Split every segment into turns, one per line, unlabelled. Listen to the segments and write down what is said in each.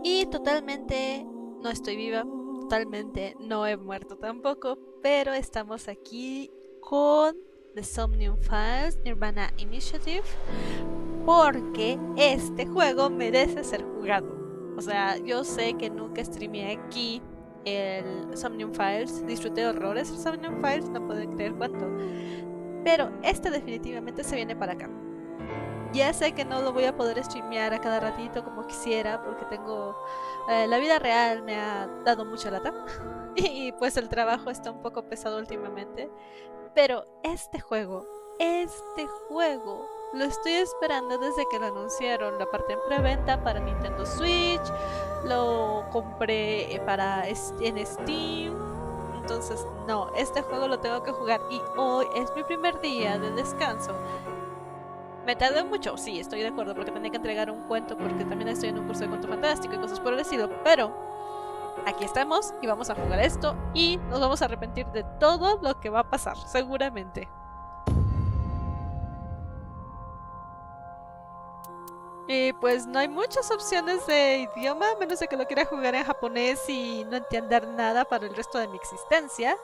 Y totalmente no estoy viva, totalmente no he muerto tampoco, pero estamos aquí con The Somnium Files Nirvana Initiative porque este juego merece ser jugado. O sea, yo sé que nunca streameé aquí el Somnium Files, disfruté horrores el Somnium Files, no puedo creer cuánto, pero este definitivamente se viene para acá. Ya sé que no lo voy a poder streamear a cada ratito como quisiera porque tengo... la vida real me ha dado mucha lata y pues el trabajo está un poco pesado últimamente. Pero este juego, lo estoy esperando desde que lo anunciaron. La parte en preventa para Nintendo Switch, lo compré en Steam. Entonces, no, este juego lo tengo que jugar y hoy es mi primer día de descanso. Me tardé mucho, sí, estoy de acuerdo, porque tenía que entregar un cuento, porque también estoy en un curso de cuento fantástico y cosas por el estilo, pero aquí estamos y vamos a jugar esto y nos vamos a arrepentir de todo lo que va a pasar, seguramente. Y pues no hay muchas opciones de idioma, a menos de que lo quiera jugar en japonés y no entender nada para el resto de mi existencia.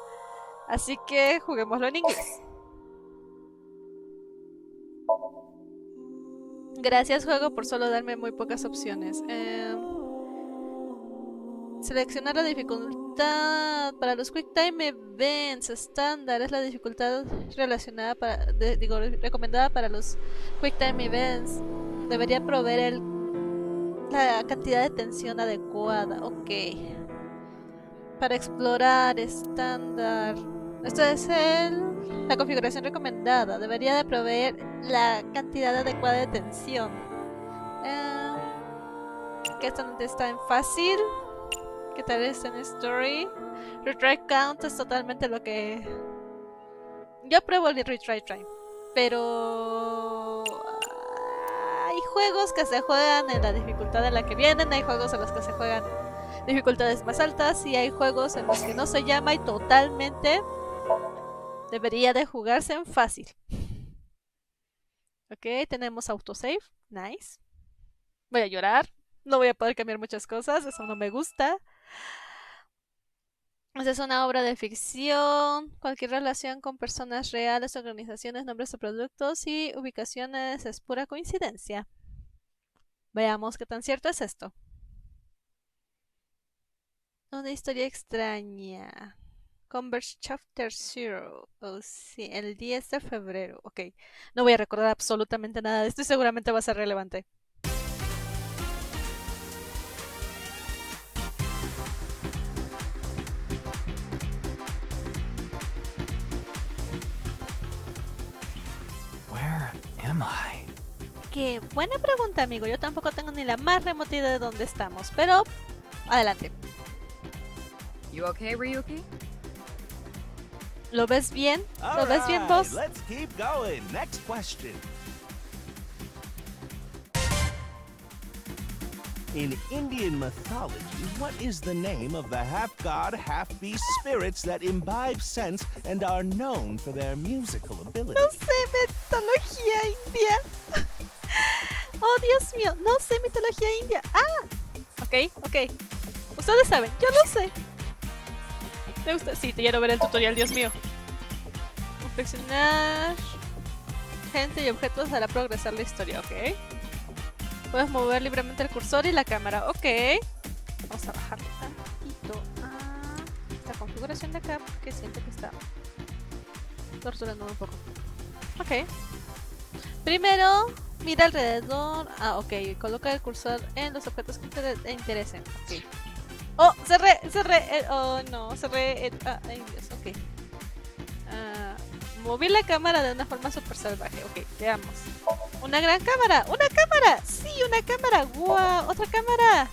Así que juguémoslo en inglés. Gracias juego por solo darme muy pocas opciones. Seleccionar la dificultad para los Quick Time Events estándar es la dificultad relacionada recomendada para los Quick Time Events. Debería proveer la cantidad de tensión adecuada. Ok. Para explorar estándar. Esto es la configuración recomendada. Debería de proveer la cantidad adecuada de tensión. Que esto está en fácil. ¿Qué tal está en story? Retry count es totalmente lo que... Yo pruebo el retry time. Pero... hay juegos que se juegan en la dificultad en la que vienen. Hay juegos en los que se juegan dificultades más altas. Y hay juegos en los que no se llama y totalmente debería de jugarse en fácil. Ok, tenemos autosave. Nice. Voy a llorar. No voy a poder cambiar muchas cosas. Eso no me gusta. Esta es una obra de ficción. Cualquier relación con personas reales, organizaciones, nombres de productos y ubicaciones es pura coincidencia. Veamos qué tan cierto es esto. Una historia extraña. Converse Chapter 0. Oh, sí, el 10 de febrero. Ok. No voy a recordar absolutamente nada de esto y seguramente va a ser relevante.
Where am I?
Qué buena pregunta, amigo. Yo tampoco tengo ni la más remota idea de dónde estamos, pero adelante.
You okay, Ryuki?
¿Lo ves bien?
All
¿Lo ves bien
right,
vos?
let's keep going. Next question. In Indian mythology, what is the name of the half-god, half-beast spirits that imbibe sense and are known for their musical ability?
No sé mitología india. Oh, Dios mío, no sé mitología india. Ah, ok. Ustedes saben, yo no sé. Me gusta. Sí, te quiero ver el tutorial, Dios mío. Inspeccionar gente y objetos hará progresar la historia, ok. Puedes mover libremente el cursor y la cámara, ok. Vamos a bajarle tantito a esta configuración de acá porque siento que está torturando un poco. Ok. Primero, mira alrededor. Ah, ok. Coloca el cursor en los objetos que te interesen. Ok. Oh, cerré. Oh, no, cerré. Ay, Dios, ok. Moví la cámara de una forma súper salvaje. Ok, veamos. ¡Una gran cámara! ¡Una cámara! ¡Sí, una cámara! ¡Guau! ¡Otra cámara!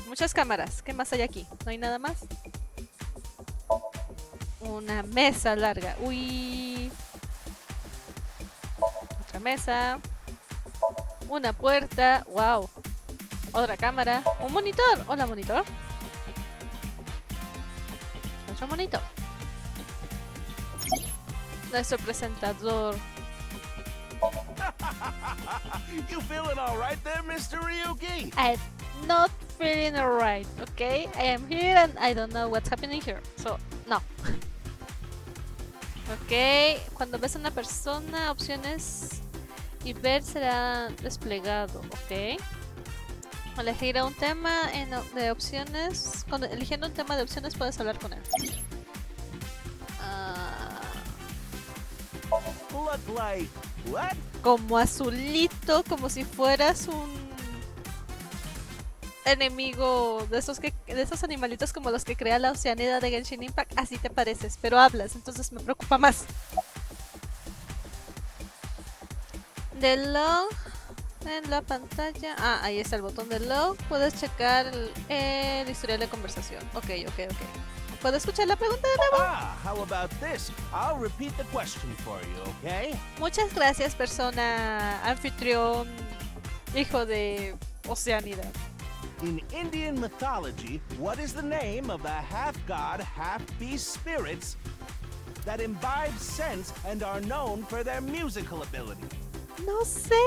Muchas cámaras. ¿Qué más hay aquí? ¿No hay nada más? Una mesa larga. ¡Uy! Otra mesa. Una puerta. ¡Wow! Otra cámara. Un monitor. Hola, monitor. Otro monitor. Nuestro presentador.
You feeling all right there, Mr. Ryuki?
I'm not feeling alright, okay? I am here and I don't know what's happening here. So, no. Ok, cuando ves a una persona, opciones y ver será desplegado, ok. Elegir un tema de opciones. Cuando eligiendo un tema de opciones puedes hablar con él.
Look like what?
Como azulito, como si fueras un enemigo de esos animalitos como los que crea la Oceanida de Genshin Impact. Así te pareces, pero hablas, entonces me preocupa más. De log en la pantalla. Ah, ahí está el botón de log. Puedes checar el historial de conversación. Ok. ¿Puedo escuchar la pregunta de nuevo?
How about this? I'll repeat the question for you, okay?
Muchas gracias, persona anfitrión, hijo de Oceanida.
In Indian mythology, what is the name of the half-god, half-beast spirits that imbibe sense and are known for their musical ability?
No sé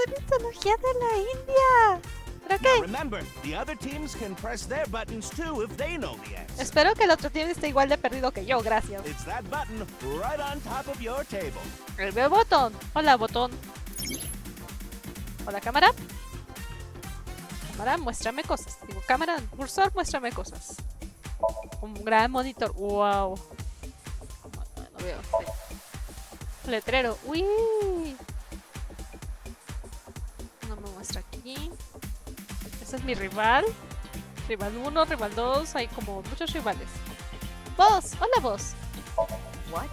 mitología de la India. Pero
Now
ok.
remember, the other teams can press their buttons too if they know the answer.
Espero que el otro team esté igual de perdido que yo, gracias.
It's that button right on top of your table.
El veo botón. Hola, botón. Hola, cámara. Cámara, muéstrame cosas. Digo, cámara, cursor, muéstrame cosas. Un gran monitor. Wow. No veo. Sí. Letrero. Uy. No me muestra aquí. Ese es mi rival. Rival 1, rival 2. Hay como muchos rivales. Vos. Hola, vos.
What?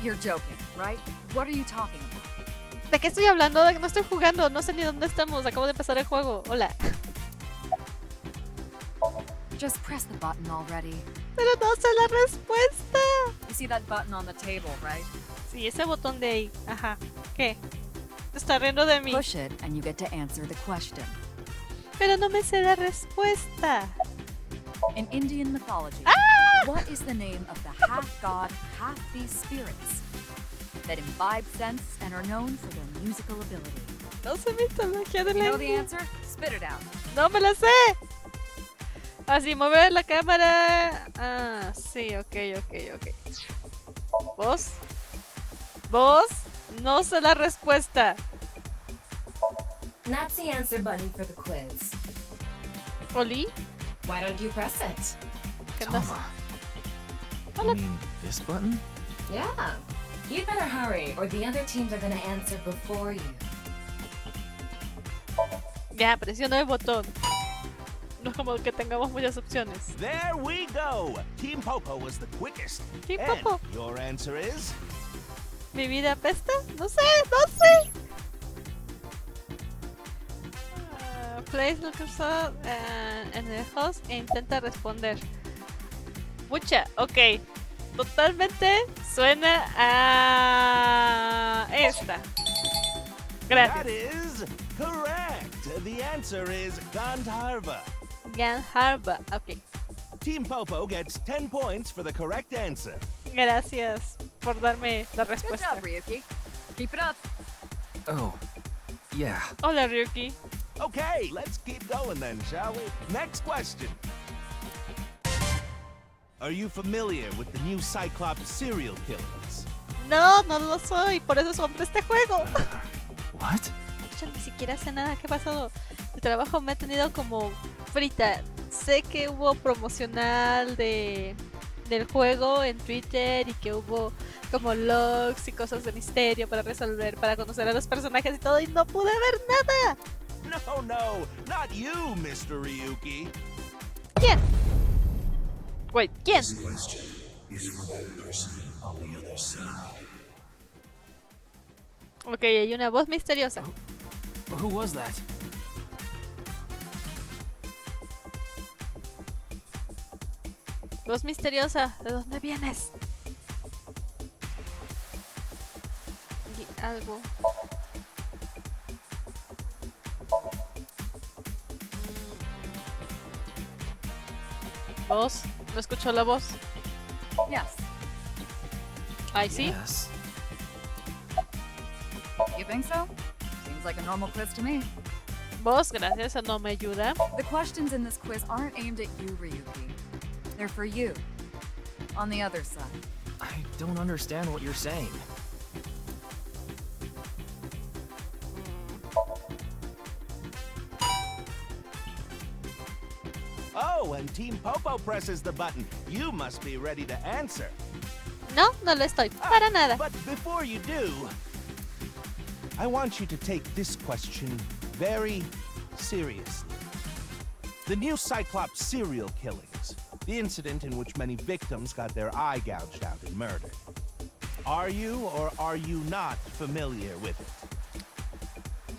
You're joking, right? What are you talking about?
¿De qué estoy hablando? No estoy jugando. No sé ni dónde estamos. Acabo de empezar el juego. Hola.
Just press the button already.
Pero no sé la respuesta.
You see that button on the table, right?
Sí, ese botón de ahí. Ajá. ¿Qué? Te está riendo de mí.
Push it and you get to answer the question.
Pero no me sé la respuesta.
In Indian mythology, what is the name of the half-god, half-beast spirits that imbibe sense and are known for their musical ability?
No sé mitología de
You
la
know the
India.
answer? Spit it out.
No me la sé. Así, mover la cámara. Ah, sí, ok. ¿Vos? ¿Vos? No sé la respuesta.
That's the answer button for the quiz.
¿Oli?
Why don't you press it?
¿Qué andas?
You mean this button?
Yeah. You'd better hurry, or the other teams are gonna answer before you.
Ya, presiono el botón. No es como que tengamos muchas opciones.
There we go. Team Popo was the quickest.
Team
And
Popo.
your answer is?
¿Mi vida apesta? No sé. Place el cursor en el host e intenta responder. Pucha, ok. Totalmente suena a esta.
That
Gracias.
is correct. The answer is Gandharva.
Gandharva. Ok.
Team Popo gets 10 points for the correct answer.
Gracias por darme la
Good
respuesta.
job, Ryuki. Keep it up.
Oh, yeah.
Hola, Ryuki.
Okay, let's keep going then, shall we? Next question. Are you familiar with the new Cyclops serial killers?
No lo soy. Por eso compré este juego.
What?
Yo ni siquiera sé nada que ha pasado. El trabajo me ha tenido como frita. Sé que hubo promocional del juego en Twitter y que hubo como logs y cosas de misterio para resolver, para conocer a los personajes y todo, y no pude ver nada.
No, not you, Mr. Ryuki.
¿Quién? Wait, ¿quién? Ok, hay una voz misteriosa.
Who was that?
Voz misteriosa, ¿de dónde vienes? Y algo. ¿Voz? ¿No escuchó la voz?
Yes.
Ay, sí.
Yes.
You think so? Seems Sounds like a normal quiz to me.
Vos, gracias, eso no me ayuda.
The questions in this quiz aren't aimed at you, Ryuki. They're for you. On the other side.
I don't understand what you're saying.
Oh, and Team Popo presses the button. You must be ready to answer.
No, no lo estoy. Para nada.
But before you do, I want you to take this question very seriously. The new Cyclops serial killings, the incident in which many victims got their eye gouged out and murdered. Are you or are you not familiar with it?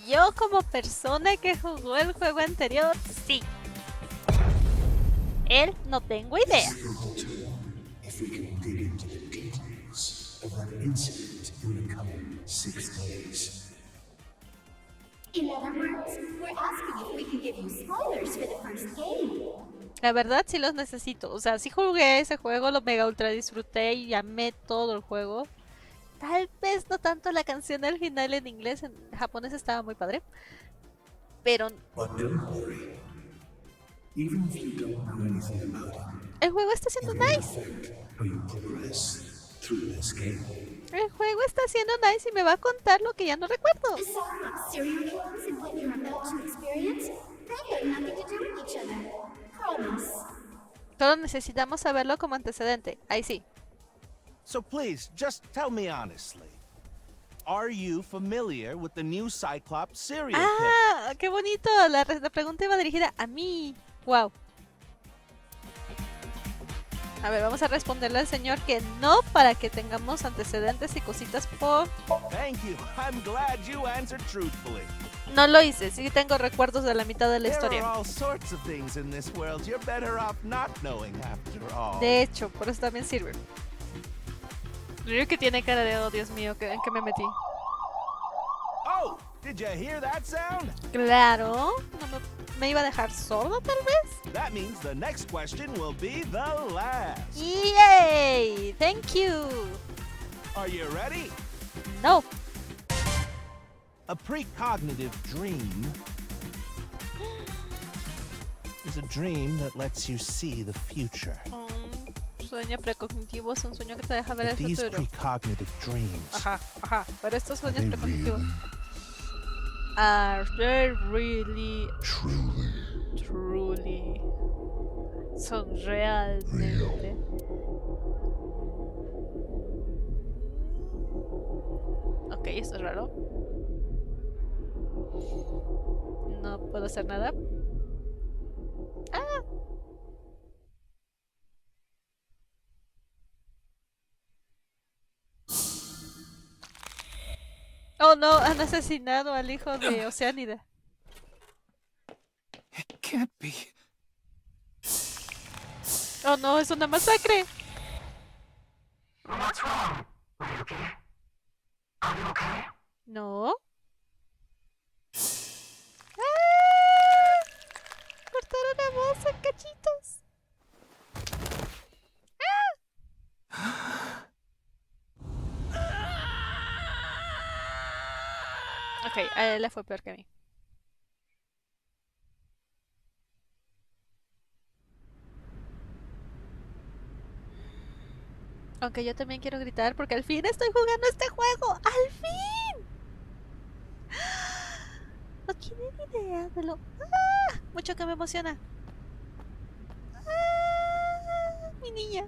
Yo como persona que jugó el juego anterior, sí. Él no tengo idea.
If we can dig into the details of that incident in the coming 6 days.
In other words, we're asking if we can give you spoilers for the first game.
La verdad sí los necesito. O sea, sí jugué ese juego, lo mega ultra disfruté y amé todo el juego. Tal vez no tanto la canción al final en inglés, en japonés estaba muy padre. Pero
But don't worry. Even if you don't know anything about it,
el juego está siendo nice.
affect how you progress through this game.
El juego está siendo nice y me va a contar lo que ya no recuerdo.
The Cyclops serial killings and what you're about to experience, they have nothing to do with each other. Promise.
Solo necesitamos saberlo como antecedente. Ahí sí.
So please, just tell me honestly. Are you familiar with the new Cyclops serial killer?
Ah, qué bonito. La pregunta iba dirigida a mí. Wow. A ver, vamos a responderle al señor que no, para que tengamos antecedentes y cositas por...
Thank you. I'm glad you answered truthfully.
No lo hice, sí tengo recuerdos de la mitad de la
There are
historia.
all sorts of things in this world you're better off not knowing after all.
De hecho, por eso también sirve. Creo que tiene cara de, oh Dios mío, ¿en qué me metí?
Oh, did you hear that sound?
Claro, no me iba a dejar sordo tal vez.
That means the next question will be the last.
Yay, thank you.
Are you ready?
No.
A precognitive dream is a dream that lets you see the future.
Un sueño precognitivo es un sueño que te deja ver el
But these
futuro.
precognitive dreams,
Ajá, pero estos sueños
They
precognitivos
really,
are they really,
truly,
truly, son realmente. Ok, esto es raro. No puedo hacer nada. ¡Ah! Oh no, han asesinado al hijo de Oceánida.
It can't be.
Oh no, es una masacre. No. ¡Ah! Cortaron a voz en cachitos. Ok, a él le fue peor que a mí. Aunque yo también quiero gritar porque al fin estoy jugando este juego. ¡Al fin! No tienen idea de lo... ¡Ah! Mucho que me emociona. ¡Ah! Mi niña.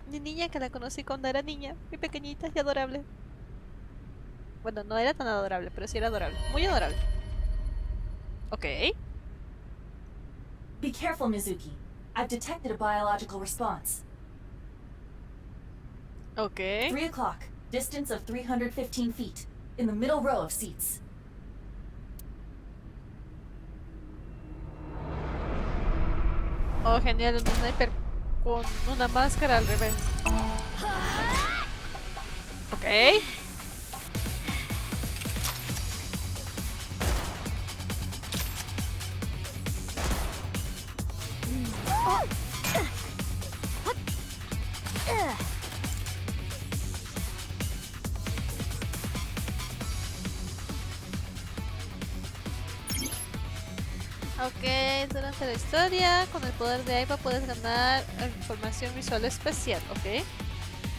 Mi niña que la conocí cuando era niña. Muy pequeñita y adorable. Bueno, no era tan adorable, pero sí era adorable. Muy adorable. Ok.
Be careful, Mizuki. I've detected a biological response.
Ok.
3 o'clock. Distance of 315 feet. In the middle row of seats.
Oh, genial, un sniper con una máscara al revés. Ok. Ok, durante la historia, con el poder de Aiba puedes ganar información visual especial, ok.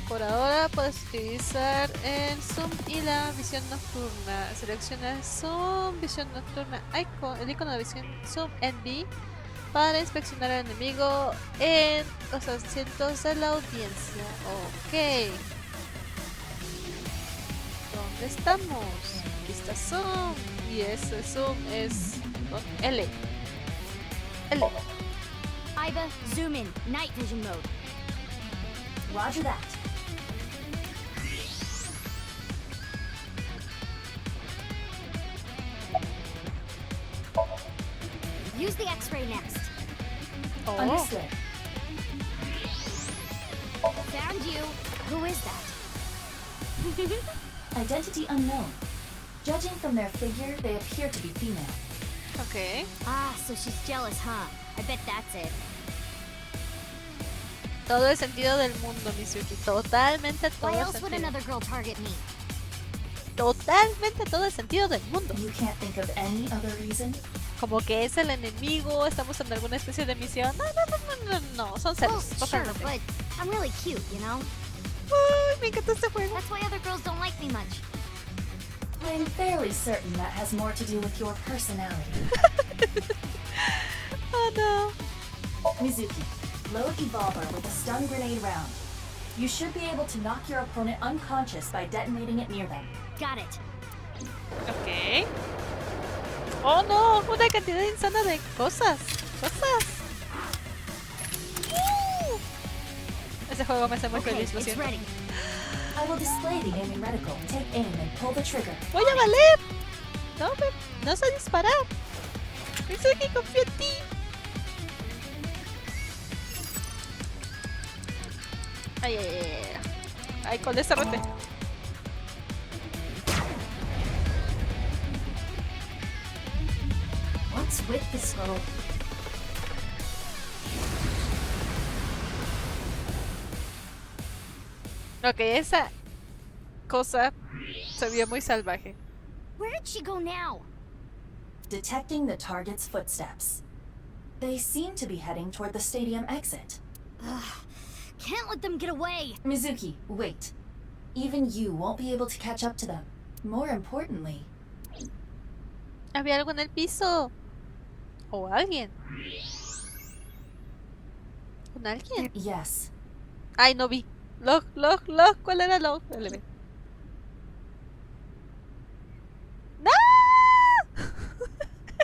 Por ahora puedes utilizar el zoom y la visión nocturna. Selecciona zoom, visión nocturna, el icono de visión zoom NV para inspeccionar al enemigo en los asientos de la audiencia. Ok. ¿Dónde estamos? Aquí está zoom. Y ese zoom es con L. L.
Iva, zoom in. Night vision mode.
Roger that.
Use the X-ray next.
Oh.
Understood.
Found you. Who is that?
Identity unknown. Judging from their figure, they appear to be female.
Ok.
Ah, so she's jealous, huh? I bet that's it.
Todo el sentido del mundo, Mizuki. Totalmente todo
Why
el
else would
sentido.
another girl target me?
Totalmente todo el sentido del mundo.
You can't think of any other reason?
Como que es el enemigo, estamos en alguna especie de misión. No, son
Well,
celos.
sure,
Totalmente.
but I'm really cute, you know?
Ay, me encanta este juego.
That's why other girls don't like me much.
I'm fairly certain that has more to do with your personality.
Oh no.
Mizuki, load Evolver with a stun grenade round. You should be able to knock your opponent unconscious by detonating it near them.
Got it.
Ok. Oh no, una cantidad insana de cosas. Ese juego me hace muy
Okay,
feliz, lo
it's
siento.
ready.
I will display the aiming reticle. Take aim and pull the trigger.
¡Voy a valer! No sé disparar. Mizuki, confío en ti. Ay. Ay, con ese rete.
What's with the skull?
Ok, esa cosa se vio muy salvaje.
Where did she go now?
Detecting the target's footsteps. They seem to be heading toward the stadium exit.
Ugh, can't let them get away.
Mizuki, wait. Even you won't be able to catch up to them. More importantly,
Había algo en el piso. O alguien. ¿Con alguien?
yes,
Ay, no vi. Log. ¿Cuál era log? LB. ¡No!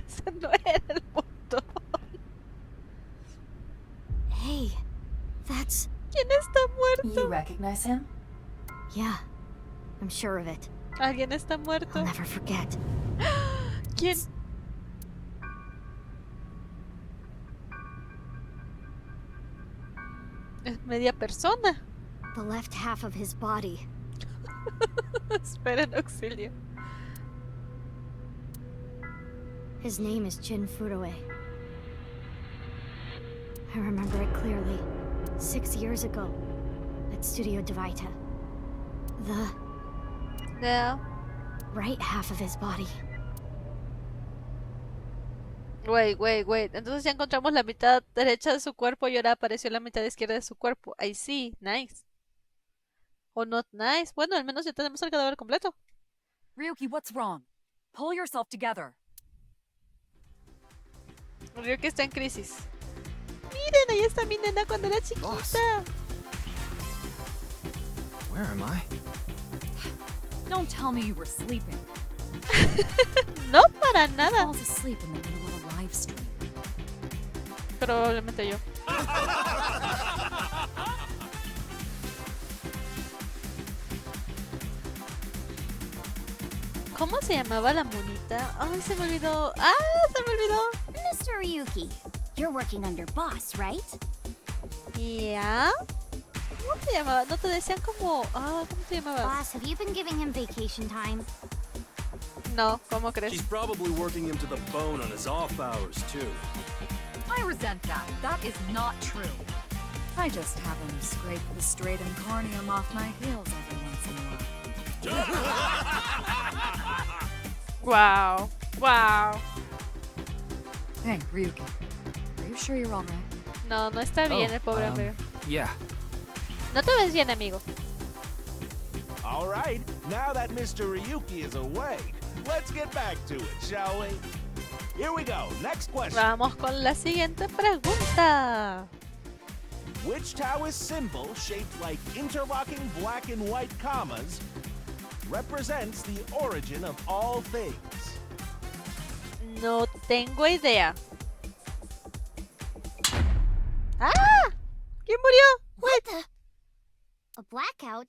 Ese no era el botón.
Hey, that's...
¿Quién está
you
muerto?
recognize him?
Yeah, I'm sure of it.
¿Alguien está muerto?
I'll never forget.
¿Quién? Es media persona.
The left half of his body.
Esperen auxilio.
His name is Jin Furue. I remember it clearly. 6 years ago, at Studio Devita. The
No.
right half of his body.
Wait. Entonces ya encontramos la mitad derecha de su cuerpo y ahora apareció la mitad izquierda de su cuerpo. Ahí sí, nice. O not nice. Bueno, al menos ya tenemos el cadáver completo.
Ryuki, what's wrong? Pull yourself together.
Creo que está en crisis. Miren, ahí está mi nena cuando era chiquita.
Boss. Where am I?
Don't tell me you were sleeping.
No, para nada.
Falls asleep in the middle of a live stream.
Probablemente yo. ¿Cómo se llamaba la monita? Ay, se me olvidó. ¡Ah! Se me olvidó.
Mr. Ryuki, you're working under boss, right?
¿Ya? ¿Cómo te llamaba? No te decían como... Ah, ¿cómo te llamabas?
Boss, have you been giving him vacation time?
No, ¿cómo crees?
She's probably working him to the bone on his off hours, too.
I resent that. That is not true. I just have him scrape the stratum corneum off my heels every once in a while.
Wow.
Hey, Ryuki. Are you sure you're alright?
No, no está bien el pobre amigo.
Yeah.
No te ves bien, amigo.
All right, now that Mr. Ryuki is away, let's get back to it, shall we? Here we go. Next question.
Vamos con la siguiente pregunta.
Which Taoist symbol, shaped like interlocking black and white commas, represents the origin of all things?
No tengo idea. ¡Ah! ¿Quién murió?
What the? A blackout?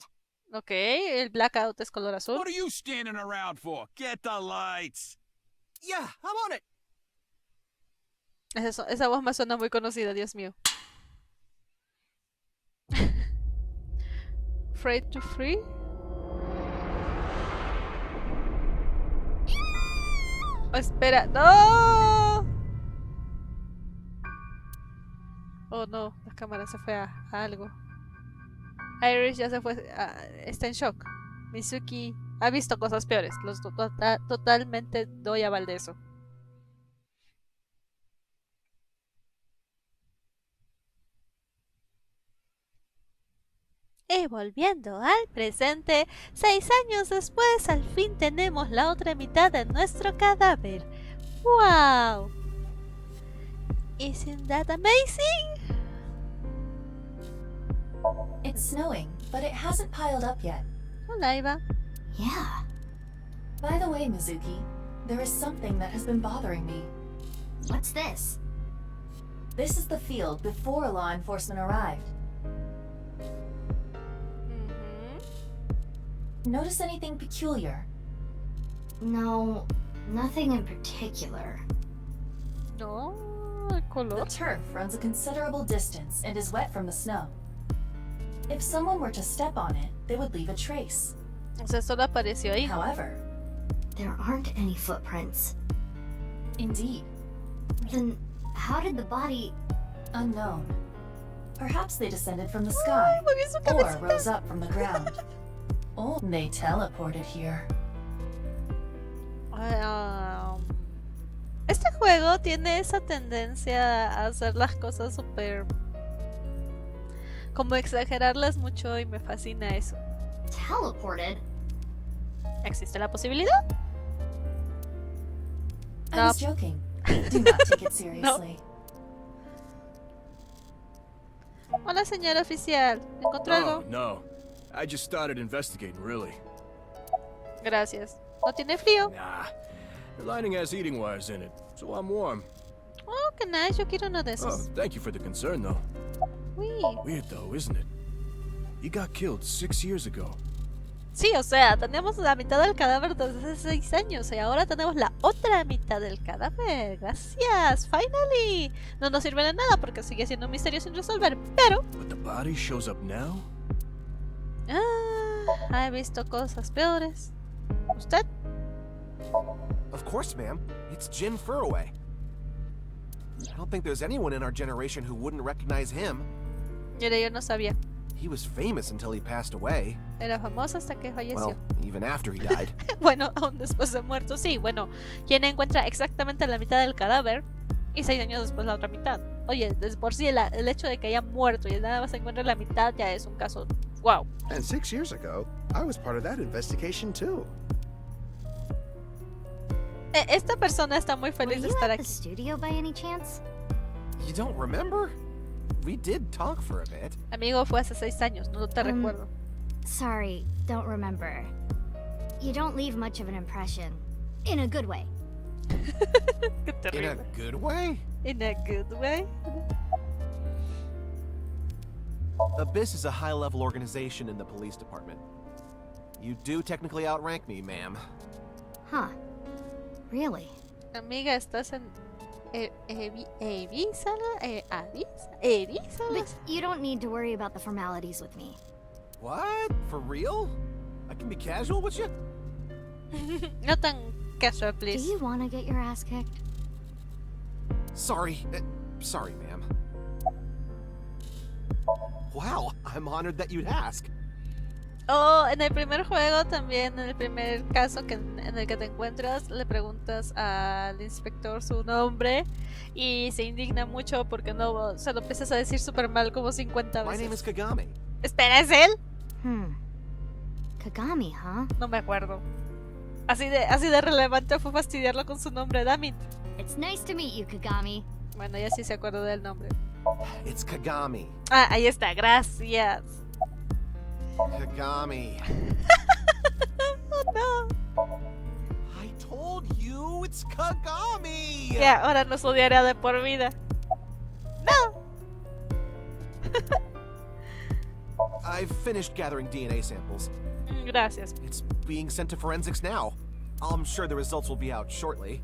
Ok, el blackout es color azul.
What are you standing around for? Get the lights.
Yeah, I'm on it.
Esa voz me suena muy conocida, Dios mío. Afraid to free. Oh, espera, no. Oh no, la cámara se fue a algo. Iris ya se fue, está en shock. Mizuki ha visto cosas peores. Totalmente doy aval de eso. Y volviendo al presente, 6 años después, al fin tenemos la otra mitad de nuestro cadáver. ¡Wow! Isn't that amazing?
It's snowing, but it hasn't piled up yet.
Hola, Iva.
Yeah.
By the way, Mizuki, there is something that has been bothering me.
What's this?
This is the field before law enforcement arrived. Notice anything peculiar?
No, nothing in particular.
No, el
The
color.
turf runs a considerable distance and is wet from the snow. If someone were to step on it, they would leave a trace.
O sea, solo apareció ahí.
However,
There aren't any footprints.
indeed,
Then how did the body...
unknown. Perhaps they descended from the sky,
Movió su
or
cabecita.
rose up from the ground. Or they teleported here.
Este juego tiene esa tendencia a hacer las cosas súper... como exagerarlas mucho y me fascina eso.
Teleported?
¿Existe la posibilidad?
I was joking. Do not take it seriously.
Hola, señor oficial. ¿Encontró
Oh,
algo?
no. I just started investigating, really.
Gracias. ¿No tiene frío?
Nah. The lining has heating wires in it, so I'm warm.
Oh, qué nice. Yo quiero uno de
Oh,
esos.
thank you for the concern, though.
Uy.
Weird, though, isn't it? He got killed 6 years ago.
Sí, o sea, tenemos la mitad del cadáver desde hace 6 años y ahora tenemos la otra mitad del cadáver. Gracias, finally. No nos sirve de nada porque sigue siendo un misterio sin resolver, pero...
But the body shows up now?
he visto cosas peores. ¿Usted?
Of course, ma'am. It's Jin Furroway. I don't think there's anyone in our generation who wouldn't recognize him.
Yo no sabía.
He was famous until he passed away.
Era famoso hasta que falleció.
Well, even after he died.
Bueno, aún después de muerto, sí. Bueno, quien encuentra exactamente la mitad del cadáver y 6 años después la otra mitad. Oye, desde por sí el hecho de que haya muerto y nada más se encuentra la mitad ya es un caso. ¡Wow!
And 6 years ago, I was part of that investigation too.
Esta persona está muy
Were
feliz de
you
estar
at the
aquí.
studio by any chance?
You don't remember? We did talk for a bit.
Amigo, fue hace 6 años, no te recuerdo.
Sorry, don't remember. You don't leave much of an impression. In a good way.
Qué
In a
terrible.
good way?
In a good way.
Abyss is a high-level organization in the police department. You do technically outrank me, ma'am.
Huh. Really?
Amiga, estás en...
But you don't need to worry about the formalities with me.
What? For real? I can be casual with you?
No tan casual,
Do
please.
you want to get your ass kicked?
Sorry. Sorry, ma'am. Wow, I'm honored that you'd ask.
Oh, en el primer juego también, en el primer caso en el que te encuentras, le preguntas al inspector su nombre y se indigna mucho porque no se lo empiezas a decir súper mal como 50
My name
veces.
is Kagami.
Espera, ¿es él?
Kagami, huh?
No me acuerdo. Así de relevante fue fastidiarlo con su nombre, Damit.
It's nice to meet you, Kagami.
Bueno, ya sí se acuerdo del nombre.
It's Kagami.
Ah, ahí está, gracias.
Kagami.
Oh no.
I told you it's Kagami.
Ya, ahora nos odiará de por vida. No.
I've finished gathering DNA samples.
Gracias.
It's being sent to forensics now. I'm sure the results will be out shortly.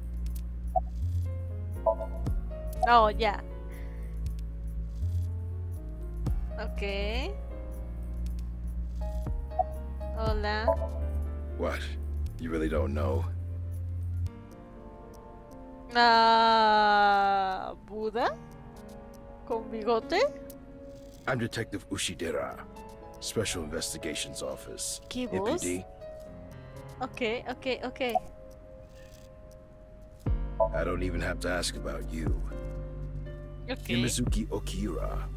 Oh, ya. Ok. Hola.
What? You really don't know?
¿Buda? ¿Con bigote?
I'm Detective Ushidera, Special Investigations Office.
¿Qué voz?
APD.
Ok.
I don't even have to ask about you.
Ok.
Yamazuki Okira,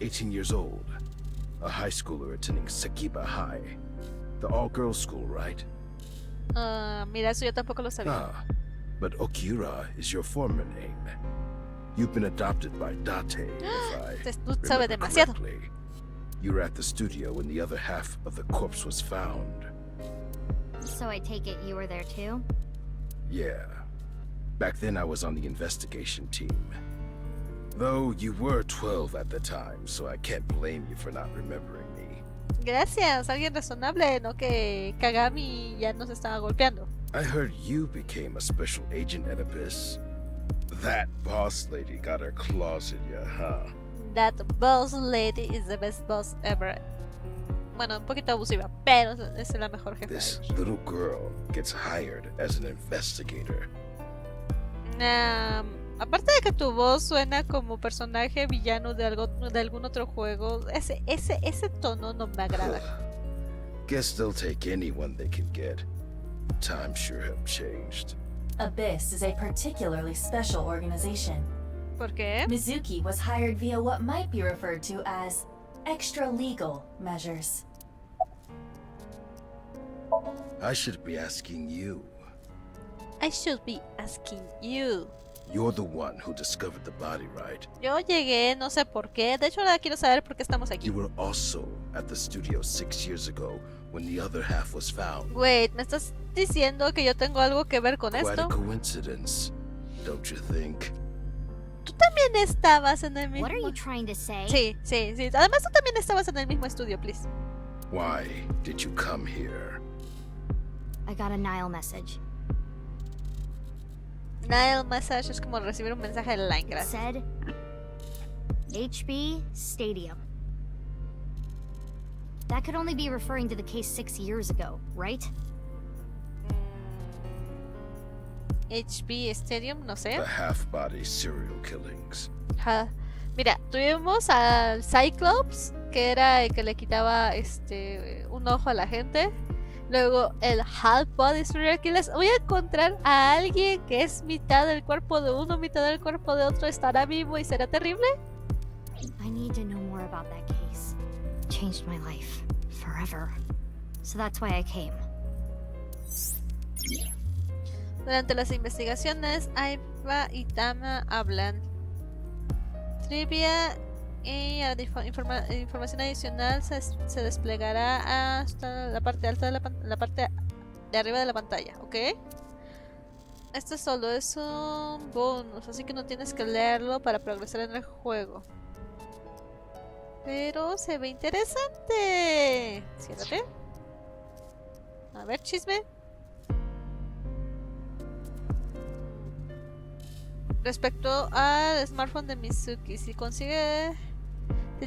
18 years old, a high schooler attending Sekiba High, the all-girls school, right?
Mira, eso yo tampoco lo sabía.
Ah, but Okira is your former name. You've been adopted by Date, if
Tú
I
sabes
remember
demasiado.
correctly. You were at the studio when the other half of the corpse was found.
So I take it you were there too?
Yeah. Back then I was on the investigation team. Though you were 12 at the time, so I can't blame you for not remembering me.
Gracias, alguien razonable, no que Kagami ya nos estaba golpeando.
I heard you became a special agent at Abyss. That boss lady got her claws in you, huh?
That boss lady is the best boss ever. Bueno, un poquito abusiva, pero es la mejor jefa.
This little girl gets hired as an investigator.
Aparte de que tu voz suena como personaje villano de algún otro juego, ese tono no me agrada.
Guess they'll take anyone they can get. Times sure have changed.
Abyss is a particularly special organization.
¿Por qué?
Mizuki was hired via what might be referred to as extra-legal measures.
I should be asking you.
I should be asking you.
You're the one who discovered the body, right?
Yo llegué, no sé por qué. De hecho, ahora quiero saber por qué estamos aquí.
You were also at the studio 6 years ago when the other half was found.
Wait, ¿me estás diciendo que yo tengo algo que ver con
Quite a
esto?
coincidence, don't you think?
Tú también estabas en el mismo...
What are you trying to say?
Sí. Además, tú también estabas en el mismo estudio, please.
Why did you come here?
I got a Nile message.
Nile Massage es como recibir un mensaje de line, gracias.
Said HB Stadium. That could only be referring to the case 6 years ago, right?
HB Stadium, no sé.
The half-body serial killings.
Mira, tuvimos al Cyclops, que era el que le quitaba un ojo a la gente. Luego el Half Body Serial Killers. Voy a encontrar a alguien que es mitad del cuerpo de uno, mitad del cuerpo de otro. ¿Estará vivo y será terrible?
I need to know more about that case. It changed my life forever. So that's why I came.
Durante las investigaciones, Aiba y Tama hablan. Trivia y información adicional se desplegará hasta la parte alta de la parte de arriba de la pantalla, ¿ok? Esto solo es un bonus, así que no tienes que leerlo para progresar en el juego. Pero se ve interesante. Ciérrate. A ver, chisme. Respecto al smartphone de Mizuki, si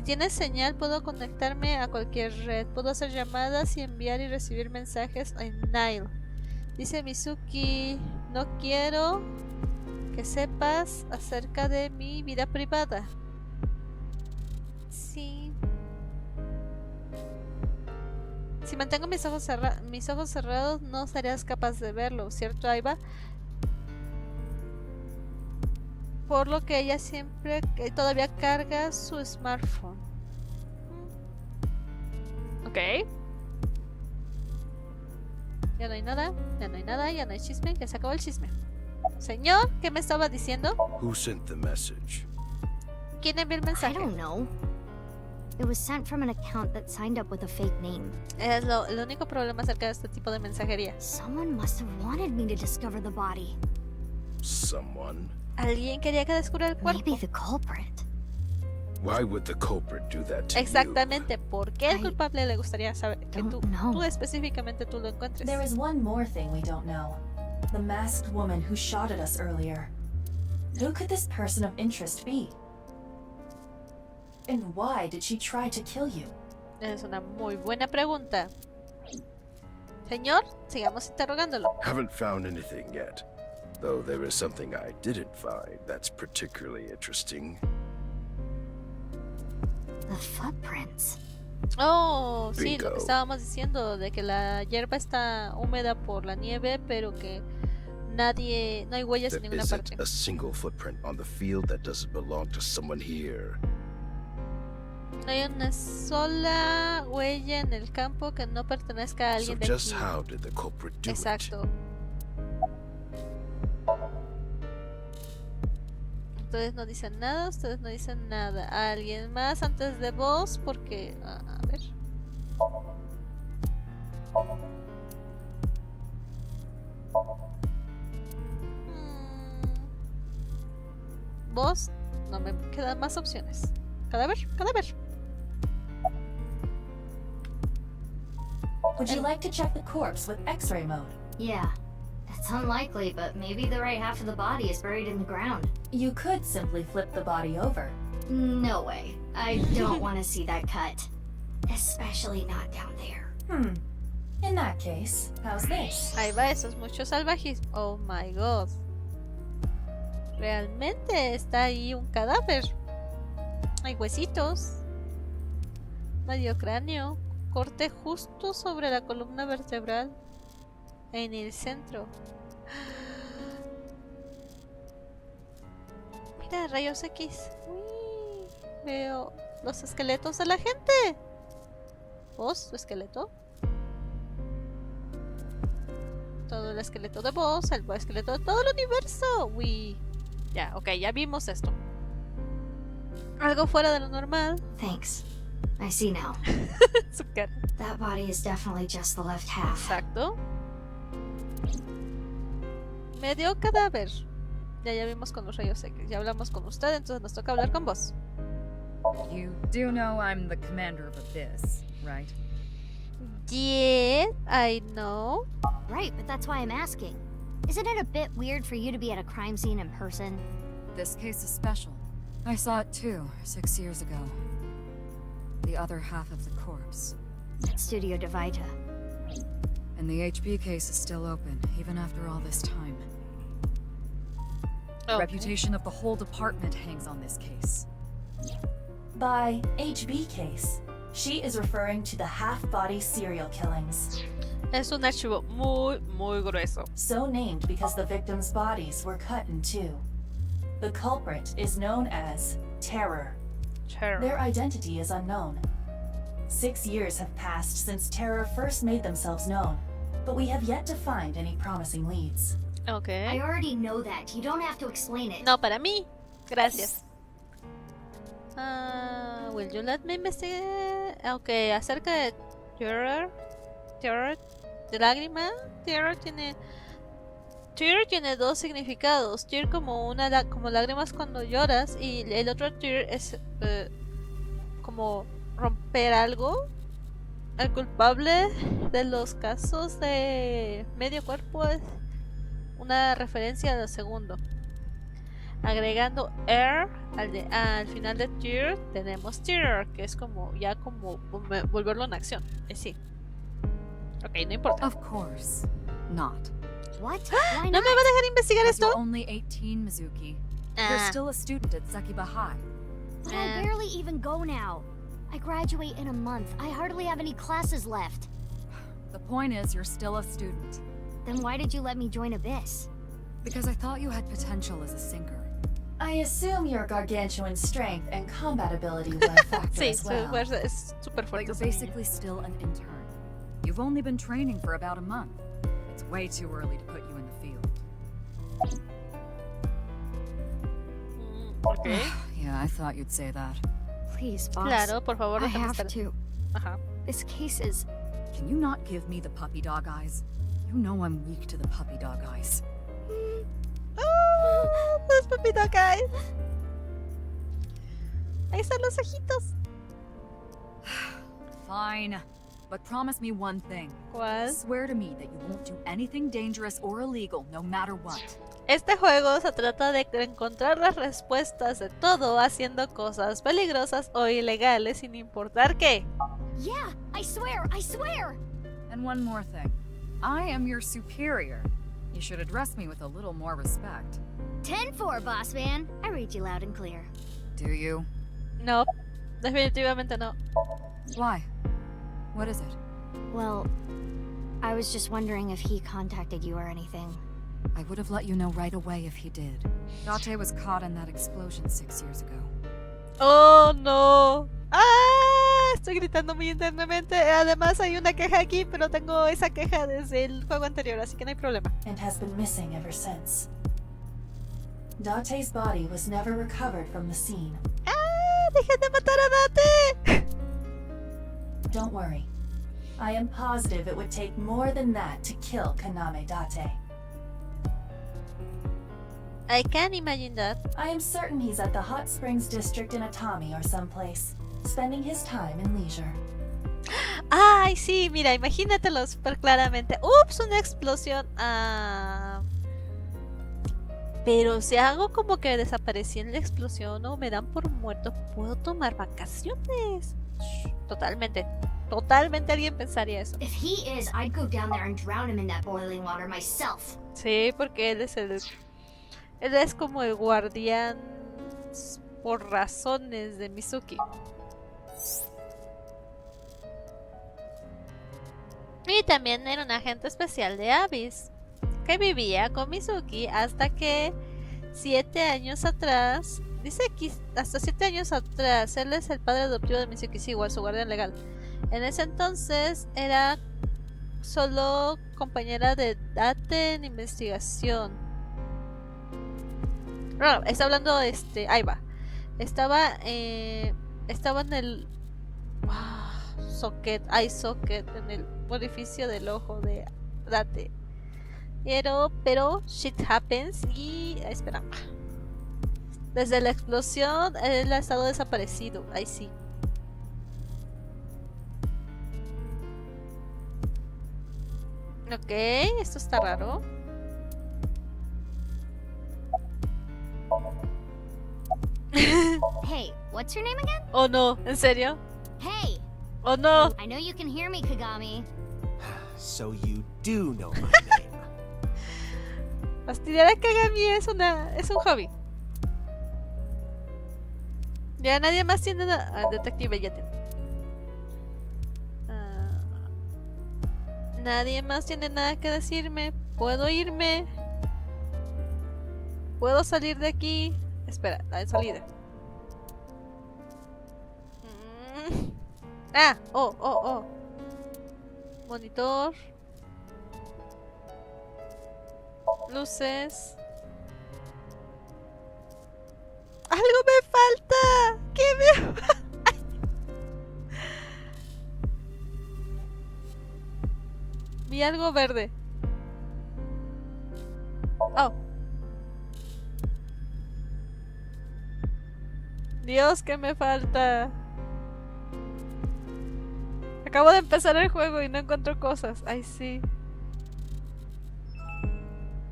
tiene señal, puedo conectarme a cualquier red. Puedo hacer llamadas y enviar y recibir mensajes en Nile. Dice Mizuki, no quiero que sepas acerca de mi vida privada. Sí. Si mantengo mis ojos cerrados, no serías capaz de verlo, ¿cierto, Aiba? Por lo que ella todavía carga su smartphone. Ok. Ya no hay nada, ya no hay nada, ya no hay chisme, ya se acabó el chisme. Señor, ¿qué me estaba diciendo?
Who sent the message?
¿Quién envió el
I
mensaje?
don't know. It was sent from an account that signed up with a fake name.
Es el único problema acerca de este tipo de mensajería.
Someone must have wanted me to discover the body.
Someone?
Alguien quería que descubriera el cuerpo.
Maybe the culprit.
Why would the culprit do that to
Exactamente, ¿por qué el
I
culpable le gustaría saber que
don't
tú
know.
específicamente tú lo encuentres?
There is one more thing we don't know. The masked woman who shot at us earlier. Who could this person of interest be? And why did she try to kill you?
Es una muy buena pregunta. Señor, sigamos interrogándolo.
you? Haven't found anything yet. Though there is something I didn't find that's particularly interesting.
The footprints.
Oh, sí, lo
Bingo.
que estábamos diciendo, de que la hierba está húmeda por la nieve, pero que no hay huellas en
There
ninguna
isn't
parte.
a single footprint on the field that doesn't belong to someone here.
No hay una sola huella en el campo que no pertenezca a
So
alguien de
just
aquí.
how did the culprit do it?
Exacto. Ustedes no dicen nada, ustedes no dicen nada. ¿Alguien más antes de vos? Porque... a ver. Vos, no me quedan más opciones. Cadáver, cadáver.
Would you like to check the corpse with X-ray mode?
Yeah. It's unlikely, but maybe the right half of the body is buried in the ground.
You could simply flip the body over.
No way. I don't want to see that cut. Especially not down there.
In that case, how's this?
Ahí va, eso es mucho salvajismo. Oh my god. Realmente está ahí un cadáver. Hay huesitos. Medio cráneo. Corte justo sobre la columna vertebral. En el centro. Mira, rayos X. Uy, veo los esqueletos de la gente. ¿Vos, tu esqueleto? Todo el esqueleto de vos, el esqueleto de todo el universo. Uy. Ya, ok, ya vimos esto. Algo fuera de lo normal.
Thanks. I see now.
Su cara.
That body is definitely just the left half.
Exacto. Medio cadáver. Ya vimos con los rayos X. Ya hablamos con usted, entonces nos toca hablar con vos.
You do know I'm the commander of Abyss, right?
Yeah, I know.
Right, but that's why I'm asking. Isn't it a bit weird for you to be at a crime scene in person?
This case is special. I saw it too, 6 years ago. The other half of the corpse.
At Studio Devita.
And the HB case is still open, even after all this time. The
Okay.
reputation of the whole department hangs on this case.
By HB case, she is referring to the half-body serial killings.
Es un archivo muy, muy grueso.
So named because the victims' bodies were cut in two. The culprit is known as Terror. Their identity is unknown. 6 years have passed since Terror first made themselves known, but we have yet to find any promising leads.
Ok.
I already know that. You don't have to explain it.
No, para mí. Gracias. Will you let me investigate? Ok, acerca de Terror de lágrima. Terror tiene dos significados. Tear como como lágrimas cuando lloras, y el otro tear es como romper algo. El culpable de los casos de medio cuerpo es una referencia al segundo. Agregando air al final de tear, tenemos tear, que es como volverlo en acción. Sí. Ok, no importa.
Of course not.
What? Why
¿No
not?
me va a dejar investigar
Because you're
esto?
only 18, Mizuki. You're still a student at Sekiba High.
But I barely even go now. I graduate in a month. I hardly have any classes left.
The point is, you're still a student.
Then why did you let me join Abyss?
Because I thought you had potential as a sinker.
I assume your gargantuan strength and combat ability were a factor
Sí,
as
su
well.
fuerza es súper
But
fuerte.
you're
esa niña.
basically still an intern. You've only been training for about a month. It's way too early to put you in the field.
Ok.
Yeah, I thought you'd say that.
Please, boss.
Claro, por favor,
I
déjame
have
estar.
to.
Ajá.
This case is...
Can you not give me the puppy dog eyes? You know I'm weak to the puppy dog eyes.
¡Oh! Los papitos acá. Ahí están los ojitos.
Fine. But promise me one thing.
¿Cuál?
Swear to me that you won't do anything dangerous or illegal, no matter what.
Este juego se trata de encontrar las respuestas de todo haciendo cosas peligrosas o ilegales sin importar qué.
Yeah, I swear, I swear!
And one more thing. I am your superior. You should address me with a little more respect.
10-4, boss man. I read you loud and clear.
Do you?
No, definitivamente no.
Why? What is it?
Well, I was just wondering if he contacted you or anything.
I would have let you know right away if he did. Date was caught in that explosion 6 years ago.
Oh no. ¡Ah! Estoy gritando muy internamente. Además hay una queja aquí, pero tengo esa queja desde el juego anterior, así que no hay problema.
And has been missing ever since. Date's body was never recovered from the scene.
¡Ah! ¡Dejen de matar a Date!
Don't worry. I am positive it would take more than that to kill Kaname Date.
I can imagine that.
I am certain he's at the Hot Springs District in Atami or someplace, spending his time in leisure.
Ay, sí, mira, imagínatelo súper claramente. ¡Ups! Una explosión. Ah. Pero si hago como que desaparecí en la explosión o me dan por muerto, puedo tomar vacaciones. Totalmente. Totalmente alguien pensaría eso.
If he is, I'd go down there and drown him in that boiling water myself.
Sí, porque él es el... Él es como el guardián por razones de Mizuki. Y también era un agente especial de Abyss, que vivía con Mizuki hasta que 7 años atrás, dice aquí, hasta 7 años atrás, él es el padre adoptivo de Mizuki, sí, igual su guardián legal. En ese entonces era solo compañera de Date en investigación. No, está hablando, ahí va. Estaba en el eye socket, en el orificio del ojo de Date. Pero shit happens y espera. Desde la explosión él ha estado desaparecido. Ahí sí. Ok, esto está raro.
Hey, what's your name again?
Oh no, ¿en serio?
Hey!
Oh no.
I know you can hear me, Kagami.
So you do know my name.
Fastidiar a Kagami es un hobby. Ya nadie más tiene nada. Ah, detective ya tiene. Nadie más tiene nada que decirme. Puedo irme. Puedo salir de aquí. Espera, la salida. Oh. Monitor. Luces. ¡Algo me falta! ¿Qué me falta? Vi algo verde. Oh. Dios, ¿qué me falta? Acabo de empezar el juego y no encuentro cosas. Ay, sí.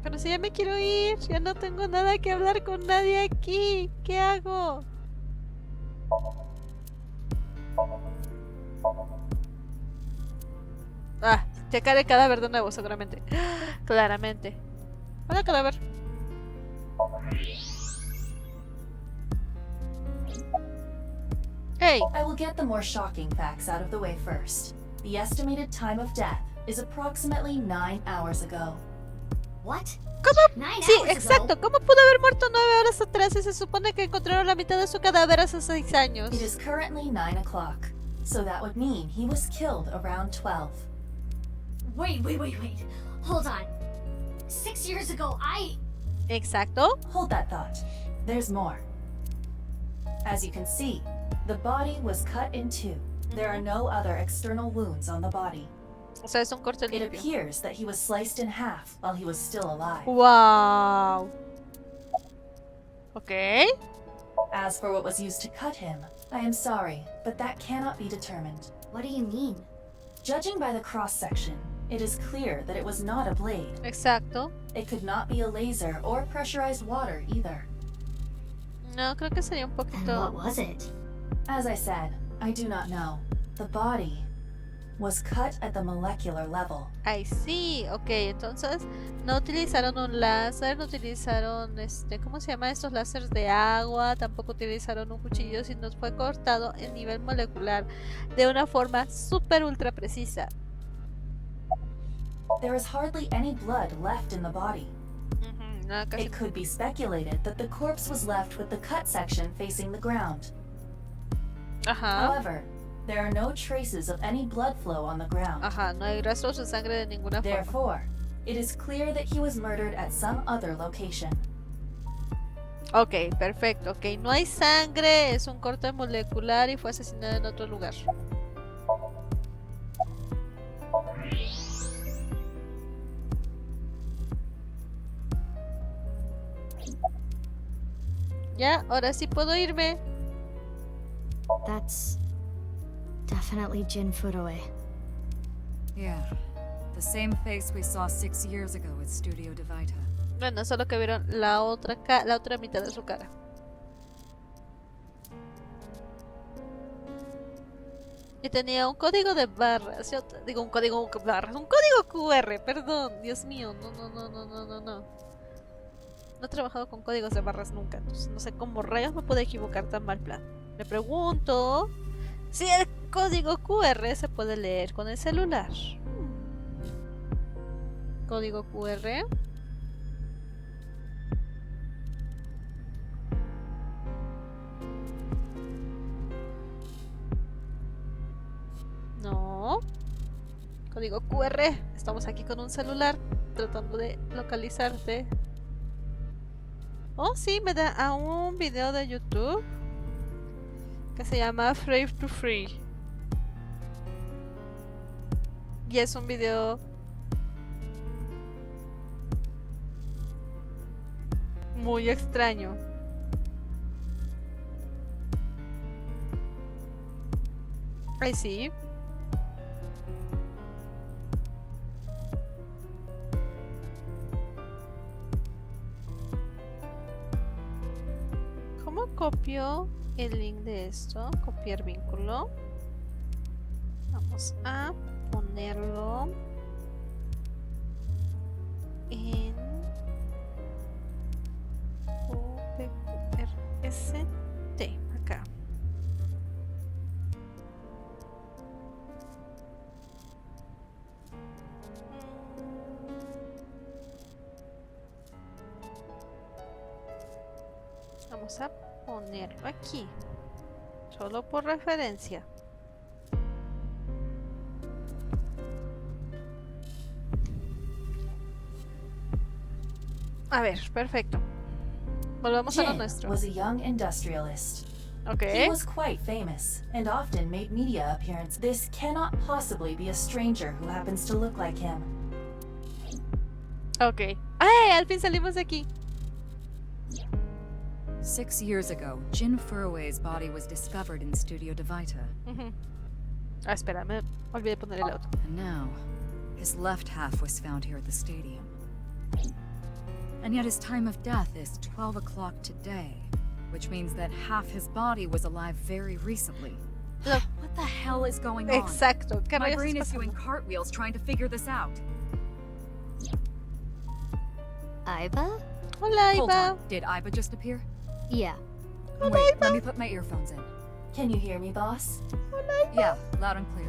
Pero si ya me quiero ir, ya no tengo nada que hablar con nadie aquí. ¿Qué hago? Ah, checar el cadáver de nuevo, seguramente. Claramente. Hola, cadáver. Hey.
I will get the more shocking facts out of the way first. The estimated time of death, is approximately 9 hours ago.
What?
¿Cómo?
9
Sí,
hours
exacto.
ago?
¿Cómo pudo haber muerto 9 horas atrás si se supone que encontraron la mitad de su cadáver hace 6 años?
It is currently 9 o'clock, so that would mean he was killed around 12.
Wait. Hold on. 6 years ago,
Exacto.
Hold that thought. There's more. As you can see, the body was cut in two. There are no other external wounds on the body.
O sea, es un corte
It
limpio.
appears that he was sliced in half while he was still alive.
Wow. Okay.
As for what was used to cut him, I am sorry, but that cannot be determined.
What do you mean?
Judging by the cross-section, it is clear that it was not a blade.
Exacto.
It could not be a laser or pressurized water either.
No, creo que sería un
Then
poquito...
what was it?
As I said, I do not know. The body was cut at the molecular level.
Ay, sí, ok, entonces no utilizaron un láser, no utilizaron, ¿cómo se llama estos láseres de agua? Tampoco utilizaron un cuchillo, sino fue cortado en nivel molecular de una forma súper ultra precisa.
There is hardly any blood left in the body.
No, casi
It could be speculated that the corpse was left with the cut section facing the ground.
Ajá,
However, there are no traces of any blood flow on the ground.
ajá, no hay rastros de sangre de ninguna forma.
Therefore, it is clear that he was murdered at some other location.
Ok, perfecto, ok, no hay sangre, es un corte molecular y fue asesinado en otro lugar. Ya, ahora sí puedo irme.
That's definitely Jin Furue.
Yeah. The same face we saw 6 years ago at Studio Divita.
Bueno, solo que vieron la otra mitad de su cara. Y tenía un código de barras. Digo, un código de barras. Un código QR, perdón. Dios mío, no. No he trabajado con códigos de barras nunca. Entonces no sé cómo rayos me puedo equivocar tan mal plan. Me pregunto si el código QR se puede leer con el celular. Código QR. No. Código QR. Estamos aquí con un celular tratando de localizarte. Oh, sí, me da a un video de YouTube que se llama Free to Free. Y es un video muy extraño. Ay, sí. ¿Cómo copio el link de esto? Copiar vínculo. Vamos a ponerlo en OPRST acá. Vamos a ponerlo aquí, solo por referencia. A ver, perfecto. Volvamos a lo
Jin
nuestro.
was a young industrialist. He
Ok.
was quite famous and often made media appearances. This cannot possibly be a stranger who happens to look like him.
Ok. ¡Ay! Al fin salimos de aquí.
6 years ago, Jin Furue's body was discovered in Studio Divita.
Ah, espera, me olvidé poner el auto.
And now, his left half was found here at the stadium. And yet his time of death is 12 o'clock today, which means that half his body was alive very recently.
Look.
What the hell is going on?
Exacto. ¿Qué
My
rayos
brain
está
is doing
pasando?
cartwheels trying to figure this out.
Iba?
Hola,
Hold
Iba.
on, did Iba just appear?
Yeah.
Wait, let me put my earphones in.
Can you hear me, boss?
Yeah, loud and clear.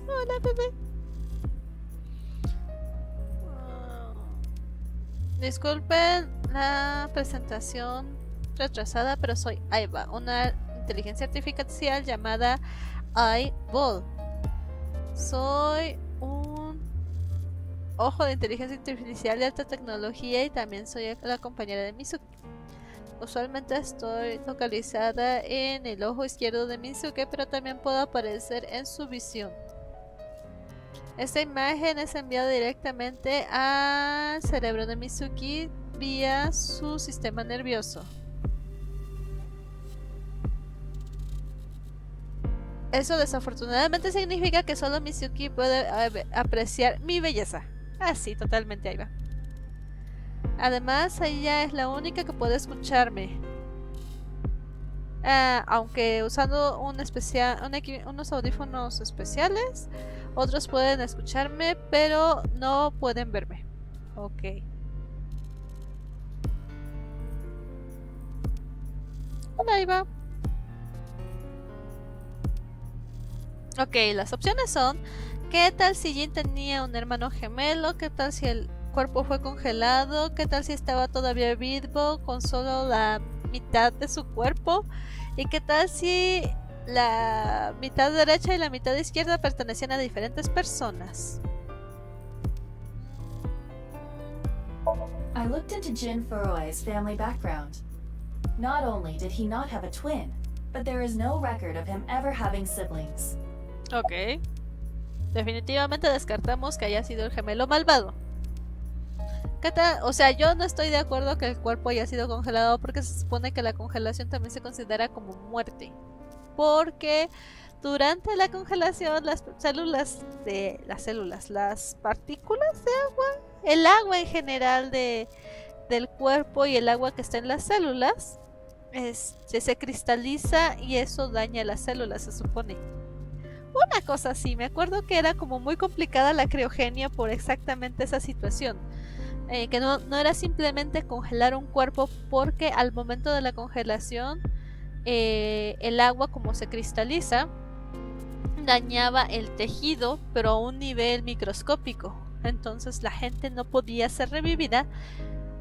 Hola, bebé. Disculpen la presentación retrasada, pero soy Aiba, una inteligencia artificial llamada iBall. Soy un ojo de inteligencia artificial de alta tecnología y también soy la compañera de Mizuki. Usualmente estoy localizada en el ojo izquierdo de Mizuki, pero también puedo aparecer en su visión. Esta imagen es enviada directamente al cerebro de Mizuki vía su sistema nervioso. Eso desafortunadamente significa que solo Mizuki puede apreciar mi belleza. Así, totalmente ahí va. Además, ella es la única que puede escucharme. Aunque usando unos audífonos especiales, otros pueden escucharme, pero no pueden verme. Ok. Hola, ahí va. Ok, las opciones son: ¿qué tal si Jin tenía un hermano gemelo? ¿Qué tal si el cuerpo fue congelado? ¿Qué tal si estaba todavía vivo con solo la mitad de su cuerpo? ¿Y qué tal si la mitad derecha y la mitad izquierda pertenecían a diferentes personas?
I looked into Jin Furue's family background. Not only did he not have a twin, but there is no record of him ever having siblings.
Ok. Definitivamente descartamos que haya sido el gemelo malvado. ¿Qué tal? O sea, yo no estoy de acuerdo que el cuerpo haya sido congelado porque se supone que la congelación también se considera como muerte. Porque durante la congelación las partículas de agua, el agua en general del cuerpo y el agua que está en las células, se cristaliza y eso daña las células, se supone. Una cosa así, me acuerdo que era como muy complicada la criogenia por exactamente esa situación. Que no era simplemente congelar un cuerpo, porque al momento de la congelación el agua, como se cristaliza, dañaba el tejido, pero a un nivel microscópico. Entonces la gente no podía ser revivida,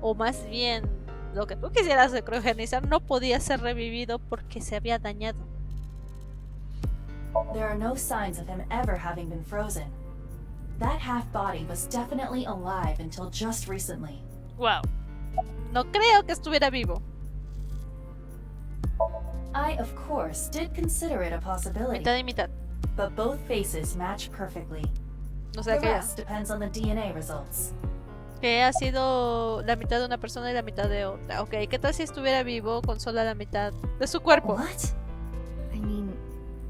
o más bien lo que tú quisieras de criogenizar no podía ser revivido porque se había dañado.
There are no signs of him ever having been frozen. That half body was definitely alive until just recently.
Wow. No creo que estuviera vivo.
I, of course, did consider it a possibility.
Mitad y mitad.
But both faces match perfectly.
O sea,
the rest depends on the DNA results.
Que ha sido la mitad de una persona y la mitad de otra. Ok, ¿qué tal si estuviera vivo con solo la mitad de su cuerpo?
What?
I mean,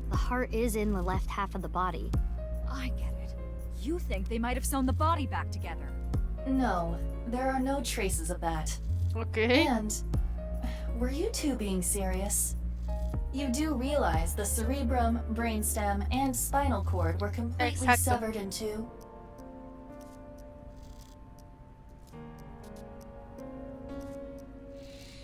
the heart is in the left half of the body.
I get it. You think they might have sewn the body back together.
No, there are no traces of that.
Okay.
And were you two being serious? You do realize the cerebrum, brainstem, and spinal cord were completely severed in two?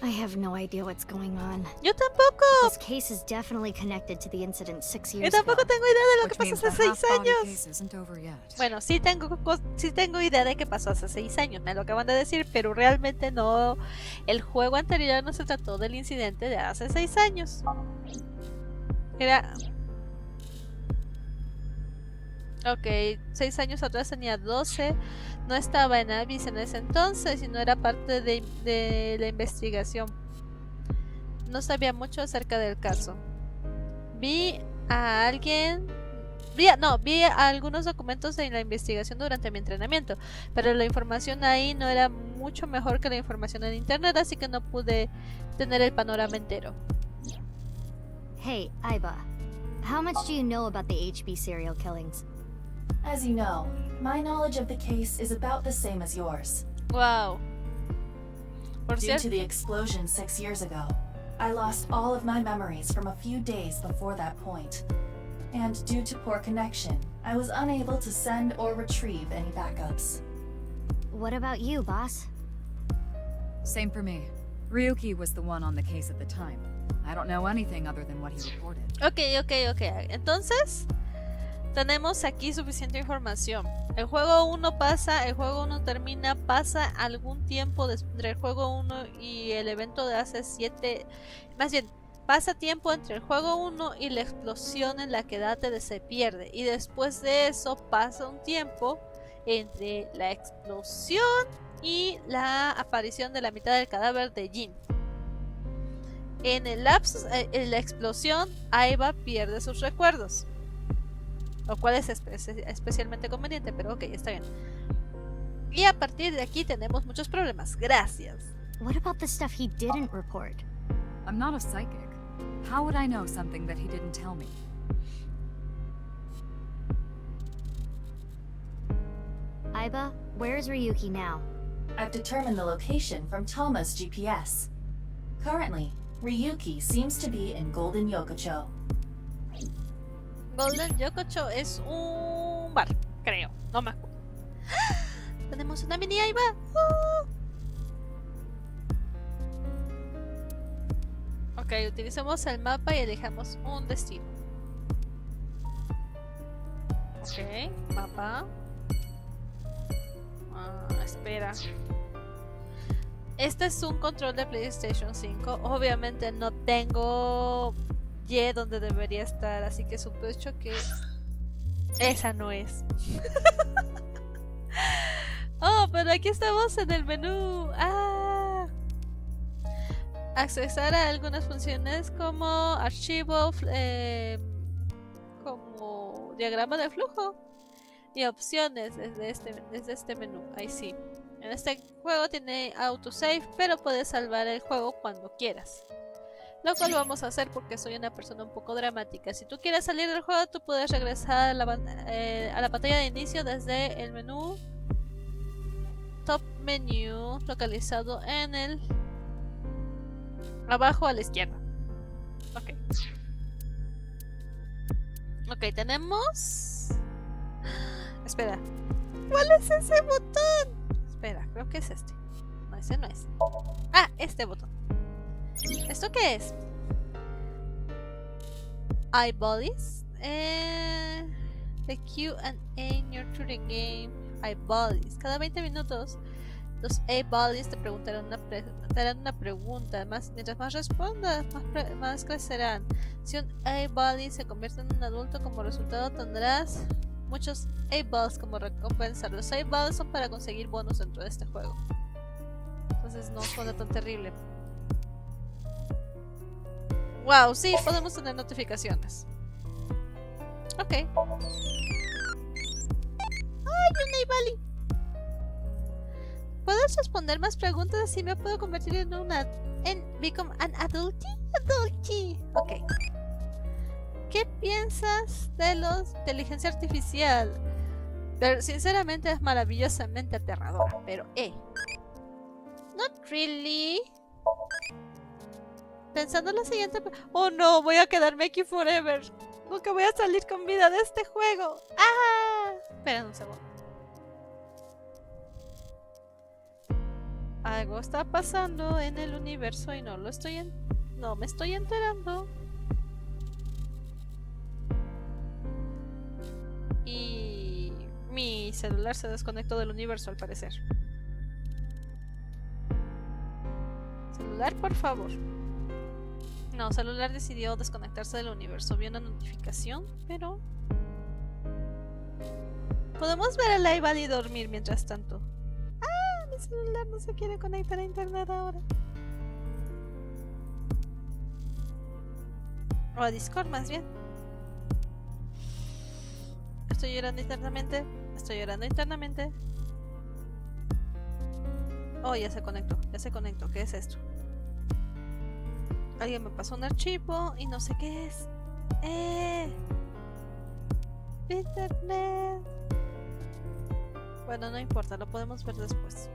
I have no idea what's going on.
Yo tampoco.
This case is definitely connected to the incident 6 years
Yo
ago.
tampoco tengo idea de lo que pasó hace 6 años. Bueno, sí tengo idea de qué pasó hace 6 años, me lo acaban de decir, pero realmente no. El juego anterior no se trató del incidente de hace 6 años. Era... Ok, 6 años atrás tenía 12. No estaba en Abyss en ese entonces y no era parte de la investigación. No sabía mucho acerca del caso. Vi a algunos documentos de la investigación durante mi entrenamiento, pero la información ahí no era mucho mejor que la información en internet, así que no pude tener el panorama entero.
Hey, Aiba, how much do you know about the HB serial killings?
As you know, my knowledge of the case is about the same as yours.
Wow.
Due to the explosion 6 years ago, I lost all of my memories from a few days before that point. And due to poor connection, I was unable to send or retrieve any backups.
What about you, boss?
Same for me. Ryuki was the one on the case at the time. I don't know anything other than what he reported.
Ok. Entonces, tenemos aquí suficiente información. El juego 1 pasa, el juego 1 termina, pasa algún tiempo entre el juego 1 y el evento de hace 7... Más bien, pasa tiempo entre el juego 1 y la explosión en la que Date se pierde. Y después de eso pasa un tiempo entre la explosión y la aparición de la mitad del cadáver de Jin. En el lapsus, en la explosión, Aiba pierde sus recuerdos. Lo cual es especialmente conveniente, pero ok, está bien. Y a partir de aquí tenemos muchos problemas. Gracias.
What about the stuff he didn't report?
I'm not a psychic. How would I know something that he didn't tell me?
Aiba, where's Ryuki now?
I've determined the location from Tama's GPS. Currently, Ryuki seems to be in Golden Yokocho.
Golden Yokocho es un bar, creo. No me acuerdo. Tenemos una mini Aiba. Ok, utilicemos el mapa y elijamos un destino. Ok, mapa. Espera. Este es un control de PlayStation 5. Obviamente no tengo Y donde debería estar, así que sospecho que esa no es. Oh, pero aquí estamos en el menú. Accesar a algunas funciones como archivo, como diagrama de flujo y opciones desde este menú. Ahí sí. En este juego tiene autosave, pero puedes salvar el juego cuando quieras. Lo cual vamos a hacer porque soy una persona un poco dramática. Si tú quieres salir del juego, tú puedes regresar a la pantalla de inicio desde el menú Top Menu, localizado en el abajo a la izquierda. Ok. Ok, tenemos... Espera. ¿Cuál es ese botón? Espera, creo que es este. No, ese no es. Ah, este botón. ¿Esto qué es? Eyeballs. The Q&A in your Turing game. Eyeballs. Cada 20 minutos los eyeballs te preguntarán una pregunta. Mientras más respondas, más crecerán. Si un eyeball se convierte en un adulto, como resultado tendrás muchos eyeballs como recompensa. Los eyeballs son para conseguir bonos dentro de este juego. Entonces no suena tan terrible. Wow, sí, podemos tener notificaciones. Ok. ¡Ay, un Eibali! ¿Puedes responder más preguntas? Así me puedo convertir en una... become an adulti. Ok. ¿Qué piensas de la inteligencia artificial? Pero, sinceramente es maravillosamente aterradora, pero not really. Pensando en la siguiente... Oh no, voy a quedarme aquí forever. Nunca voy a salir con vida de este juego. Esperen un segundo. Algo está pasando en el universo y no me estoy enterando. Y mi celular se desconectó del universo al parecer. Celular, por favor. No, celular decidió desconectarse del universo. Vi una notificación, pero... Podemos ver a Laibal y dormir mientras tanto. Mi celular no se quiere conectar a internet ahora. O a Discord, más bien. Estoy llorando internamente. Oh, ya se conectó. ¿Qué es esto? Alguien me pasó un archivo y no sé qué es. Internet. Bueno, no importa, lo podemos ver después.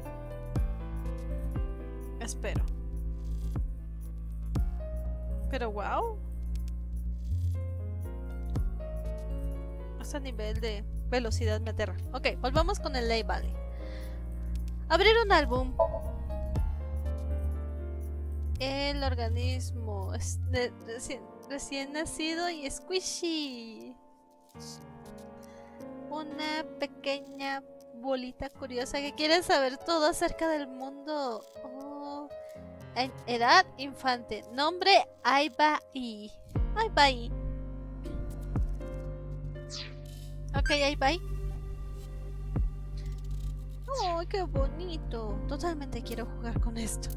Espero. Pero wow. Ese nivel de velocidad me aterra. Ok, volvamos con el Ley Valley. Abrir un álbum. El organismo es recién nacido y squishy. una pequeña bolita curiosa que quiere saber todo acerca del mundo. Oh, en edad infante. Nombre Aibai. Aibai. Ok, Aibai. Oh, qué bonito. Totalmente quiero jugar con esto.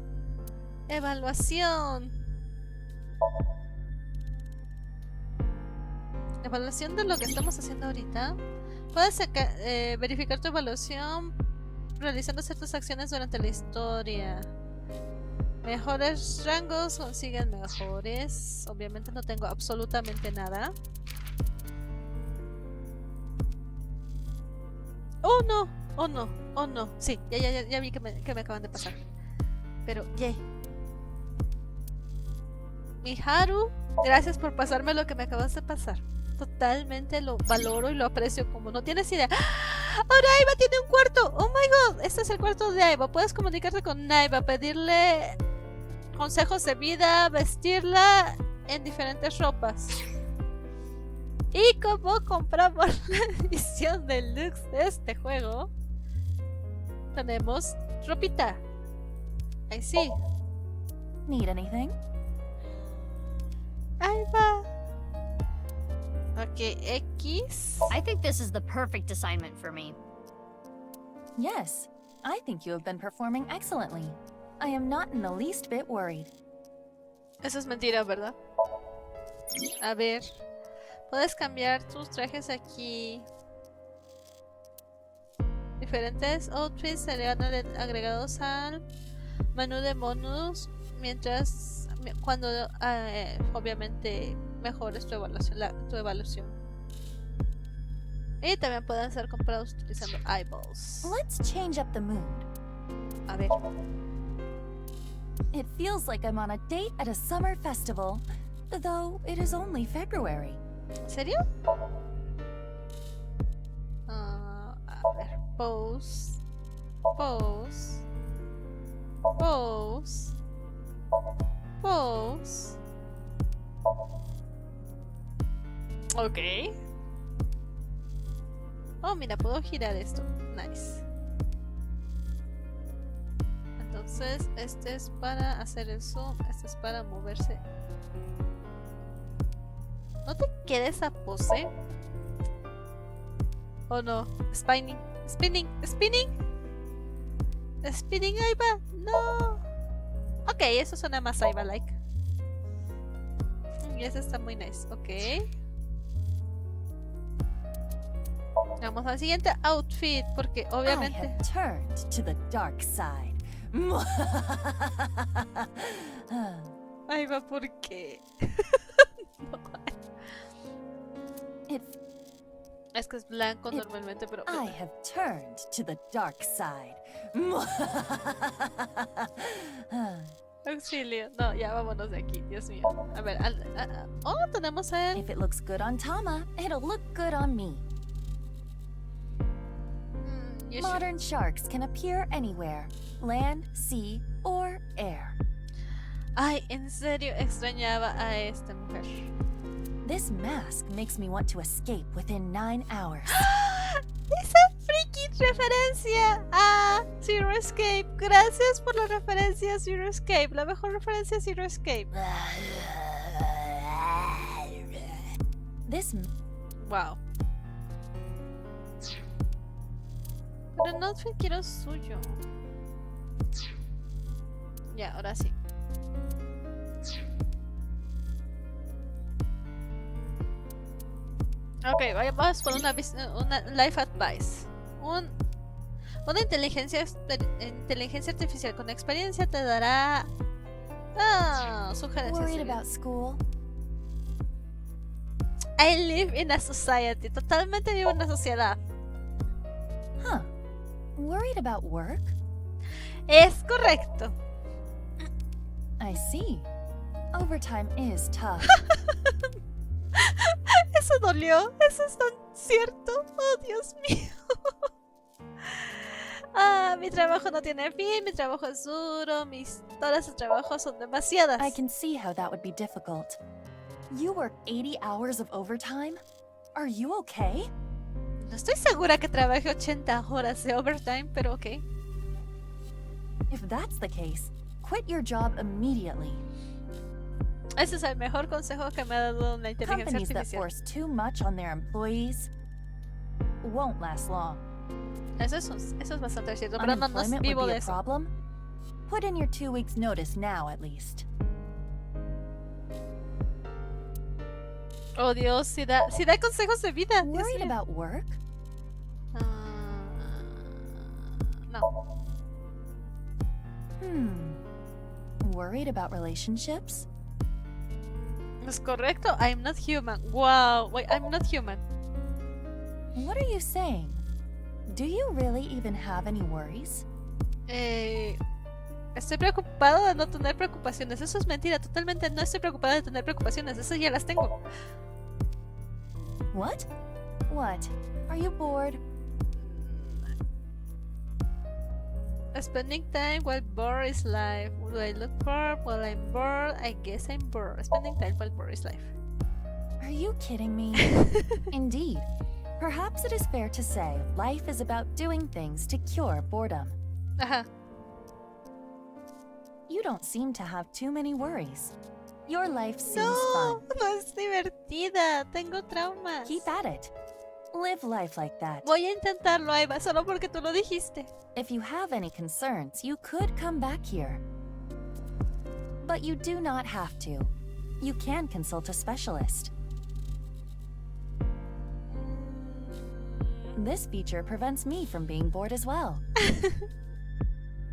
Evaluación. Evaluación de lo que estamos haciendo ahorita. Puedes verificar tu evaluación realizando ciertas acciones durante la historia. Mejores rangos consiguen mejores. Obviamente no tengo absolutamente nada. Oh no, oh no, oh no. Sí, ya vi que me acaban de pasar. Pero, yay. Miharu, gracias por pasarme lo que me acabas de pasar. Totalmente lo valoro y lo aprecio como no tienes idea. Ahora Aiba tiene un cuarto. Oh my god, este es el cuarto de Aiba. Puedes comunicarte con Aiba, pedirle consejos de vida, vestirla en diferentes ropas. Y como compramos la edición deluxe de este juego, tenemos ropita. Ahí sí.
Need anything?
Aiba. Ok, X.
I think this is the perfect assignment for me.
Yes, I think you have been performing excellently. I am not in the least bit worried.
Eso es mentira, ¿verdad? A ver. Puedes cambiar tus trajes aquí. Diferentes outfits serían agregados al menú de bonus mientras cuando obviamente mejores tu evaluación. Y también pueden ser comprados utilizando eyeballs.
Let's change up the mood.
A ver.
It feels like I'm on a date at a summer festival, though it is only February.
¿En serio? A ver, pose. Pose. Pose. Pose. Ok. Oh, mira, puedo girar esto. Nice. Entonces, este es para hacer el zoom. Este es para moverse. ¿No te queda esa pose? Oh no. Spinning. Spinning. Spinning. Spinning Aiba. No. Ok, eso suena más Aiba-like. Y ese está muy nice. Ok. Vamos al siguiente outfit. Porque obviamente.
I have turned to the dark side.
Aiba, ¿por qué? Es que es blanco normalmente, pero...
I have turned to the dark side.
Auxilio. No, ya vámonos de aquí, Dios mío. A ver, oh, tenemos el...
If it looks good on Tama, it'll look good on me. Modern sharks can appear anywhere. Land, sea, or air.
Ay, en serio, extrañaba a esta mujer.
This mask makes me want to escape within 9 hours.
Esa friki referencia a Zero Escape. Gracias por la referencia a Zero Escape. La mejor referencia a Zero Escape.
This...
Wow. Pero no quiero suyo. Ya, ahora sí. Ok, vamos por una life advice. Una inteligencia artificial con experiencia te dará sugerencias.
Worried about school?
I live in a society. Totalmente vivo en una sociedad.
Huh. Worried about work?
Es correcto.
I see. Overtime is tough.
Eso dolió. Eso es tan cierto. Oh, Dios mío. Mi trabajo no tiene fin. Mi trabajo es duro. Mis horas de trabajo son demasiadas.
I can see how that would be difficult. You work 80 hours of overtime? Are you okay?
No estoy segura que trabaje 80 horas de overtime, pero ok.
If that's the case, quit your job immediately.
Ese es el mejor consejo que me ha dado la inteligencia
Companies that
artificial.
force too much on their employees won't last long.
Eso es bastante cierto, pero no
Unemployment
vivo
would be
de
a
eso.
problem. Put in your 2 weeks notice now at least.
Oh Dios, si da consejos de vida. Dios
Worried
mío.
about work?
No.
Worried about relationships?
Es correcto. I'm not human. Wow. Wait, I'm not human.
What are you saying? Do you really even have any worries?
Estoy preocupado de no tener preocupaciones. Eso es mentira. Totalmente no estoy preocupada de tener preocupaciones. Esas ya las tengo.
What? What? Are you bored?
Spending time while bored is life. Do I look bored while I'm bored? I guess I'm bored. Spending time while bored is life.
Are you kidding me? Indeed. Perhaps it is fair to say life is about doing things to cure boredom.
Ajá.
You don't seem to have too many worries. Your life seems
No,
fun.
no es divertida. Tengo traumas.
Keep at it. Live life like that.
Voy a intentarlo, Eva, solo porque tú lo dijiste.
If you have any concerns, you could come back here. But you do not have to. You can consult a specialist. This feature prevents me from being bored as well.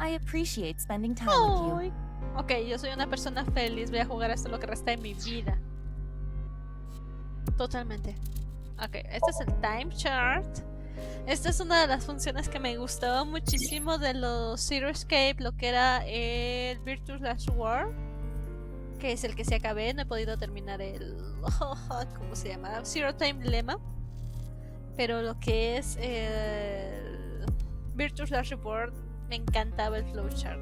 I appreciate spending time with you.
Ay. Ok, yo soy una persona feliz. Voy a jugar hasta lo que resta de mi vida. Totalmente. Ok, este es el time chart. Esta es una de las funciones que me gustaba muchísimo de los Zero Escape, lo que era el Virtuous Last War, que es el que se acabé. No he podido terminar el... ¿cómo se llama? Zero Time Dilemma. Pero lo que es el Virtuous Last Reward, me encantaba el flowchart.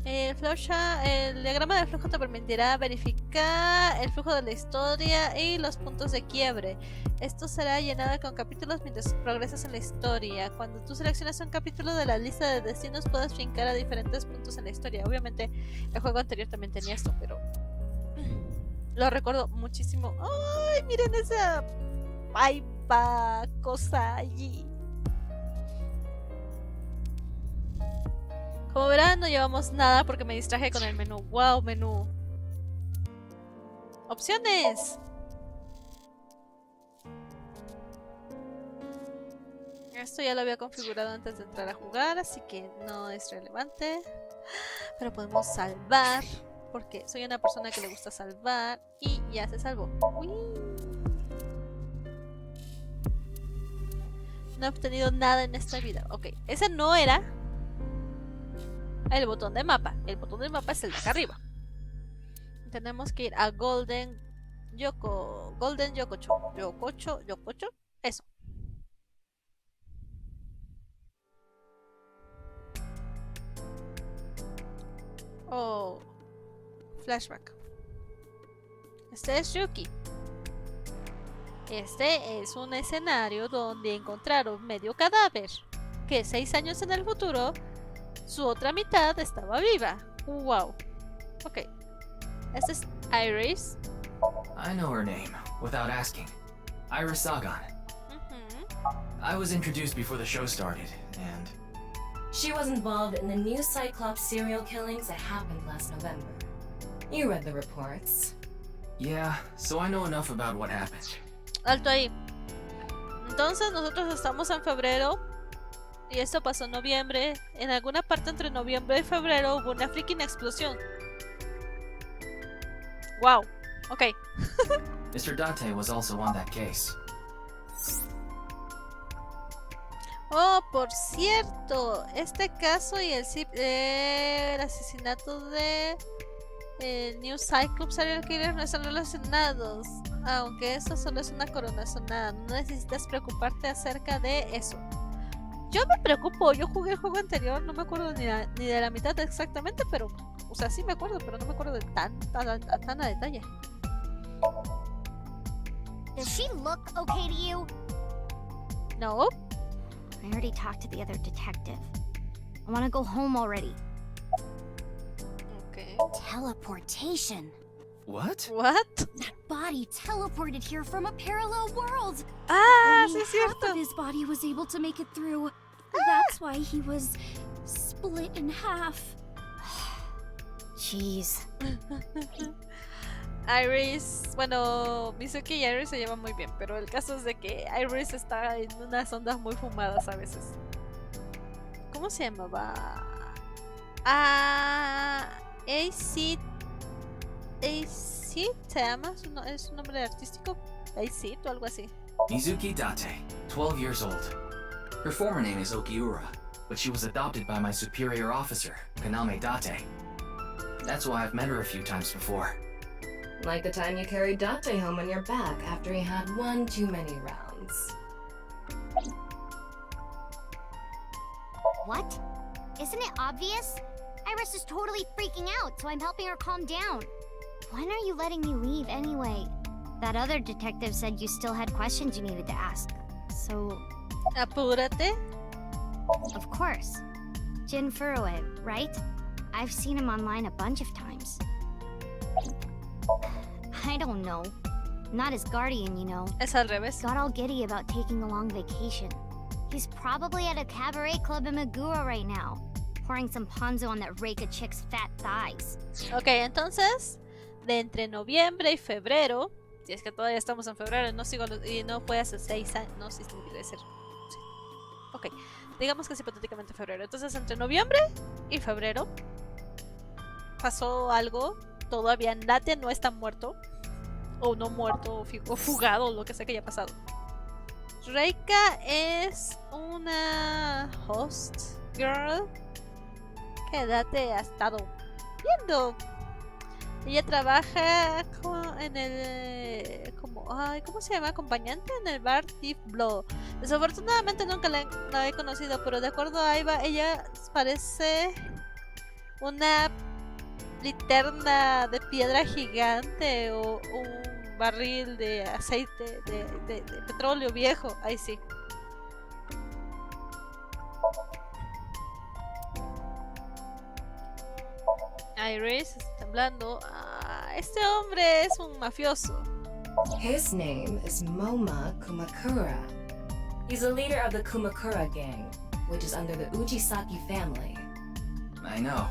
El flowchart, el diagrama del flujo te permitirá verificar el flujo de la historia y los puntos de quiebre. Esto será llenado con capítulos mientras progresas en la historia. Cuando tú seleccionas un capítulo de la lista de destinos, puedes fincar a diferentes puntos en la historia. Obviamente, el juego anterior también tenía esto, pero lo recuerdo muchísimo. ¡Ay, miren esa paipa cosa allí! Como verán, no llevamos nada porque me distraje con el menú. ¡Wow, menú! ¡Opciones! Esto ya lo había configurado antes de entrar a jugar, así que no es relevante. Pero podemos salvar, porque soy una persona que le gusta salvar. Y ya se salvó. ¡Uy! No he obtenido nada en esta vida. Ok, ese no era el botón de mapa. El botón de mapa es el de acá arriba. Tenemos que ir a Golden Yokocho. Yokocho. Eso. Oh. Flashback. Este es Yuki. Este es un escenario donde encontraron medio cadáver, que 6 años en el futuro su otra mitad estaba viva. Wow. Ok. Este es Iris.
I know her name, without asking. Iris Sagan. I was introduced before the show started, and...
She was involved in the new Cyclops serial killings that happened last November. You read the reports.
Yeah, so I know enough about what happened.
Alto ahí. Entonces nosotros estamos en febrero y esto pasó en noviembre. En alguna parte entre noviembre y febrero hubo una freaking explosión. Wow. Ok.
Mr. Date was also on that case.
Oh, por cierto, este caso y el asesinato de el New Cyclops serial killer no están relacionados, aunque eso solo es una corazonada. No necesitas preocuparte acerca de eso. Yo me preocupo, yo jugué el juego anterior, no me acuerdo ni de la mitad exactamente, pero, o sea, sí me acuerdo, pero no me acuerdo de tan a detalle.
Does she look okay to you?
No.
I already talked to the other detective. I want to go home already.
Okay.
Teleportation.
What?
What?
That body teleported here from a parallel world.
Ah,
Only
sí es
half
cierto.
of his body was able to make it through. That's why he was split in half. Jeez.
Iris, bueno, Mizuki y Iris se llevan muy bien, pero el caso es de que Iris está en unas ondas muy fumadas a veces. ¿Cómo se llamaba? AC se llama, es su nombre artístico, AC o algo así.
Mizuki Date, 12 years old. Her former name is Okiura, but she was adopted by my superior officer, Kaname Date. That's why I've met her a few times before.
Like the time you carried Date home on your back after he had one too many rounds.
What? Isn't it obvious? Iris is totally freaking out, so I'm helping her calm down. When are you letting me leave anyway? That other detective said you still had questions you needed to ask. So...
Apúrate.
Of course. Jin Furue, right? I've seen him online a bunch of times. I don't know. Not his guardian, you know.
Es al revés.
Got all giddy about taking a long vacation. He's probably at a cabaret club in Meguro right now, pouring some ponzu on that rake of chick's fat thighs.
Ok, entonces, de entre noviembre y febrero, si es que todavía estamos en febrero, no sigo y no fue hace 6 años, no, sí tiene que ser. Sí. Ok, digamos que es hipotéticamente febrero. Entonces, entre noviembre y febrero pasó algo. Todavía Nate no está muerto, o no muerto, o fugado, o lo que sea que haya pasado. Reika es una host girl que Date ha estado viendo. Ella trabaja en el ¿cómo se llama? Acompañante en el bar Deep Blow. Desafortunadamente nunca la he conocido, pero de acuerdo a Aiba, ella parece una linterna de piedra gigante o un barril de aceite de petróleo viejo. Ahí sí. Iris está temblando. Este hombre es un mafioso.
His name is Moma Kumakura. He's a leader of the Kumakura gang, which is under the Ujisaki family.
I know.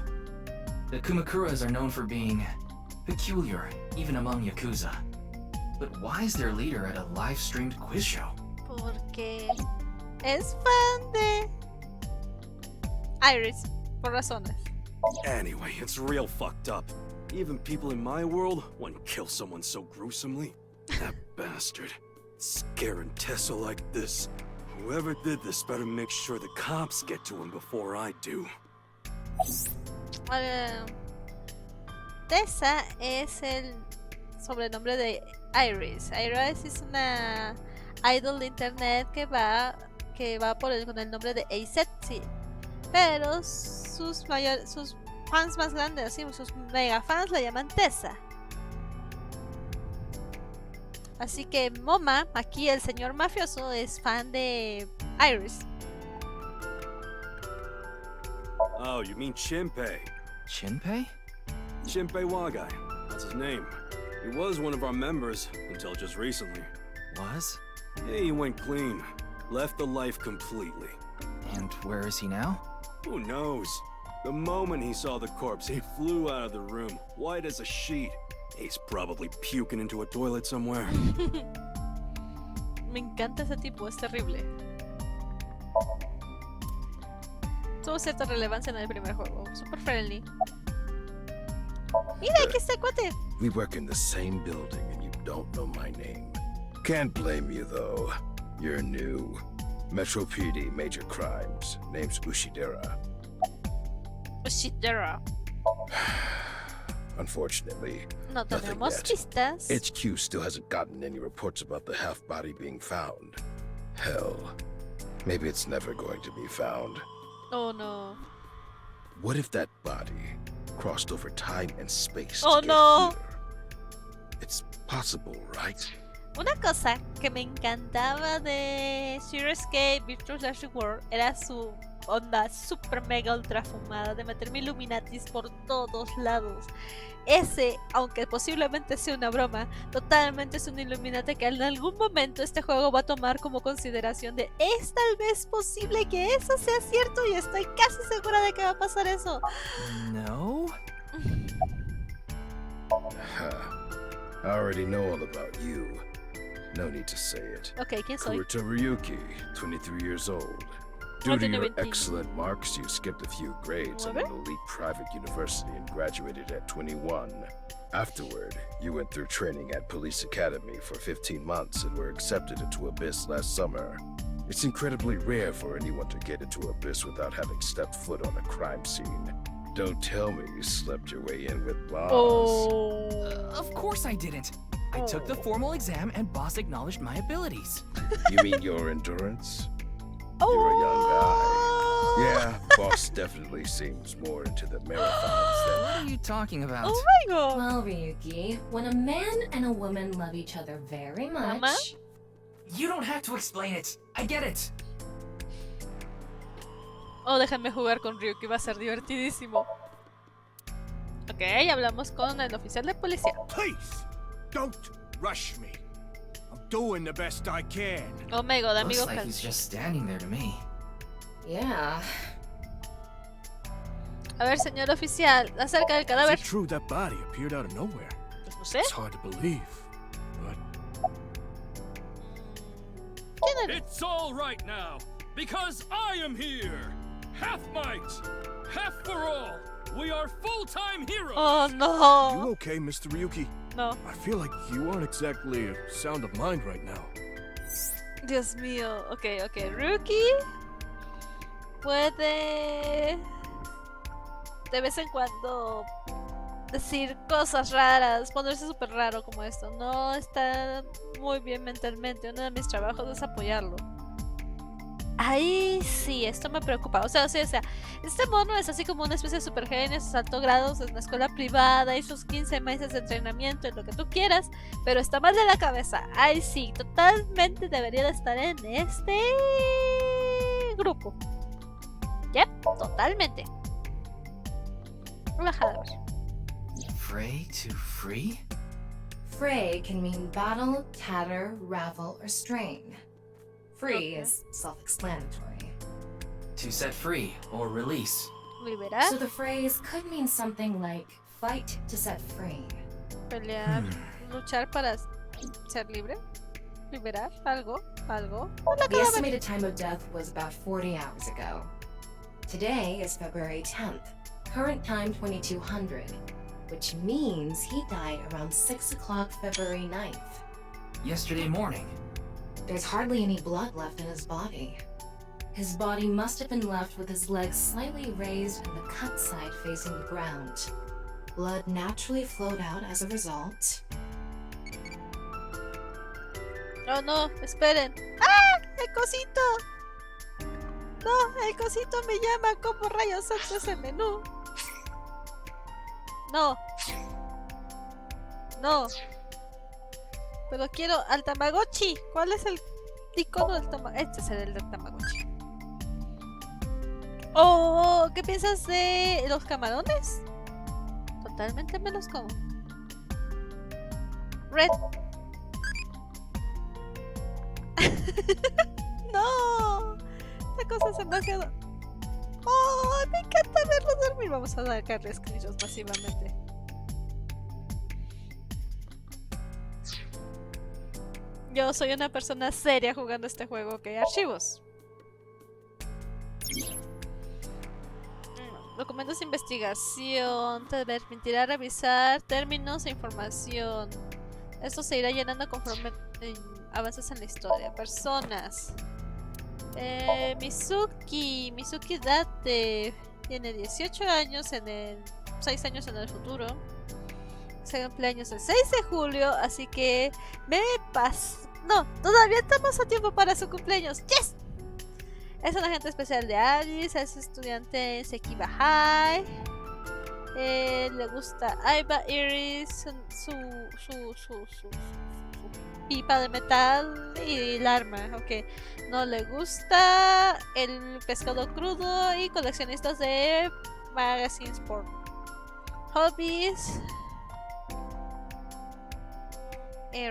The Kumakuras are known for being peculiar, even among Yakuza. But why is their leader at a live-streamed quiz show?
Porque es fan de Iris, por razones.
Anyway, it's real fucked up. Even people in my world wouldn't kill someone so gruesomely. That bastard. Scaring Tessa like this. Whoever did this better make sure the cops get to him before I do.
Tessa es el sobrenombre de Iris. Iris es una idol de internet que va con el nombre de AZ, sí. Pero sus fans más grandes, sí, sus mega fans la llaman Tessa. Así que Moma, aquí el señor mafioso, es fan de Iris.
Oh, you mean Shinpei?
Shinpei?
Shinpei Wagai. That's his name. He was one of our members until just recently.
Was?
Yeah, he went clean. Left the life completely.
And where is he now?
Who knows? The moment he saw the corpse, he flew out of the room, white as a sheet. He's probably puking into a toilet somewhere.
Me encanta ese tipo, es terrible. Tuvo cierta relevancia en el primer juego, super friendly. Mira, aquí está el cuate.
We work in the same building and you don't know my name. Can't blame you though. You're new. Metro PD, major crimes. Name's Ushidera.
Ushidera.
Unfortunately,
No
nothing
tenemos
yet.
pistas.
HQ still hasn't gotten any reports about the half-body being found. Hell, maybe it's never going to be found.
Oh no.
What if that body crossed over time and space
Oh
to get
no.
here? It's possible, right?
Una cosa que me encantaba de Zero Escape Virtual Slash World era su onda super mega ultra fumada de meterme Illuminatis por todos lados. Ese, aunque posiblemente sea una broma, totalmente es un Illuminati que en algún momento este juego va a tomar como consideración de es tal vez posible que eso sea cierto y estoy casi segura de que va a pasar eso.
No?
I already know all about you. No need to say it.
Okay, ¿quién soy?
Kurita Ryuki, 23 years old. Due to your excellent marks, you skipped a few grades in an elite private university and graduated at 21. Afterward, you went through training at Police Academy for 15 months and were accepted into Abyss last summer. It's incredibly rare for anyone to get into Abyss without having stepped foot on a crime scene. Don't tell me you slept your way in with Boss.
Oh.
Of course I didn't. I took the formal exam and Boss acknowledged my abilities.
You mean your endurance? You're a young guy. Yeah, Boss definitely seems more into the marathons than...
What are you talking about?
Oh my god.
Well, Ryuki, when a man and a woman love each other very much...
Mama?
You don't have to explain it. I get it.
Oh, déjenme jugar con Ryuki, va a ser divertidísimo. Ok, hablamos con el oficial de policía.
Please, don't rush me. I'm doing the best I can.
Oh my god, amigo.
Looks like he's just standing there to me.
Yeah.
A ver, señor oficial, acerca del
Is
cadáver.
it true that body appeared out of nowhere?
Pues no sé.
It's hard to believe, but...
¿Quién es?
It's all right now, because I am here. Half might, half for all. We are full-time heroes.
Oh no.
You okay, Mr. Ryuki?
No.
I feel like you aren't exactly sound of mind right now.
Dios mío. Ok, ok. Ryuki puede de vez en cuando decir cosas raras, ponerse súper raro como esto. No está muy bien mentalmente. Uno de mis trabajos es apoyarlo. Ahí sí, esto me preocupa. O sea, este mono es así como una especie de super genio, sus altos grados en una escuela privada y sus 15 meses de entrenamiento, en lo que tú quieras, pero está mal de la cabeza. Ahí sí, totalmente debería de estar en este grupo. Yep, totalmente. Relajada, a ver.
Fray to free?
Fray can mean battle, tatter, ravel, or strain. Free is self-explanatory.
To set free or release.
Liberar,
So the phrase could mean something like fight to set free.
pelear, luchar para ser libre, liberar, algo.
The estimated time of death was about 40 hours ago. Today is February 10th, current time 2200, which means he died around 6 o'clock February 9th.
Yesterday morning.
There's hardly any blood left in his body. His body must have been left with his legs slightly raised and the cut side facing the ground. Blood naturally flowed out as a result.
Oh no, esperen. ¡Ah! ¡El cosito! No, el cosito me llama. ¿Cómo rayos salto ese menú? No. No. Pero quiero al Tamagotchi. ¿Cuál es el icono del Tamagotchi? Este es el del Tamagotchi. Oh, ¿qué piensas de los camarones? Totalmente me los como. Red. No. Esta cosa se me ha quedado. Oh, me encanta verlo dormir. Vamos a sacarle screenshots masivamente. Yo soy una persona seria jugando este juego. Ok, archivos. Documentos de investigación. Te permitirá revisar términos e información. Esto se irá llenando conforme avances en la historia. Personas. Mizuki Date. Tiene 18 años 6 años en el futuro. Se cumpleaños el 6 de julio, así que no, todavía estamos a tiempo para su cumpleaños. ¡Yes! Es un agente especial de Alice, es estudiante en Sekiba High. Le gusta Aiba Iris, su pipa de metal y el arma. Ok. No le gusta el pescado crudo y coleccionistas de magazines por hobbies.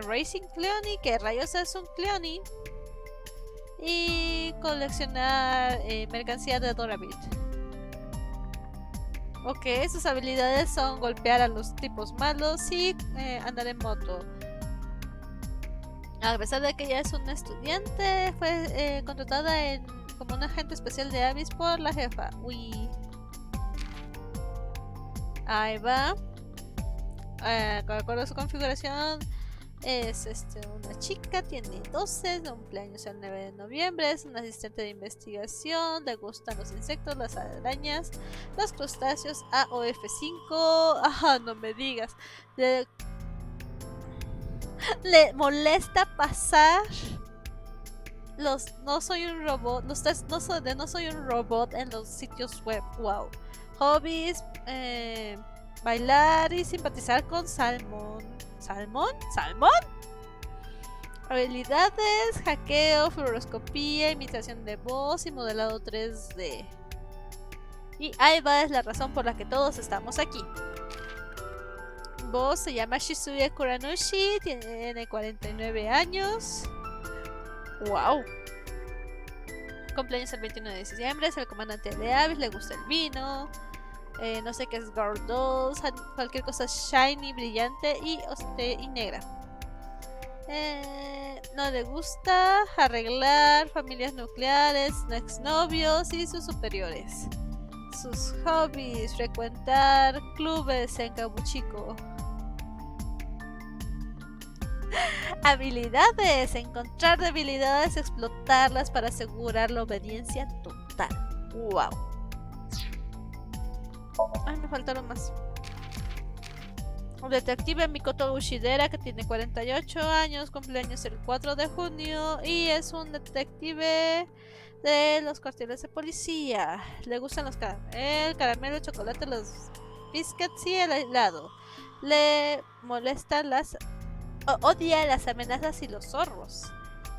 Racing Cleony, ¿qué rayos es un Cleony? Y coleccionar mercancía de Dorabit. Ok, sus habilidades son golpear a los tipos malos y andar en moto. A pesar de que ella es una estudiante, fue contratada como un agente especial de Abyss por la jefa. Uy. Ahí va. De acuerdo a su configuración, es una chica, tiene 12, de cumpleaños el 9 de noviembre, es una asistente de investigación, le gustan los insectos, las arañas, los crustáceos, AOF5. Ajá, no me digas. Le molesta pasar los no soy un robot, los test no soy un robot en los sitios web. Wow. Hobbies, bailar y simpatizar con Salmón. ¿Salmón? Habilidades, hackeo, fluoroscopía, imitación de voz y modelado 3D. Y ahí va, es la razón por la que todos estamos aquí. Voz se llama Shizuya Kuranushi, tiene 49 años. Wow. Cumpleaños el 21 de diciembre, es el comandante de Abyss, le gusta el vino. No sé qué es Guard Dolls, cualquier cosa shiny, brillante y negra. No le gusta arreglar familias nucleares, exnovios y sus superiores. Sus hobbies, frecuentar clubes en Kabuchiko. Habilidades, encontrar debilidades, explotarlas para asegurar la obediencia total. Wow. Ay, me faltaron más. Detective Mikoto Ushidera, que tiene 48 años, cumpleaños el 4 de junio y es un detective de los cuarteles de policía. Le gustan el caramelo, el chocolate, los biscuits y el helado. Le molestan odia las amenazas y los zorros.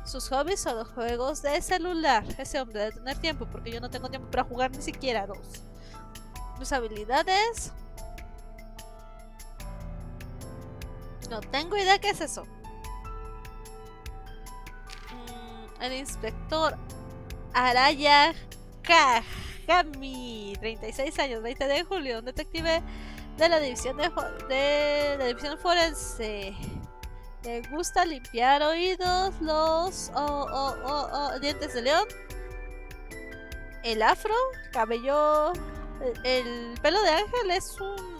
Sus hobbies son los juegos de celular. Ese hombre debe tener tiempo porque yo no tengo tiempo para jugar ni siquiera dos. Sus habilidades, no tengo idea qué es eso. El inspector Araya Kagami, 36 años, 20 de julio, un detective de la división de la división forense. Le gusta limpiar oídos, los dientes de león, el afro, cabello, el pelo de ángel es un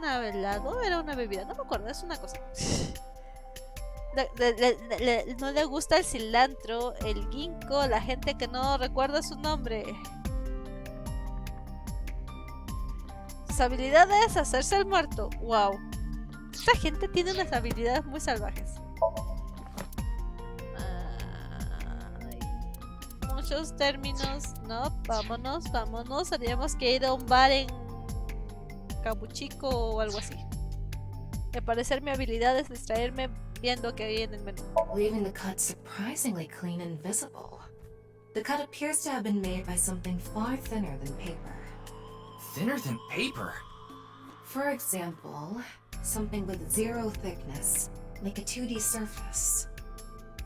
helado, era una bebida, no me acuerdo, es una cosa. No le gusta el cilantro, el ginkgo, la gente que no recuerda su nombre. Sus habilidades, hacerse el muerto. Wow. Esta gente tiene unas habilidades muy salvajes. Muchos términos. No, vámonos. Habríamos que ir a un bar en Kabuchiko o algo así. Al parecer mi habilidad es distraerme viendo que hay en el menú.
Leaving the cut surprisingly clean and visible. The cut appears to have been made by something far thinner than paper.
Thinner than paper?
For example, something with zero thickness, like a 2D surface.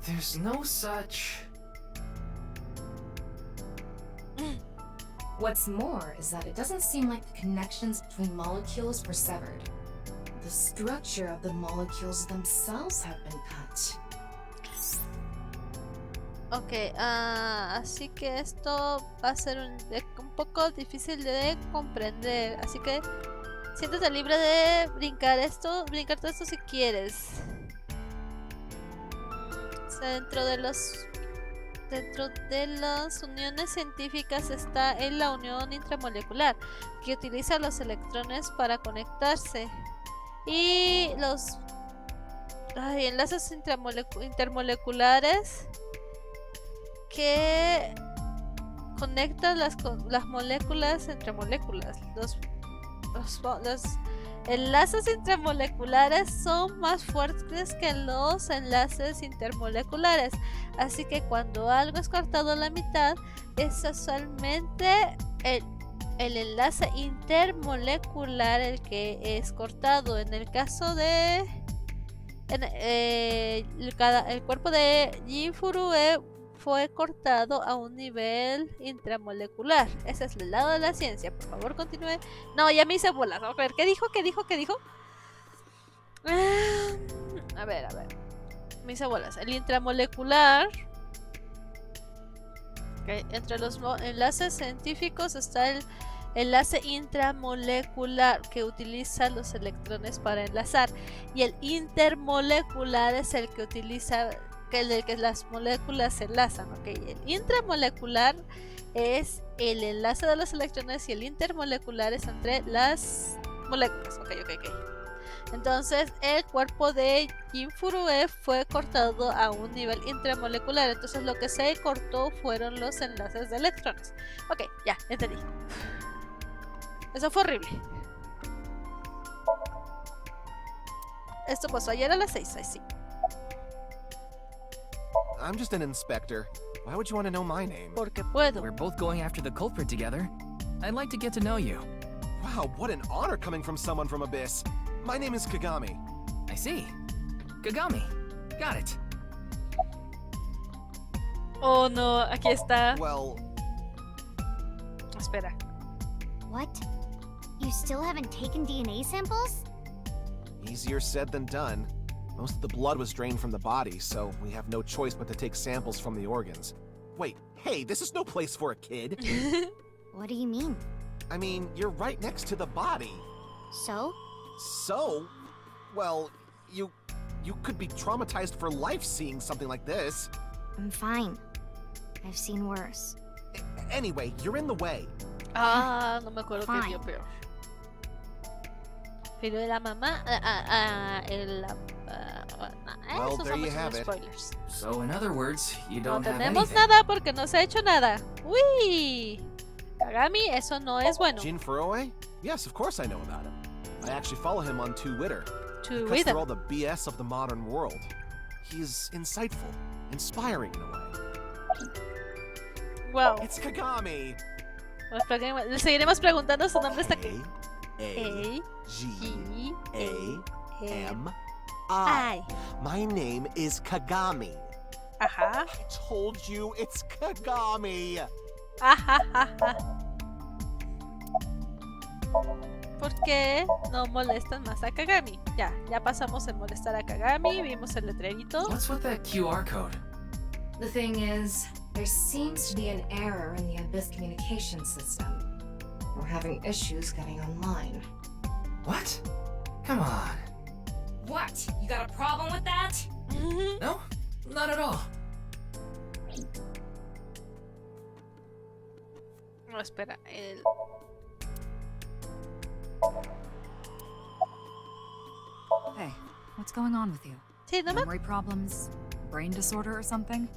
There's no such...
What's more is that it doesn't seem like the connections between molecules were severed. The structure of the molecules themselves have been cut.
Ok, así que esto va a ser un poco difícil de comprender. Así que siéntete libre de brincar todo esto si quieres. Dentro de las uniones científicas está la unión intramolecular, que utiliza los electrones para conectarse. Y los enlaces intermoleculares que conectan las moléculas entre moléculas. Enlaces intramoleculares son más fuertes que los enlaces intermoleculares, así que cuando algo es cortado a la mitad, es usualmente el enlace intermolecular el que es cortado. En el caso de el cuerpo de Jinfurue fue cortado a un nivel intramolecular. Ese es el lado de la ciencia. Por favor, continúe. No, ya me hice bolas. A ver, ¿qué dijo? A ver. Me hice bolas. El intramolecular. Okay. Entre los enlaces científicos está el enlace intramolecular, que utiliza los electrones para enlazar. Y el intermolecular es el que utiliza el que las moléculas se enlazan, ¿ok? El intramolecular es el enlace de los electrones y el intermolecular es entre las moléculas, ok. Entonces el cuerpo de Jinfurue fue cortado a un nivel intramolecular, entonces lo que se cortó fueron los enlaces de electrones. Ok, ya, entendí. Eso fue horrible. Esto pasó ayer a las 6, sí.
I'm just an inspector. Why would you want to know my name?
Porque puedo.
We're both going after the culprit together. I'd like to get to know you.
Wow, what an honor coming from someone from Abyss. My name is Kagami.
I see. Kagami. Got it.
Oh no, aquí está.
Well...
Espera.
What? You still haven't taken DNA samples?
Easier said than done. Most of the blood was drained from the body, so we have no choice but to take samples from the organs. Wait, hey, this is no place for a kid.
What do you mean?
I mean, you're right next to the body.
So?
So? Well, you could be traumatized for life seeing something like this.
I'm fine. I've seen worse.
Anyway, you're in the way.
Ah, no me acuerdo qué dio peor. Pero de la mamá,
Well, there you have it.
Spoilers.
So in other words, you don't
No
have
tenemos
anything.
nada porque no se ha hecho nada. Uy, Kagami, eso no es bueno.
Jin Furue? Yes, of course I know about him. I actually follow him on Twitter. He cuts
Twitter.
through all the BS of the modern world. He's insightful, inspiring in a way.
Wow.
It's Kagami.
Le seguiremos preguntando su nombre hasta que.
K-G-A-M-I. My name is Kagami.
Ajá.
I told you it's Kagami.
¿Por qué no molestan más a Kagami? Ya pasamos en molestar a Kagami, vimos el letrerito.
What's with that QR code?
The thing is, there seems to be an error in the Abyss communication system. We're having issues getting online.
What? Come on.
What? You got a problem with that?
No, not at all.
No, espera,
Hey, what's going on with you?
Sí, no me...
Memory problems? Brain disorder or something?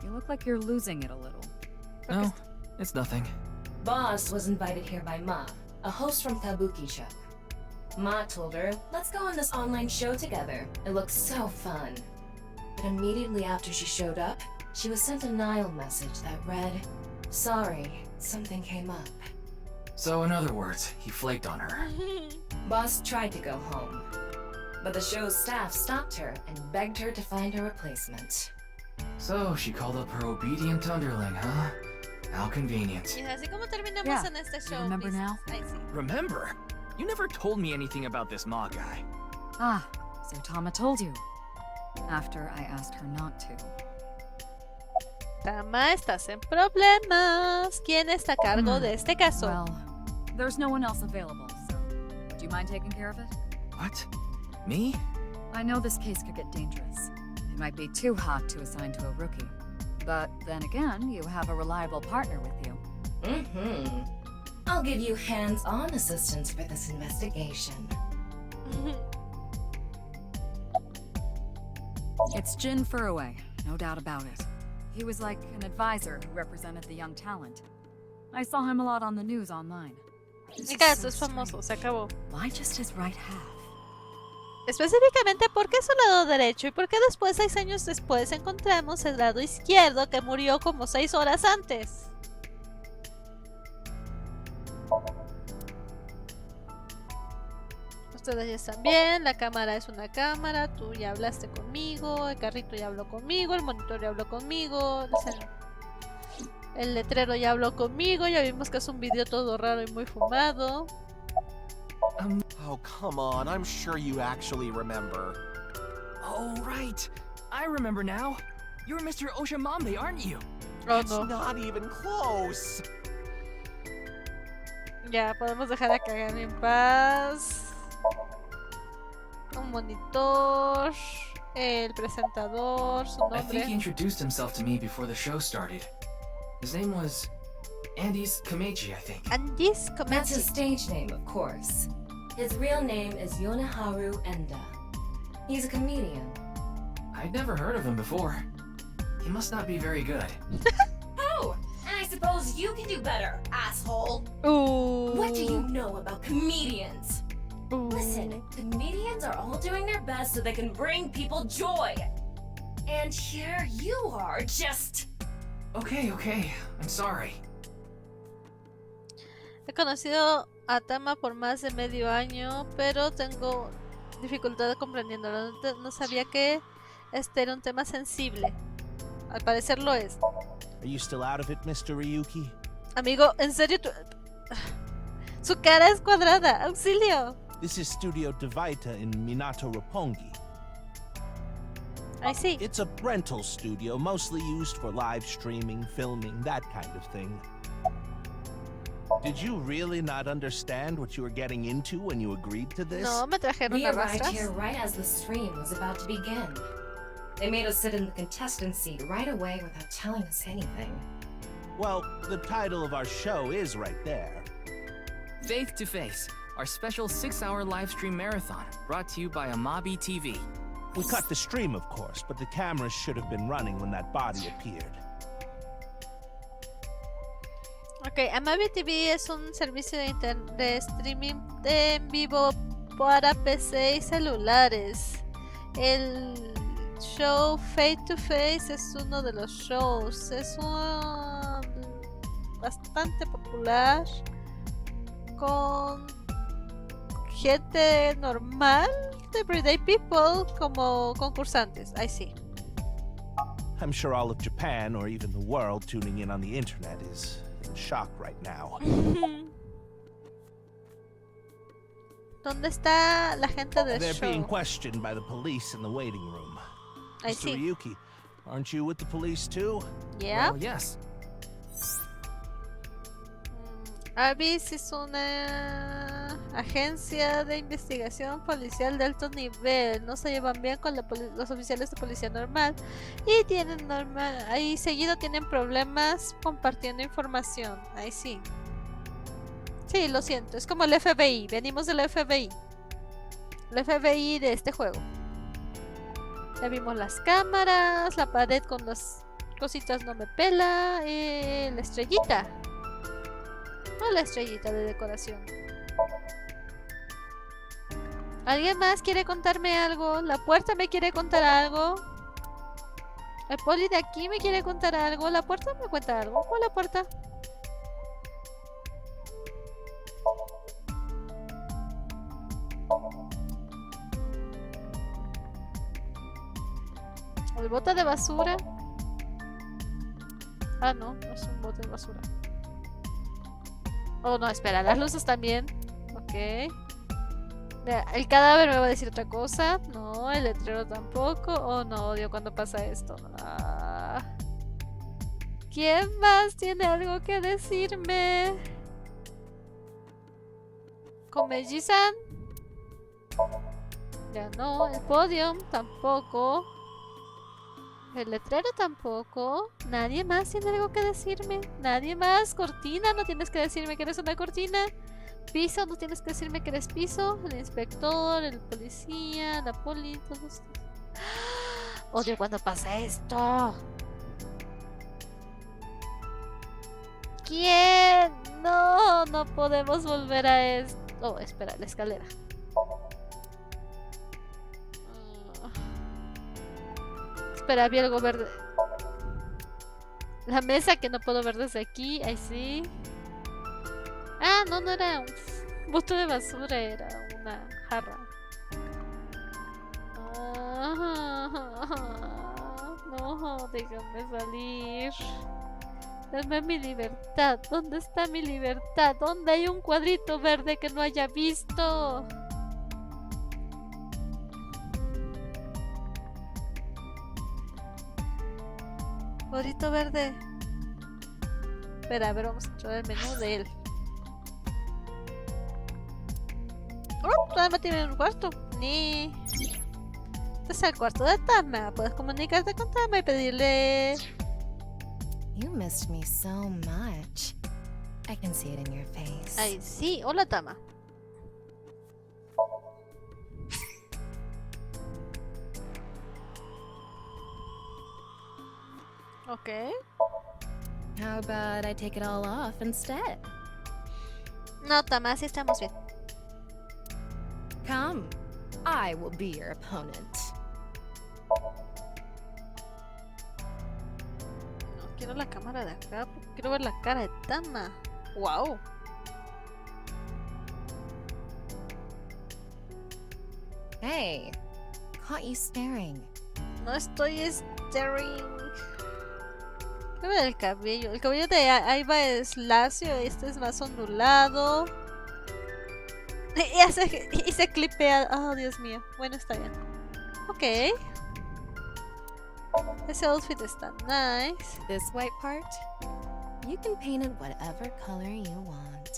You look like you're losing it a little.
No, it's nothing.
Boss was invited here by Ma, a host from Kabuki show. Ma told her, let's go on this online show together. It looks so fun. But immediately after she showed up, she was sent a Nile message that read, sorry, something came up.
So in other words, he flaked on her.
Boss tried to go home, but the show's staff stopped her and begged her to find a replacement.
So she called up her obedient underling, huh? How convenient.
Y así como terminamos en este show.
Remember now?
Ay, sí.
Remember? You never told me anything about this Ma guy.
Ah, so Tama told you. After I asked her not to.
Tama, estás en problemas. ¿Quién está a cargo de este caso?
Well, there's no one else available, so do you mind taking care of it?
What? Me?
I know this case could get dangerous. It might be too hot to assign to a rookie. But then again, you have a reliable partner with you.
Mm-hmm. I'll give you hands-on assistance for this investigation.
It's Jin Furue, no doubt about it. He was like an advisor who represented the young talent. I saw him a lot on the news online.
Mi caso es famoso, se acabó.
Why just his right half?
Específicamente, ¿por qué su lado derecho? Y por qué después, 6 años después, encontramos el lado izquierdo que murió como 6 horas antes. Ustedes ya están bien, la cámara es una cámara, tú ya hablaste conmigo, el carrito ya habló conmigo, el monitor ya habló conmigo, el letrero ya habló conmigo, ya vimos que es un video todo raro y muy fumado.
Oh, come on. I'm sure you actually remember.
Oh, right. I remember now. You're Mr. Oshamambe, aren't you?
Oh,
It's
no.
not even close.
Ya, podemos dejar a cagar en paz. Un monitor, el presentador, su
I think he
nombre.
introduced himself to me before the show started. His name was Andy's Kameji, I think.
Andy's
That's his
Kameji.
stage name, of course. His real name is Yoneharu Enda. He's a comedian.
I'd never heard of him before. He must not be very good.
Oh, and I suppose you can do better, asshole.
Ooh.
What do you know about comedians?
Ooh.
Listen, comedians are all doing their best so they can bring people joy. And here you are, just...
Okay, I'm sorry.
He conocido a Tama por más de medio año, pero tengo dificultad comprendiéndolo. No sabía que este era un tema sensible. Al parecer lo es.
Are you still out of it, Mr. Ryuki?
Amigo, ¿en serio tú? Su cara es cuadrada. ¡Auxilio!
This is Studio Devaita in Minato Roppongi.
I see.
It's a rental studio, mostly used for live streaming, filming, that kind of thing. Did you really not understand what you were getting into when you agreed to this?
No, me trajeron
We
a
arrived
rastras.
here right as the stream was about to begin. They made us sit in the contestant seat right away without telling us anything.
Well, the title of our show is right there.
Faith to Face, our special 6-hour live stream marathon, brought to you by Amabi TV.
We cut the stream, of course, but the cameras should have been running when that body appeared.
Ok, Amabi TV es un servicio de streaming en vivo para PC y celulares. El show Face to Face es uno de los shows. Es un bastante popular con gente normal, de everyday people, como concursantes. I see.
I'm sure all of Japan, or even the world, tuning in on the internet is in shock right now.
¿Dónde está la gente del
They're
show?
being questioned by the police in the waiting room.
I
Mr.
see.
Ryuki, aren't you with the police too?
Yeah.
Well, yes.
Avis es una agencia de investigación policial de alto nivel. No se llevan bien con los oficiales de policía normal y tienen ahí seguido tienen problemas compartiendo información. Ahí sí. Sí, lo siento. Es como el FBI. Venimos del FBI. El FBI de este juego. Ya vimos las cámaras, la pared con las cositas no me pela, la estrellita. No, la estrellita de decoración. ¿Alguien más quiere contarme algo? ¿La puerta me quiere contar algo? ¿El poli de aquí me quiere contar algo? ¿La puerta me cuenta algo? ¿Cuál es la puerta? ¿El bote de basura? Ah, no, no es un bote de basura. Oh, no, espera, las luces también. Ok. El cadáver me va a decir otra cosa. No, el letrero tampoco. Oh, no, odio cuando pasa esto. Ah. ¿Quién más tiene algo que decirme? ¿Komeji-san? Ya no, el podium tampoco. El letrero tampoco. Nadie más tiene algo que decirme. Nadie más. Cortina, no tienes que decirme que eres una cortina. Piso, no tienes que decirme que eres piso. El inspector, el policía, la poli, todos. Odio cuando pasa esto. ¿Quién? No, no no podemos volver a esto. Oh, espera, la escalera. Espera, vi algo verde. La mesa que no puedo ver desde aquí. Ahí sí. Ah, no, no era un bote de basura, era una jarra. No, déjame salir. Dame mi libertad. ¿Dónde está mi libertad? ¿Dónde hay un cuadrito verde que no haya visto? Cuadrito verde. Espera, a ver, vamos a entrar al menú de él. Oh, todavía tiene un cuarto. Ni. Este es el cuarto de Tama. Puedes comunicarte con Tama y pedirle.
You missed me so much. I can see it in your face.
Ay, sí. Hola, Tama. Ok.
How about I take it all off instead?
No, Tama, así estamos bien.
Come. I will be your opponent.
No quiero la cámara de acá, porque quiero ver la cara de Tama. Wow.
Hey, caught you staring.
No estoy staring. Quiero ver el cabello. El cabello de Aiba es lacio, este es más ondulado. Y se clipea. Oh, Dios mío. Bueno, está bien. Ok. Ese outfit está nice.
This white part, you can paint it whatever color you want.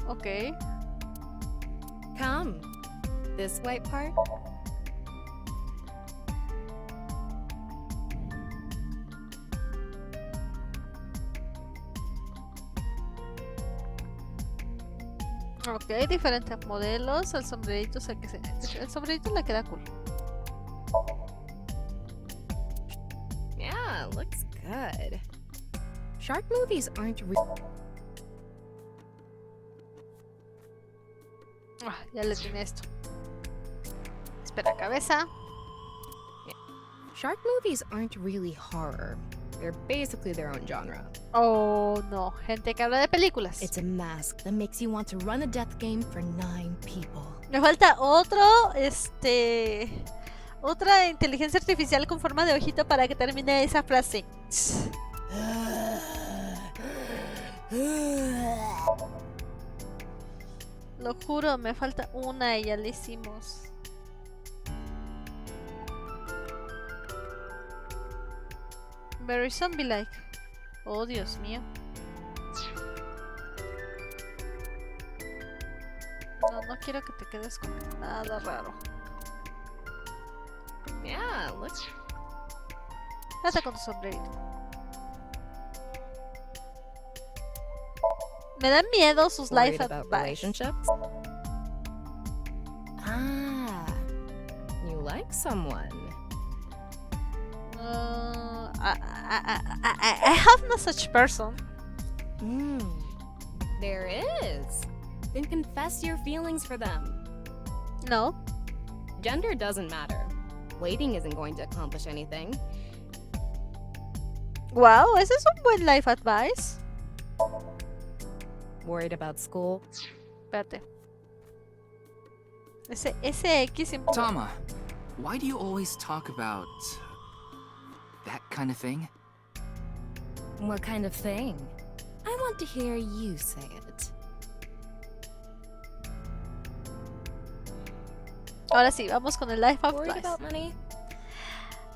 Ok.
Come. This white part.
Ok, diferentes modelos. El sombrerito es el que el sombrerito le queda cool.
Yeah, looks good. Shark movies aren't real.
Ya le tiene esto. Espera, cabeza.
Shark movies aren't really horror. They're basically their own genre.
Oh, no. Gente que habla de películas.
It's a mask that makes you want to run a death game for 9 people.
Me falta otra inteligencia artificial con forma de ojito para que termine esa frase. Lo juro, me falta una y ya la hicimos. Very zombie-like. Oh, Dios mío. No quiero que te quedes con nada raro.
Yeah, looks.
Hasta con tu sombrerito. Me dan miedo sus life advice.
Ah, you like someone.
I have no such person.
There is. Then confess your feelings for them.
No.
Gender doesn't matter. Waiting isn't going to accomplish anything.
Wow, ese es un buen life advice.
Worried about school?
Espérate. Ese X siempre...
Tama, why do you always talk about that kind of thing?
What kind of thing? I want to hear you say it.
Ahora sí, vamos con el life
Worried
advice.
about money?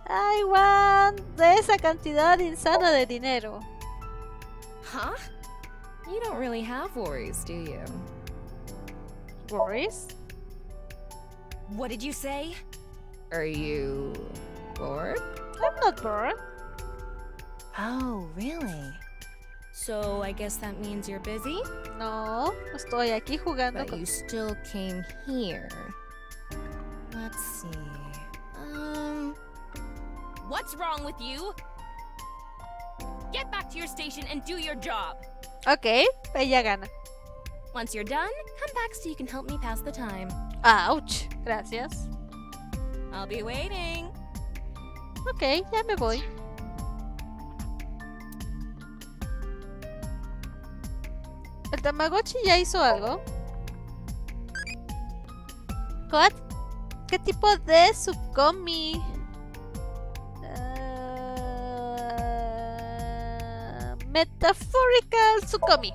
I want de esa cantidad insana de dinero.
Huh? You don't really have worries, do you?
Worries?
What did you say? Are you bored?
I'm not bored.
Oh, really? So I guess that means you're busy?
No, estoy aquí jugando
But you still came here. Let's see. What's wrong with you? Get back
back to your station and do your job.
Ok, ella gana.
Once you're done, come back so you can help me pass the time.
Ouch, gracias.
I'll be waiting.
Ok, ya me voy. ¿El Tamagotchi ya hizo algo? ¿What? ¿Qué tipo de Sukomi? Metaphorical Sukomi.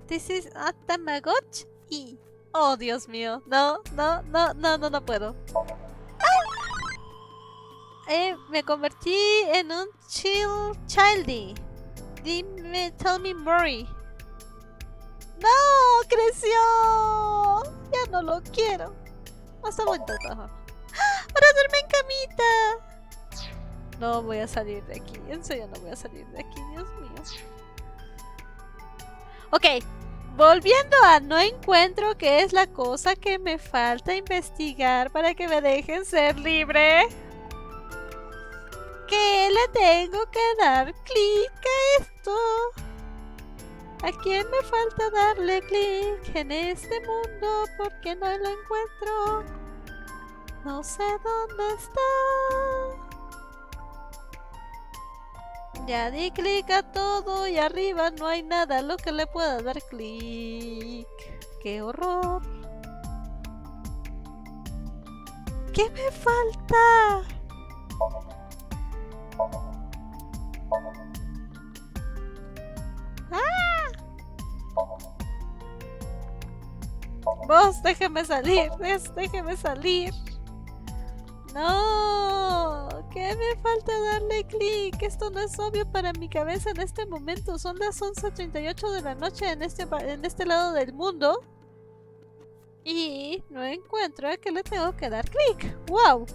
This is a Tamagotchi. Oh, Dios mío. No puedo. Me convertí en un childy. Dime, tell me more. ¡No! ¡Creció! Ya no lo quiero. No está bonito de todas formas. ¡Para dormir en camita! No voy a salir de aquí. En serio, no voy a salir de aquí. Dios mío. Ok. Volviendo a no encuentro qué es la cosa que me falta investigar para que me dejen ser libre. ¿Qué le tengo que dar clic a esto? ¿A quién me falta darle clic en este mundo? Porque no lo encuentro. No sé dónde está. Ya di clic a todo y arriba no hay nada a lo que le pueda dar clic. ¡Qué horror! ¿Qué me falta? ¡Ah! Vos, déjeme salir, déjeme salir. No, ¿qué me falta darle clic? Esto no es obvio para mi cabeza en este momento. Son las 11:38 de la noche en este lado del mundo. Y no encuentro a qué le tengo que dar clic. ¡Wow!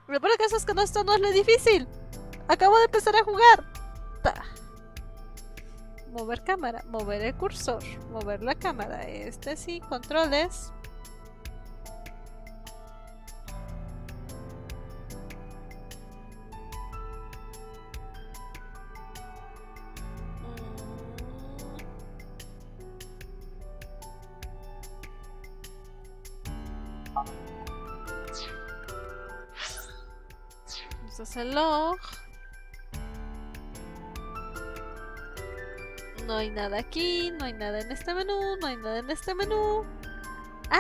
Lo peor caso es que esto no es lo difícil. Acabo de empezar a jugar. Mover cámara, mover el cursor, mover la cámara. Sí, controles. Este es el log. No hay nada aquí, no hay nada en este menú, no hay nada en este menú. ¡Ah!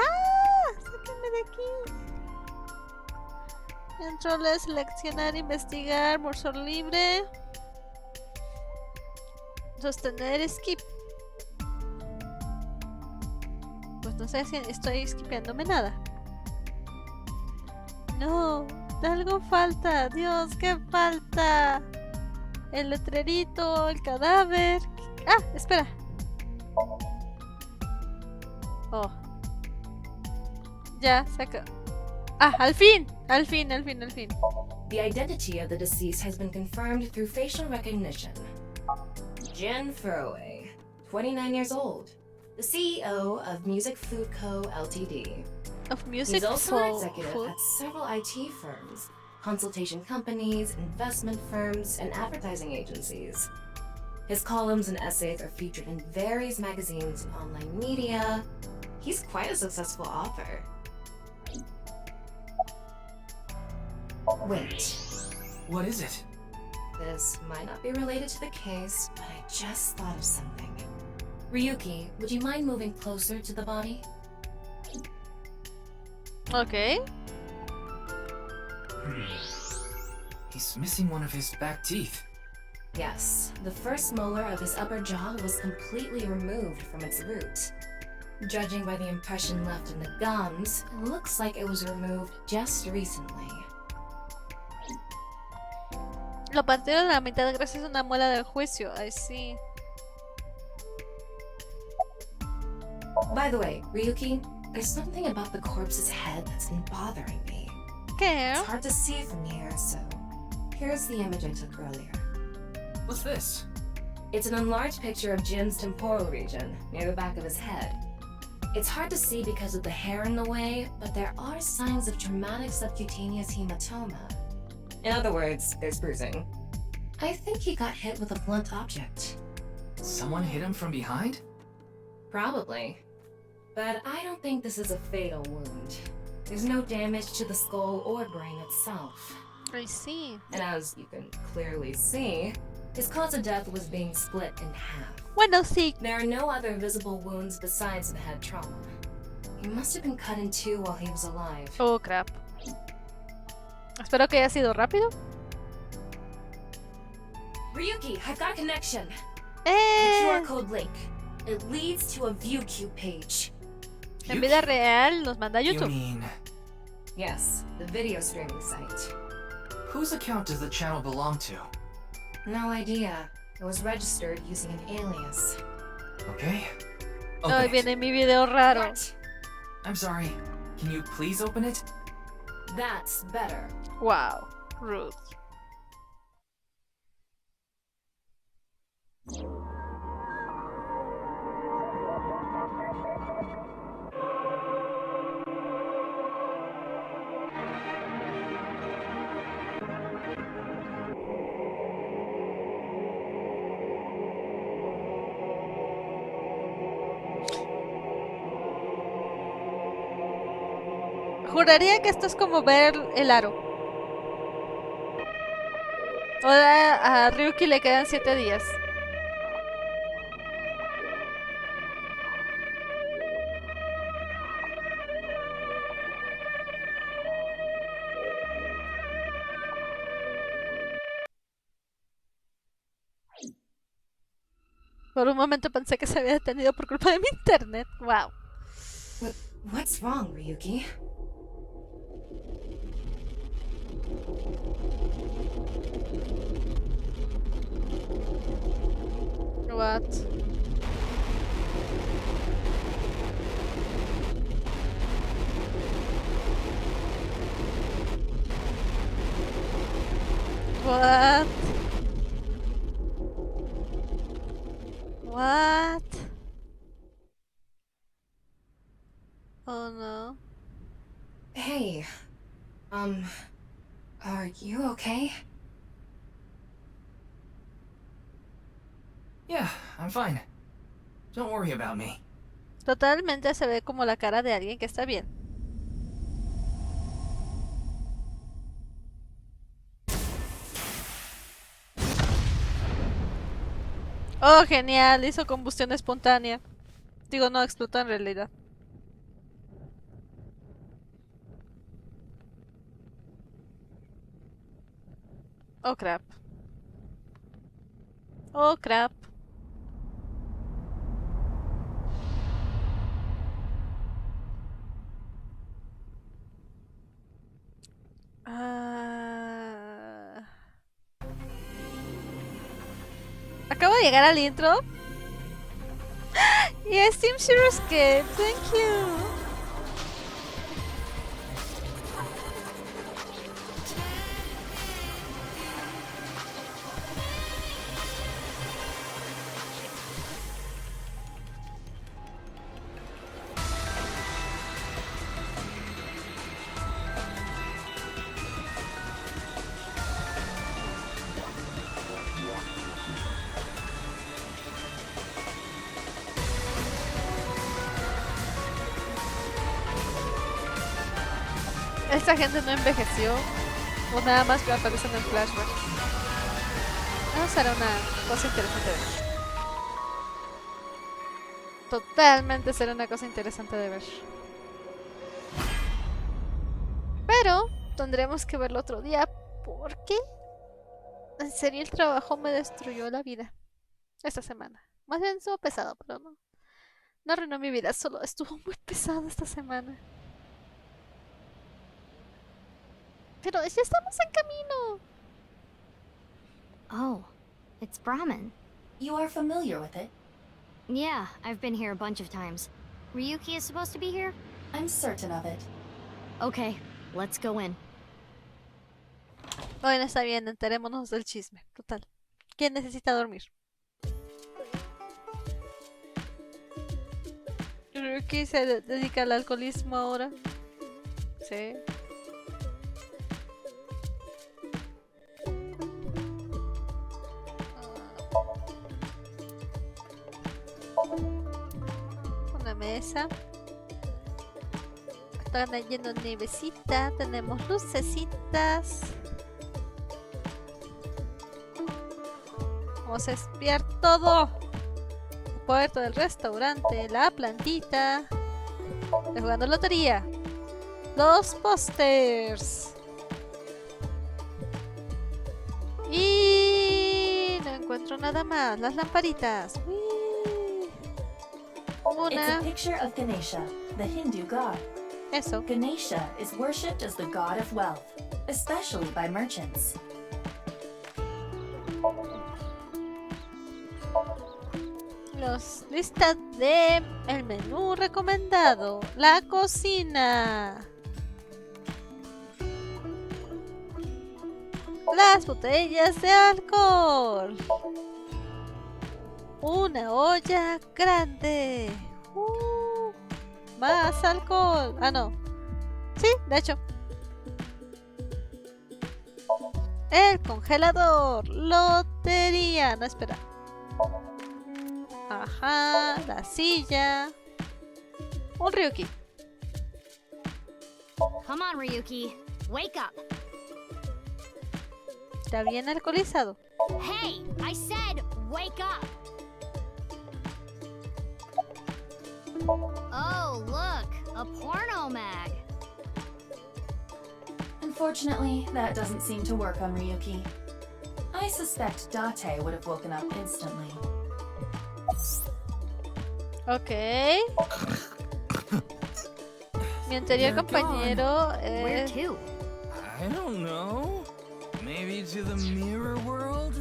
¡Sáquenme de aquí! Controles, seleccionar, investigar, cursor libre. Sostener, skip. Pues no sé si estoy skipeándome nada. No, algo falta. Dios, ¿qué falta? El letrerito, el cadáver. Ah, espera. Oh. Ya, saca. Ah, al fin.
The identity of the deceased has been confirmed through facial recognition. Jen Furroway, 29 years old, the CEO of Music Food Co. Ltd. He's also an executive at several IT firms, consultation companies, investment firms, and advertising agencies. His columns and essays are featured in various magazines and online media. He's quite a successful author. Wait.
What is it?
This might not be related to the case, but I just thought of something. Ryuki, would you mind moving closer to the body?
Okay.
He's missing one of his back teeth.
Yes, the first molar of his upper jaw was completely removed from its root. Judging by the impression left in the gums, it looks like it was removed just recently.
Lo partieron a la mitad gracias a una muela del juicio. I see.
By the way, Ryuki, there's something about the corpse's head that's been bothering me.
¿Qué?
It's hard to see from here, so here's the image I took earlier.
What's this?
It's an enlarged picture of Jin's temporal region, near the back of his head. It's hard to see because of the hair in the way, but there are signs of traumatic subcutaneous hematoma. In other words, there's bruising. I think he got hit with a blunt object.
Someone hit him from behind?
Probably. But I don't think this is a fatal wound. There's no damage to the skull or brain itself.
I see.
And as you can clearly see, his cause of death was being split in half.
Bueno, sí.
There are no other visible wounds besides the head trauma. He must have been cut in two while he was alive.
Oh, crap. Espero que haya sido rápido.
Ryuki, I've got a connection.
The
QR code link. It leads to a ViewCube page.
En vida real nos manda a YouTube.
You mean...
Yes, the video streaming site.
Whose account does the channel belong to?
No idea. It was registered using an alias.
Okay.
Ay, viene mi video raro.
What?
I'm sorry. Can you please open it?
That's better.
Wow. Rude. Juraría que esto es como ver el aro. Ahora a Ryuki le quedan 7 días. Por un momento pensé que se había detenido por culpa de mi internet. Wow.
What's wrong, Ryuki?
What? What? What? Oh no.
Hey, are you okay?
Yeah, I'm fine. Don't worry about me.
Totalmente se ve como la cara de alguien que está bien. Oh, genial, hizo combustión espontánea. Digo, no explotó en realidad. Oh, crap. Oh, crap. Acabo de llegar al intro. Yes, Team Shirosuke. Thank you. Esta gente no envejeció o nada más que aparecen en flashback. Eso será una cosa interesante de ver. Totalmente será una cosa interesante de ver. Pero tendremos que verlo otro día porque en serio el trabajo me destruyó la vida esta semana. Más bien estuvo pesado, pero no arruinó mi vida, solo estuvo muy pesado esta semana. Pero ya estamos en camino.
Oh, it's Brahmin.
You are familiar with it?
Yeah, I've been here a bunch of times. Ryuki is supposed to be here?
I'm certain of it.
Okay, let's go in.
Bueno, está bien, enterémonos del chisme. Total. ¿Quién necesita dormir? Ryuki se dedica al alcoholismo ahora. Sí. Una mesa. Están yendo nievecita. Tenemos lucecitas. Vamos a espiar todo. El puerto del restaurante. La plantita. Estoy jugando lotería. Los pósters. Y no encuentro nada más. Las lamparitas.
It's a picture of Ganesha, the Hindu god.
Eso.
Ganesha is worshipped as the god of wealth, especially by merchants.
Los listas de el menú recomendado. La cocina. Las botellas de alcohol. Una olla grande. Más alcohol. Ah, no. Sí, de hecho. El congelador. Lotería. No, espera. Ajá. La silla. Un Ryuki.
Come on, Ryuki. Wake up.
Está bien alcoholizado.
Hey, I said wake up. Oh, look, a porno mag.
Unfortunately, that doesn't seem to work on Ryuki. I suspect Date would have woken up instantly.
Ok. Mi anterior compañero
Where to?
I don't know. Maybe to the mirror world?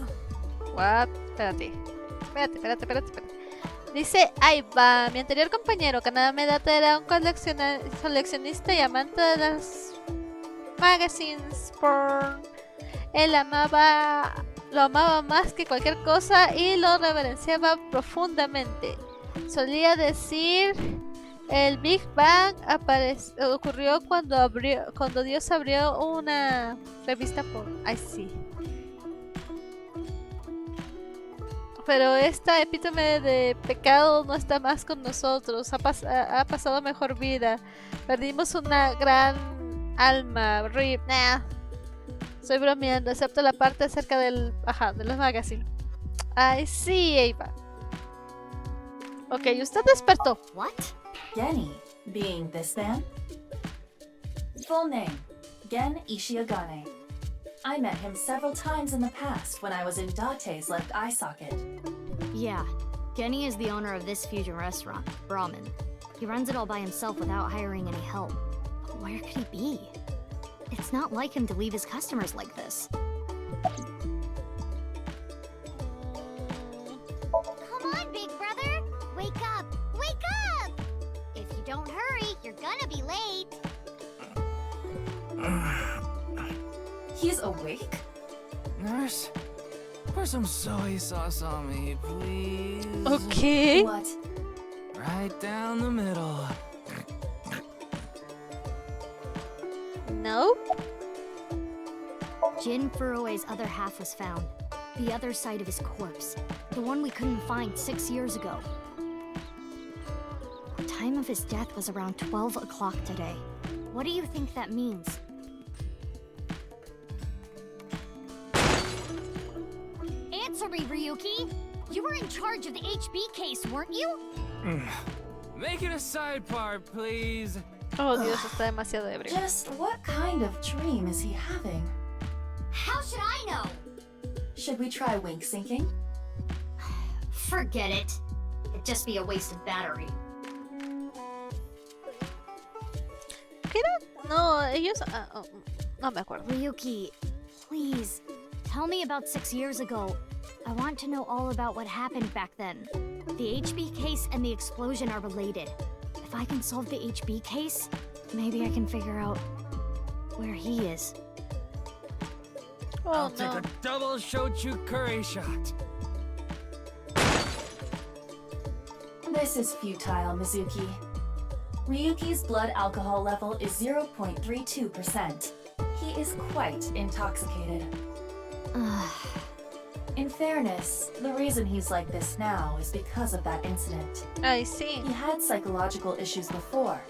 What? Espérate. Dice, ahí va, mi anterior compañero, Kaname Data, era un coleccionista y amante de las magazines porn. Él lo amaba más que cualquier cosa y lo reverenciaba profundamente. Solía decir, el Big Bang ocurrió cuando Dios abrió una revista porn. Ay, sí. Pero esta epítome de pecado no está más con nosotros. Ha pasado mejor vida. Perdimos una gran alma. RIP. Nah. Estoy bromeando, excepto la parte acerca de los magazines. Ay, sí, Eva. Ok, usted despertó.
What?
Geni, being this man? Full name, Gen Ishiagane. I met him several times in the past when I was in Date's left eye socket.
Yeah, Geni is the owner of this fusion restaurant, Brahmin. He runs it all by himself without hiring any help. But where could he be? It's not like him to leave his customers like this. Come on, big brother! Wake up! Wake up! If you don't hurry, you're gonna be late.
He's awake?
Nurse, pour some soy sauce on me, please.
Okay.
What?
Right down the middle.
No.
Jin Furue's other half was found. The other side of his corpse. The one we couldn't find 6 years ago. The time of his death was around 12 o'clock today. What do you think that means? Answer me, Ryuki! You were in charge of the HB case, weren't you?
Make it a side part, please.
Oh, Dios, está demasiado ebrio.
Just what kind of dream is he having?
How should I know?
Should we try wink syncing?
Forget it. It'd just be a waste of battery.
¿Qué era? No, ellos... no me acuerdo.
Ryuki, please, tell me about 6 years ago. I want to know all about what happened back then. The HB case and the explosion are related. If I can solve the HB case, maybe I can figure out where he is.
Oh,
I'll take a double shochu curry shot.
This is futile, Mizuki. Ryuki's blood alcohol level is 0.32%. He is quite intoxicated. In fairness, the reason he's like this now is because of that incident.
I see.
He had psychological issues before,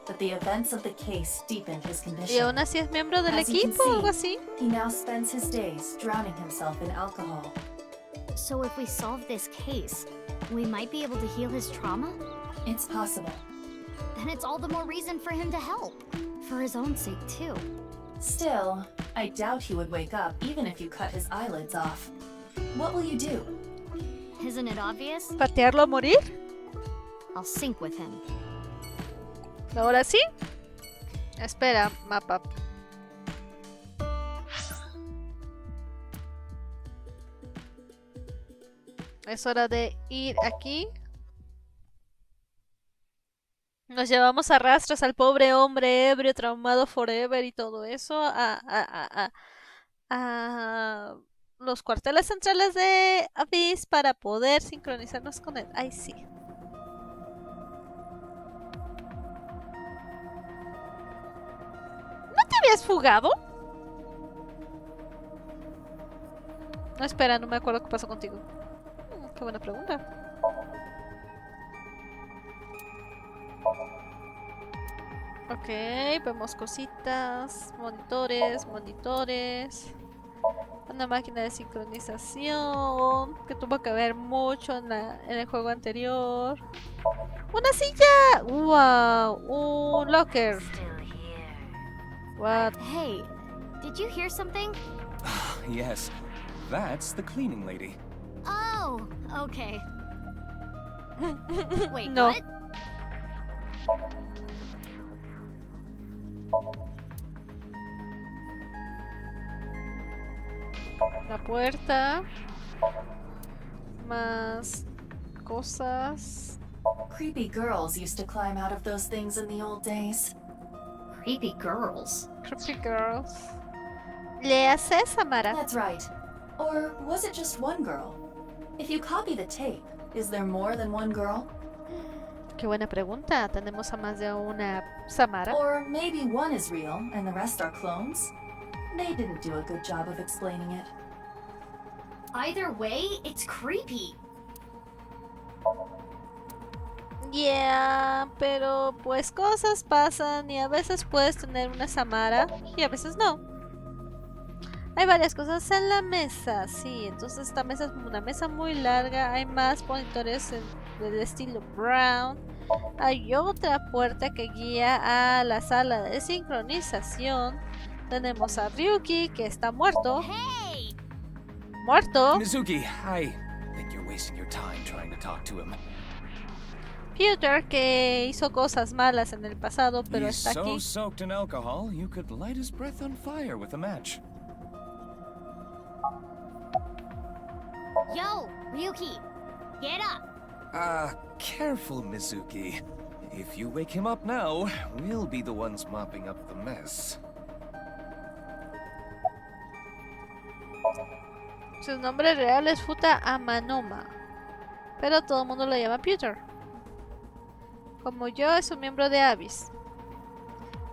but the events of the case deepened his condition.
Y aún así es miembro del equipo o algo así.
He now spends his days drowning himself in alcohol.
So if we solve this case, we might be able to heal his trauma?
It's possible.
Then it's all the more reason for him to help. For his own sake, too.
Still, I doubt he would wake up even if you cut his eyelids off. What will you do?
Isn't it obvious?
¿Patearlo a morir?
I'll sync with him.
¿Ahora sí? Espera, mapa. Es hora de ir aquí. Nos llevamos a rastros al pobre hombre ebrio, traumado forever y todo eso a los cuarteles centrales de Abyss para poder sincronizarnos con él. Ay, sí. ¿No te habías fugado? No, espera, no me acuerdo qué pasó contigo. Qué buena pregunta. Ok, vemos cositas, monitores. Una máquina de sincronización que tuvo que ver mucho en el juego anterior. ¡Una silla! ¡Wow! ¡Un locker! What?
Hey, did you hear something?
Yes, that's the cleaning lady.
Oh, okay. Wait,
no.
What?
La puerta. Más cosas.
Creepy girls used to climb out of those things in the old days.
Creepy girls?
Creepy girls. Léase, Samara.
That's right. Or was it just one girl? If you copy the tape, is there more than one girl?
Qué buena pregunta. Tenemos a más de una Samara.
Or maybe one is real and the rest are clones? They didn't do a good job of explaining it.
Either way, it's creepy.
Yeah, pero pues cosas pasan y a veces puedes tener una Samara y a veces no. Hay varias cosas en la mesa, sí, entonces esta mesa es una mesa muy larga, hay más monitores del estilo Brown. Hay otra puerta que guía a la sala de sincronización. Tenemos a Ryuki que está muerto.
Hey!
Muerto.
Mizuki, I think you're wasting your time trying to talk to him.
Peter que hizo cosas malas en el pasado, pero
He's
está
so
aquí.
soaked in alcohol, you could light his breath on fire with a match.
Yo, Ryuki, get up.
Careful, Mizuki. If you wake him up now, we'll be the ones mopping up the mess.
Su nombre real es Futa Amanoma, pero todo el mundo lo llama Peter. Como yo, es un miembro de Abyss.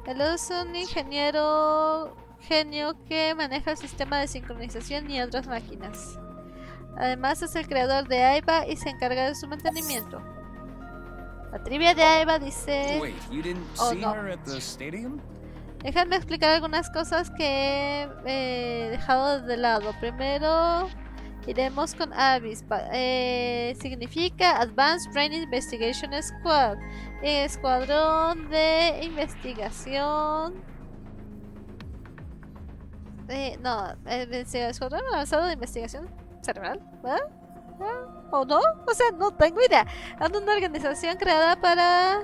Él es un ingeniero genio que maneja el sistema de sincronización y otras máquinas. Además es el creador de Aiba y se encarga de su mantenimiento. La trivia de Aiba dice...
Wait, you didn't
Oh,
see
no.
her at the stadium?
Déjame explicar algunas cosas que he dejado de lado. Primero iremos con Abyss. Significa Advanced Brain Investigation Squad. Escuadrón de investigación. Escuadrón avanzado de investigación cerebral. ¿Verdad? ¿O no? O sea, no tengo idea. Es una organización creada para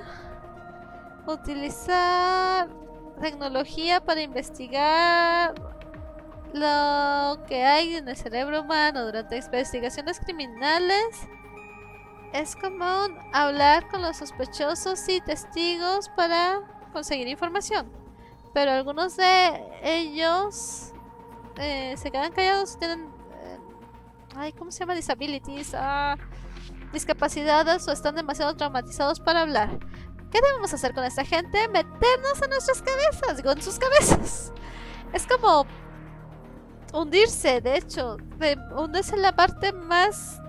utilizar tecnología para investigar lo que hay en el cerebro humano durante investigaciones criminales. Es común hablar con los sospechosos y testigos para conseguir información, pero algunos de ellos se quedan callados y tienen ¿cómo se llama? Disabilities, discapacidades o están demasiado traumatizados para hablar. ¿Qué debemos hacer con esta gente? Meternos en nuestras cabezas, digo, en sus cabezas. Es como hundirse, de hecho, hundirse en la parte más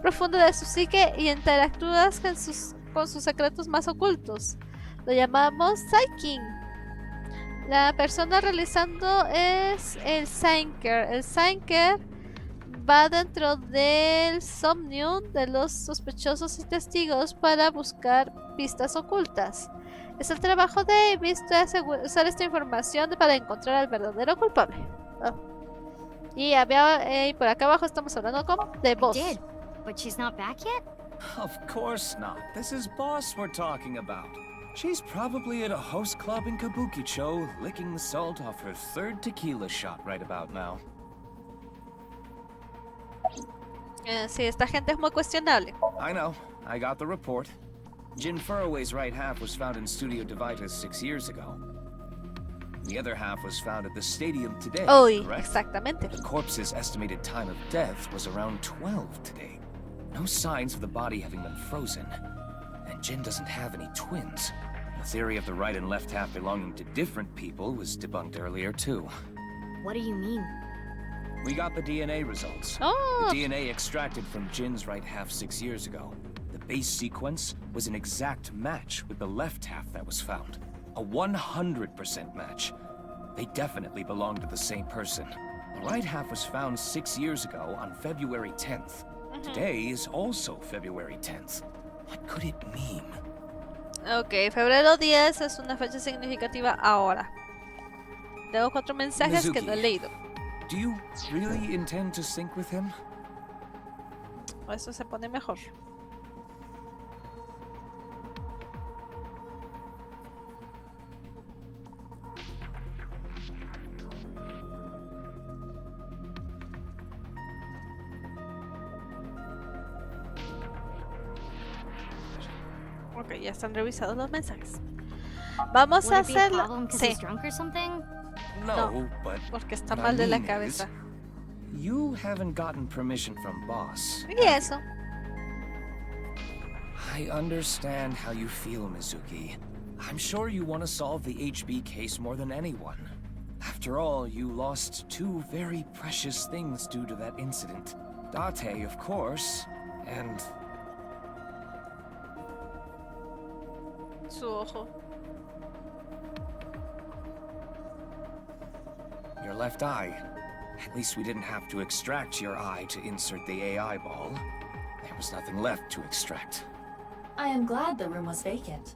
profunda de su psique y interactúas con sus secretos más ocultos. Lo llamamos psyching. La persona realizando es el Psyker. El Psyker va dentro del Somnium de los sospechosos y testigos para buscar pistas ocultas. Es el trabajo de Davis de usar esta información para encontrar al verdadero culpable. Y por acá abajo estamos hablando con The Boss.
But she's not back yet?
Of course not. This is Boss we're talking about. She's probably at a host club in Kabukicho, licking the salt off her third tequila shot right about now.
Sí, esta gente es muy cuestionable.
I know. I got the report. Jin Furroway's right half was found in Studio Devitas 6 years ago. The other half was found at the stadium today, correct?
Exactamente.
The corpse's estimated time of death was around 12 today. No signs of the body having been frozen. And Jin doesn't have any twins. The theory of the right and left half belonging to different people was debunked earlier, too.
What do you mean?
We got the DNA results.
Oh.
The DNA extracted from Jin's right half 6 years ago. The base sequence was an exact match with the left half that was found. A 100% match. They definitely belong to the same person. The right half was found 6 years ago on February 10th. Today is also February 10th. What could it mean?
Ok, febrero 10 es una fecha significativa ahora. Tengo 4 mensajes que no he leído.
Do you really intend to sync with him?
Eso se pone mejor. Ok, ya están revisados los mensajes. Vamos a hacerlo. Sí.
No, but
porque está mal de la cabeza.
You haven't gotten permission from Boss.
Y eso.
I understand how you feel, Mizuki. I'm sure you want to solve the HB case more than anyone. After all, you lost 2 very precious things due to that incident. Date, of course, and...
Su ojo.
Your left eye. At least we didn't have to extract your eye to insert the AI ball. There was nothing left to extract.
I am glad the room was vacant.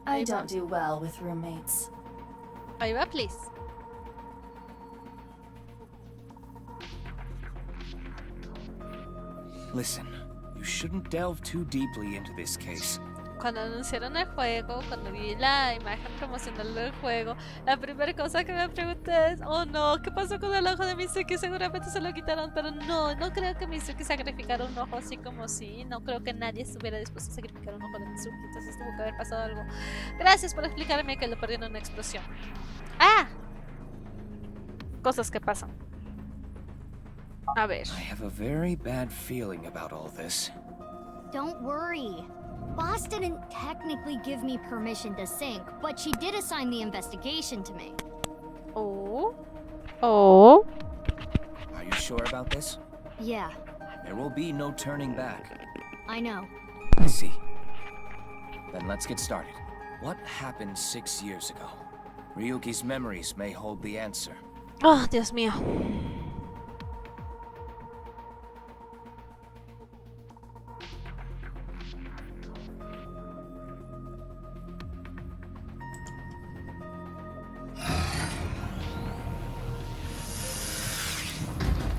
I don't do well with roommates.
Ahí va, please.
Listen, you shouldn't delve too deeply into this case.
Cuando anunciaron el juego, cuando vi la imagen promocional del juego, la primera cosa que me pregunté es, oh no, ¿qué pasó con el ojo de Mizuki? Seguramente se lo quitaron, pero no creo que Mizuki sacrificara un ojo así como si, no creo que nadie estuviera dispuesto a sacrificar un ojo de Mizuki, entonces tuvo que haber pasado algo. Gracias por explicarme que lo perdieron en una explosión. ¡Ah! Cosas que pasan. A ver.
I have a very bad feeling about all this.
Don't worry. Boss didn't technically give me permission to sync, but she did assign the investigation to me.
Oh.
Are you sure about this?
Yeah.
There will be no turning back.
I know.
I see. Then let's get started. What happened 6 years ago? Ryuki's memories may hold the answer.
Oh, Dios mío.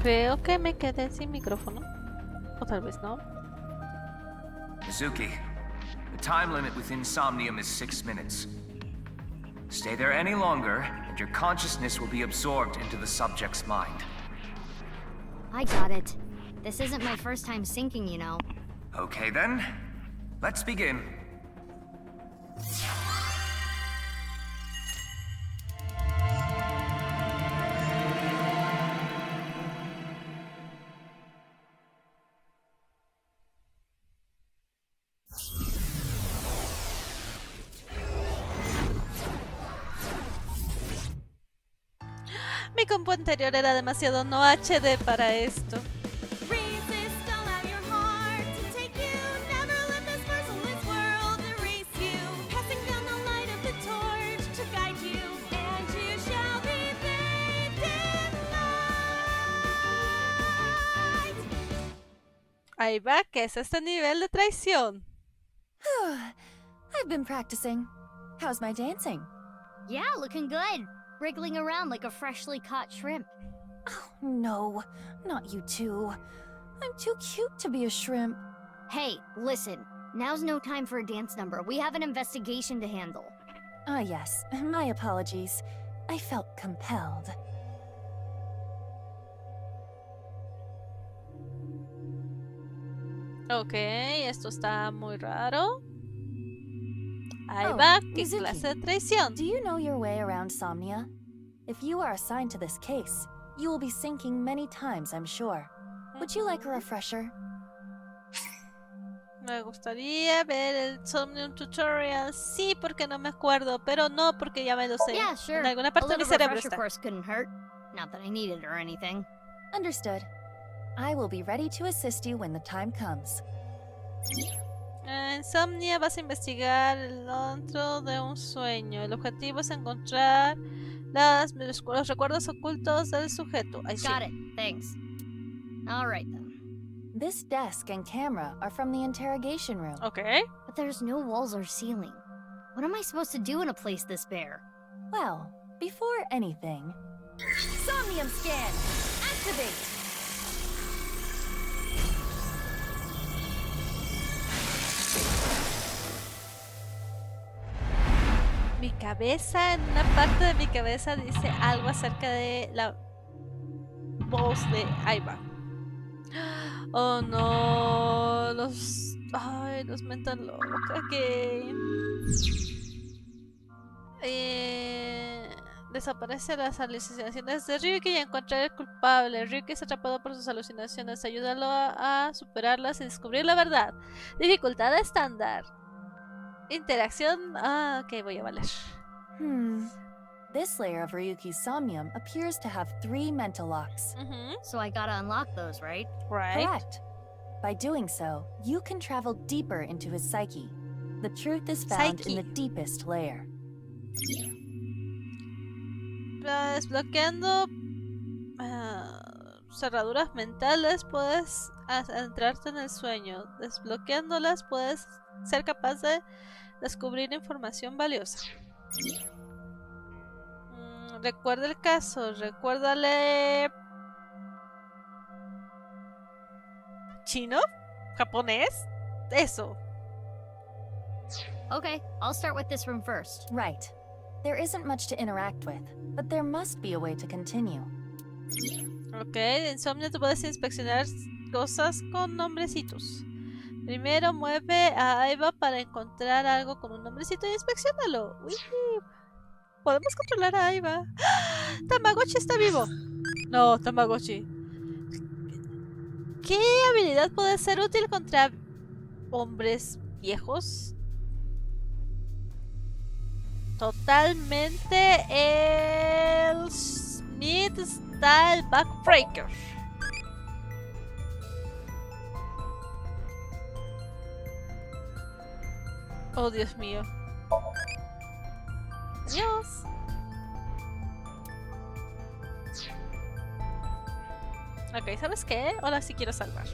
Creo que me quedé sin micrófono. O tal vez no.
Mizuki, the time limit with Insomnium is 6 minutes. Stay there any longer, and your consciousness will be absorbed into the subject's mind.
I got it. This isn't my first time syncing, you know.
Okay then, let's begin.
Mi compu anterior era demasiado no HD para esto. Ahí va, ¿qué es este nivel de traición?
I've been practicing. How's my dancing?
Yeah, looking good. Wriggling around like a freshly caught shrimp.
Oh, no. Not you too. I'm too cute to be a shrimp.
Hey, listen. Now's no time for a dance number. We have an investigation to handle.
Ah, yes. My apologies. I felt compelled.
Ok, esto está muy raro. Ahí
Oh,
va, ¿qué
Mizuki,
clase de traición?
Do you know your way around Somnia? If you are assigned to this case, you will be sinking many times, I'm sure. Would you like a refresher?
Me gustaría ver el Somnium Tutorial. Sí, porque no me acuerdo, pero no porque ya me lo sé.
Yeah, sure.
En alguna
A
parte de mi
little
cerebro
refresher
está.
course couldn't hurt. Not that I need it or anything.
Understood. I will be ready to assist you when the time comes.
En Somnia vas a investigar el antro de un sueño. El objetivo es encontrar los recuerdos ocultos del sujeto. I see.
Got it. Thanks. All right then.
This desk and camera are from the interrogation room.
Okay.
But there's no walls or ceiling. What am I supposed to do in a place this bare?
Well, before anything... Somnium scan! Activate!
Mi cabeza, en una parte de mi cabeza dice algo acerca de la voz de Aiba. Oh no, los mentan loca que desaparece las alucinaciones de Ryuki y encontrar el culpable. Ryuki es atrapado por sus alucinaciones. Ayúdalo a superarlas y descubrir la verdad. Dificultad estándar. Interacción. Ah, ok, voy a valer.
This layer of Ryuki's somnium appears to have 3 mental locks.
So I gotta unlock those, right?
Right.
Correct. By doing so, you can travel deeper into his psyche. The truth is found in the deepest layer.
Desbloqueando cerraduras mentales puedes adentrarte en el sueño. Desbloqueándolas puedes ser capaz de descubrir información valiosa. Recuerda el caso, recuérdale... ¿Chino? ¿Japonés? Eso.
Okay, I'll start with this room first.
Right. There isn't much to interact with, but there must be a way to continue.
Ok, en Insomnia tú puedes inspeccionar cosas con nombrecitos. Primero mueve a Aiba para encontrar algo con un nombrecito y inspeccionalo. Uy, podemos controlar a Aiba. ¡Ah! Tamagotchi está vivo. No, Tamagotchi. ¿Qué habilidad puede ser útil contra hombres viejos? Totalmente el Smith Style Backbreaker. Oh, Dios mío. Adiós. Ok, ¿sabes qué? Ahora sí quiero salvar.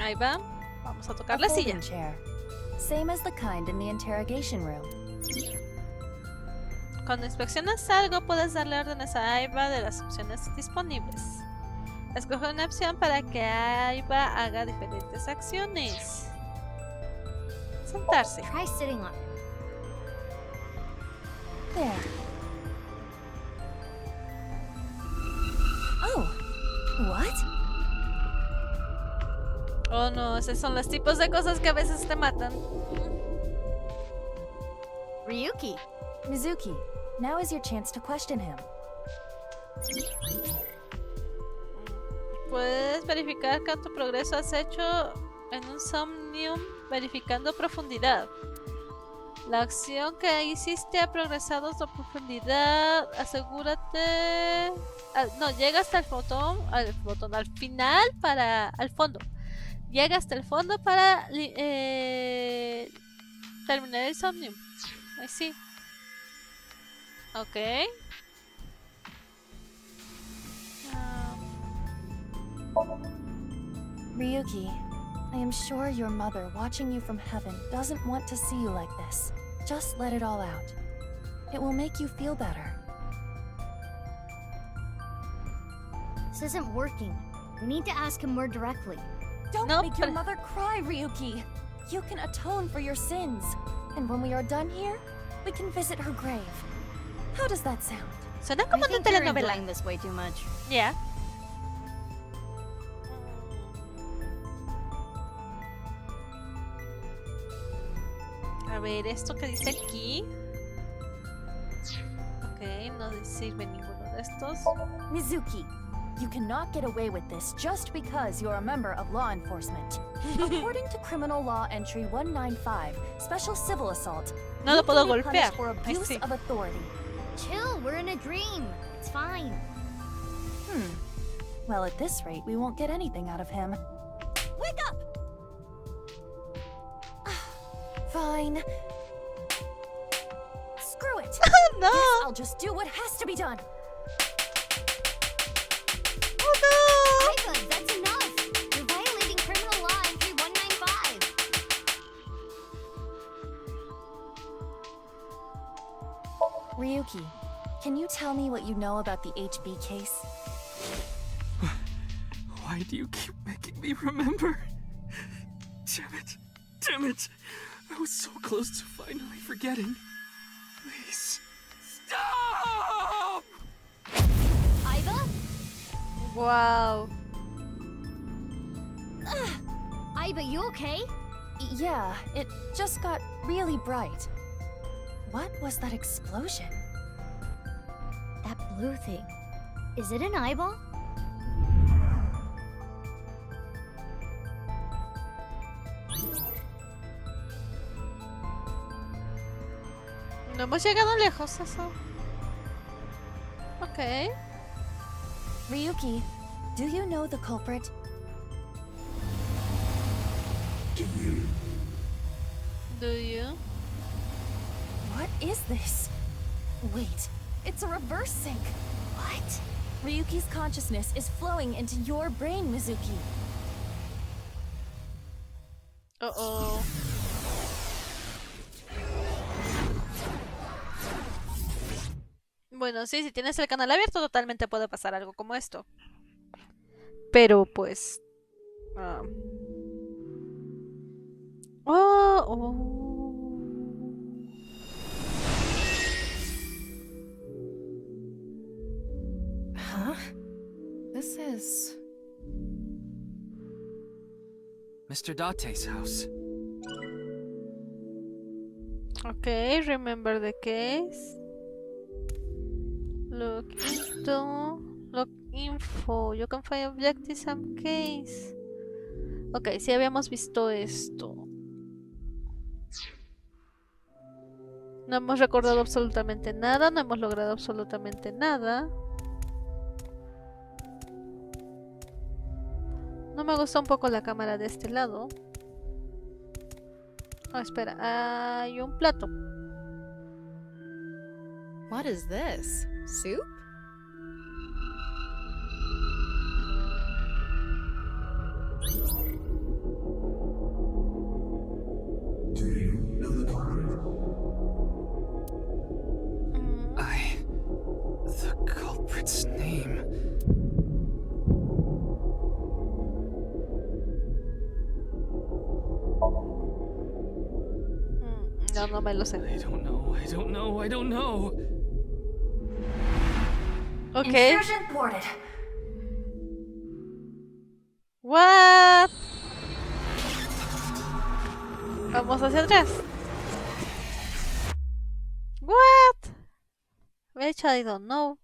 Ahí va. Vamos a tocar la silla.
Chair. Same as the kind in the interrogation room.
Cuando inspeccionas algo, puedes darle órdenes a Aiba de las opciones disponibles. Escoge una opción para que Aiba haga diferentes acciones. Sentarse.
Try sitting on it.
There. Oh, what?
Oh no, esos son los tipos de cosas que a veces te matan.
Ryuki.
Mizuki, now is your chance to question him.
Puedes verificar cuánto progreso has hecho en un Somnium verificando profundidad. La acción que hiciste ha progresado a profundidad. Asegúrate. No, llega hasta el al final al fondo. Llega hasta el fondo para terminar el Somnium. Ahí sí. Ok.
Ryuki, I am sure your mother, watching you from heaven, doesn't want to see you like this. Just let it all out. It will make you feel better.
This isn't working. We need to ask him more directly.
Don't make your mother cry, Ryuki. You can atone for your sins. And when we are done here, we can visit her grave. How does that sound?
Suena como una telenovela.
You're enjoying this way too much.
Yeah. A ver, esto que dice aquí. Ok, no sirve ninguno de estos.
Mizuki, you cannot get away with this just because you're a member of law enforcement. According to Criminal Law Entry 195, Special Civil Assault,
no lo puedo
you can be
golpear.
punished for abuse of authority.
Chill, we're in a dream. It's fine.
Well, at this rate, we won't get anything out of him. Wake up! Fine. Screw it!
No!
Guess I'll just do what has to be done.
Oh no!
Iva, that's enough! You're violating Criminal Law Entry 195.
Ryuki, can you tell me what you know about the HB case?
Why do you keep making me remember? Damn it. Damn it. I was so close to finally forgetting. Please. Stop!
Iva?
Wow.
Iva, you okay?
Yeah, it just got really bright. What was that explosion?
That blue thing. Is it an eyeball?
No hemos llegado lejos, eso. Ok.
Ryuki, do you know the culprit?
Do you?
What is this? Wait, it's a reverse sync. What? Ryuki's consciousness is flowing into your brain, Mizuki.
Uh-oh. Bueno, sí, si tienes el canal abierto, totalmente puede pasar algo como esto. Pero, pues...
Huh? This is...
Mr. Date's house.
Okay, remember the case. Look into... Look info. You can find objectives and case. Ok, sí habíamos visto esto. No hemos recordado absolutamente nada. No hemos logrado absolutamente nada. No me gusta un poco la cámara de este lado. Oh, espera. Hay un plato.
What is this? Soup?
Do you know the culprit?
The culprit's name.
No, no me lo sé.
I don't know.
Okay.
Intrusion thwarted.
What? Vamos hacia atrás. What? Which I don't know.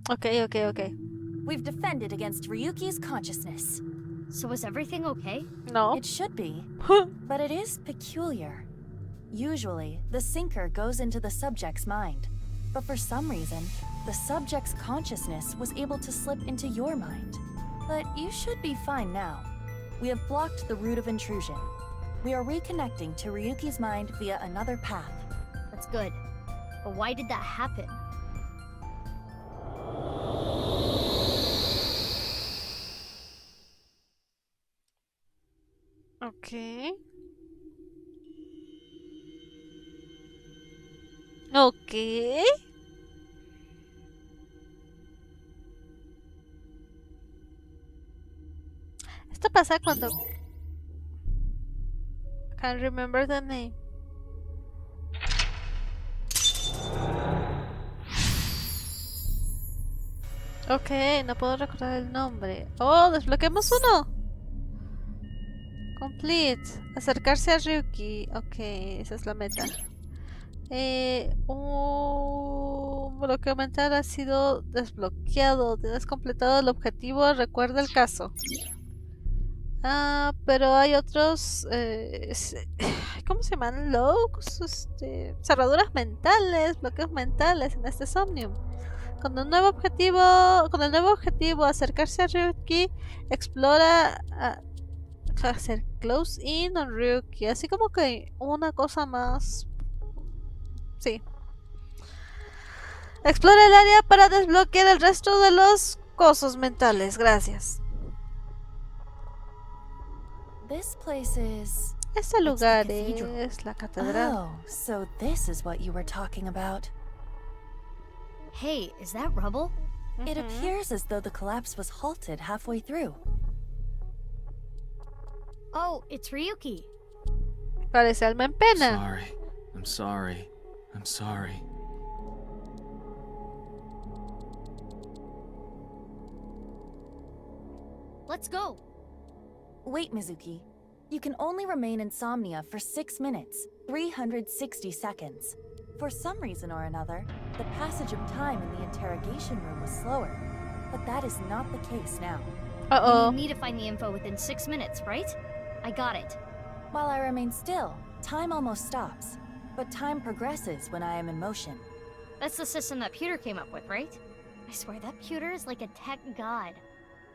Okay.
We've defended against Ryuki's consciousness.
So is everything okay?
No.
It should be. But it is peculiar. Usually, the sinker goes into the subject's mind. But for some reason, the subject's consciousness was able to slip into your mind. But you should be fine now. We have blocked the route of intrusion. We are reconnecting to Ryuki's mind via another path.
That's good. But why did that happen?
Okay. Okay. Esto pasa cuando... Can't remember the name. Ok, no puedo recordar el nombre. Oh, desbloqueamos uno. Complete. Acercarse a Ryuki. Ok, esa es la meta. Un bloqueo mental ha sido desbloqueado. Tienes completado el objetivo. Recuerda el caso. Ah, pero hay otros. ¿Cómo se llaman? Locks. Cerraduras mentales. Bloqueos mentales en este Somnium. Con el nuevo objetivo, acercarse a Ryuki, explora. Hacer close in on Ryuki, así como que una cosa más. Sí. Explora el área para desbloquear el resto de los cosos mentales. Gracias.
This place is...
Este lugar es la catedral.
Oh, so this is what you were talking about.
Hey, is that rubble?
It appears as though the collapse was halted halfway through.
Oh, it's Ryuki.
Parece alma en pena.
I'm sorry. I'm sorry.
Let's go.
Wait, Mizuki. You can only remain insomnia for 6 minutes, 360 seconds. For some reason or another, the passage of time in the interrogation room was slower. But that is not the case now.
You need me to find the info within 6 minutes, right? I got it.
While I remain still, time almost stops. But time progresses when I am in motion.
That's the system that Pewter came up with, right? I swear that Pewter is like a tech god.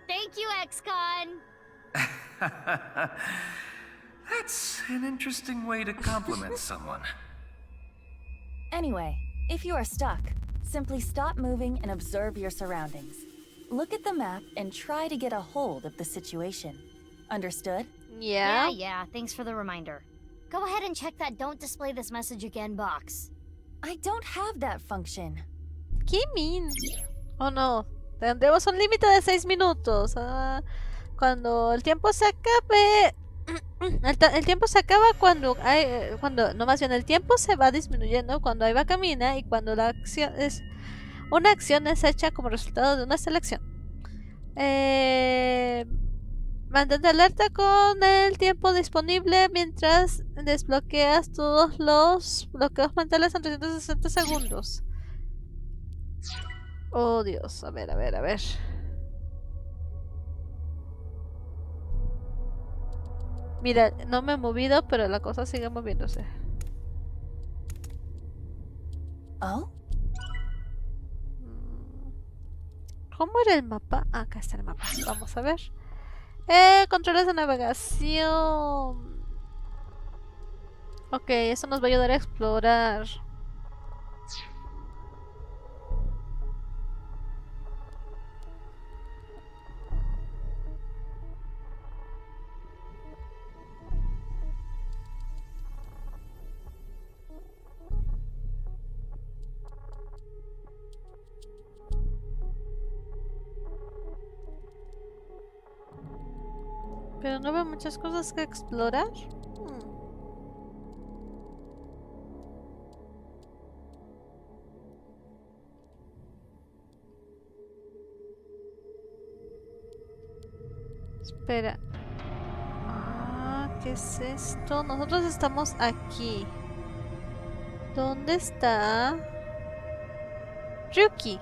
Thank you, XCon!
That's an interesting way to compliment someone.
Anyway, if you are stuck, simply stop moving and observe your surroundings. Look at the map and try to get a hold of the situation. Understood?
Yeah, thanks for the reminder. Go ahead and check that don't display this message again box.
I don't have that function.
¿Qué mean? Oh no, tendremos un límite de 6 minutos. Cuando el tiempo se acabe... El tiempo se acaba cuando hay... No, más bien el tiempo se va disminuyendo cuando Aiba camina y cuando una acción es hecha como resultado de una selección. Mantente alerta con el tiempo disponible mientras desbloqueas todos los bloqueos mentales en 360 segundos. Oh Dios, a ver. Mira, no me he movido, pero la cosa sigue moviéndose.
¿Oh?
¿Cómo era el mapa? Ah, acá está el mapa. Vamos a ver. Controles de navegación. Ok, eso nos va a ayudar a explorar. Pero no veo muchas cosas que explorar. Espera. ¿Qué es esto? Nosotros estamos aquí. ¿Dónde está Ryuki?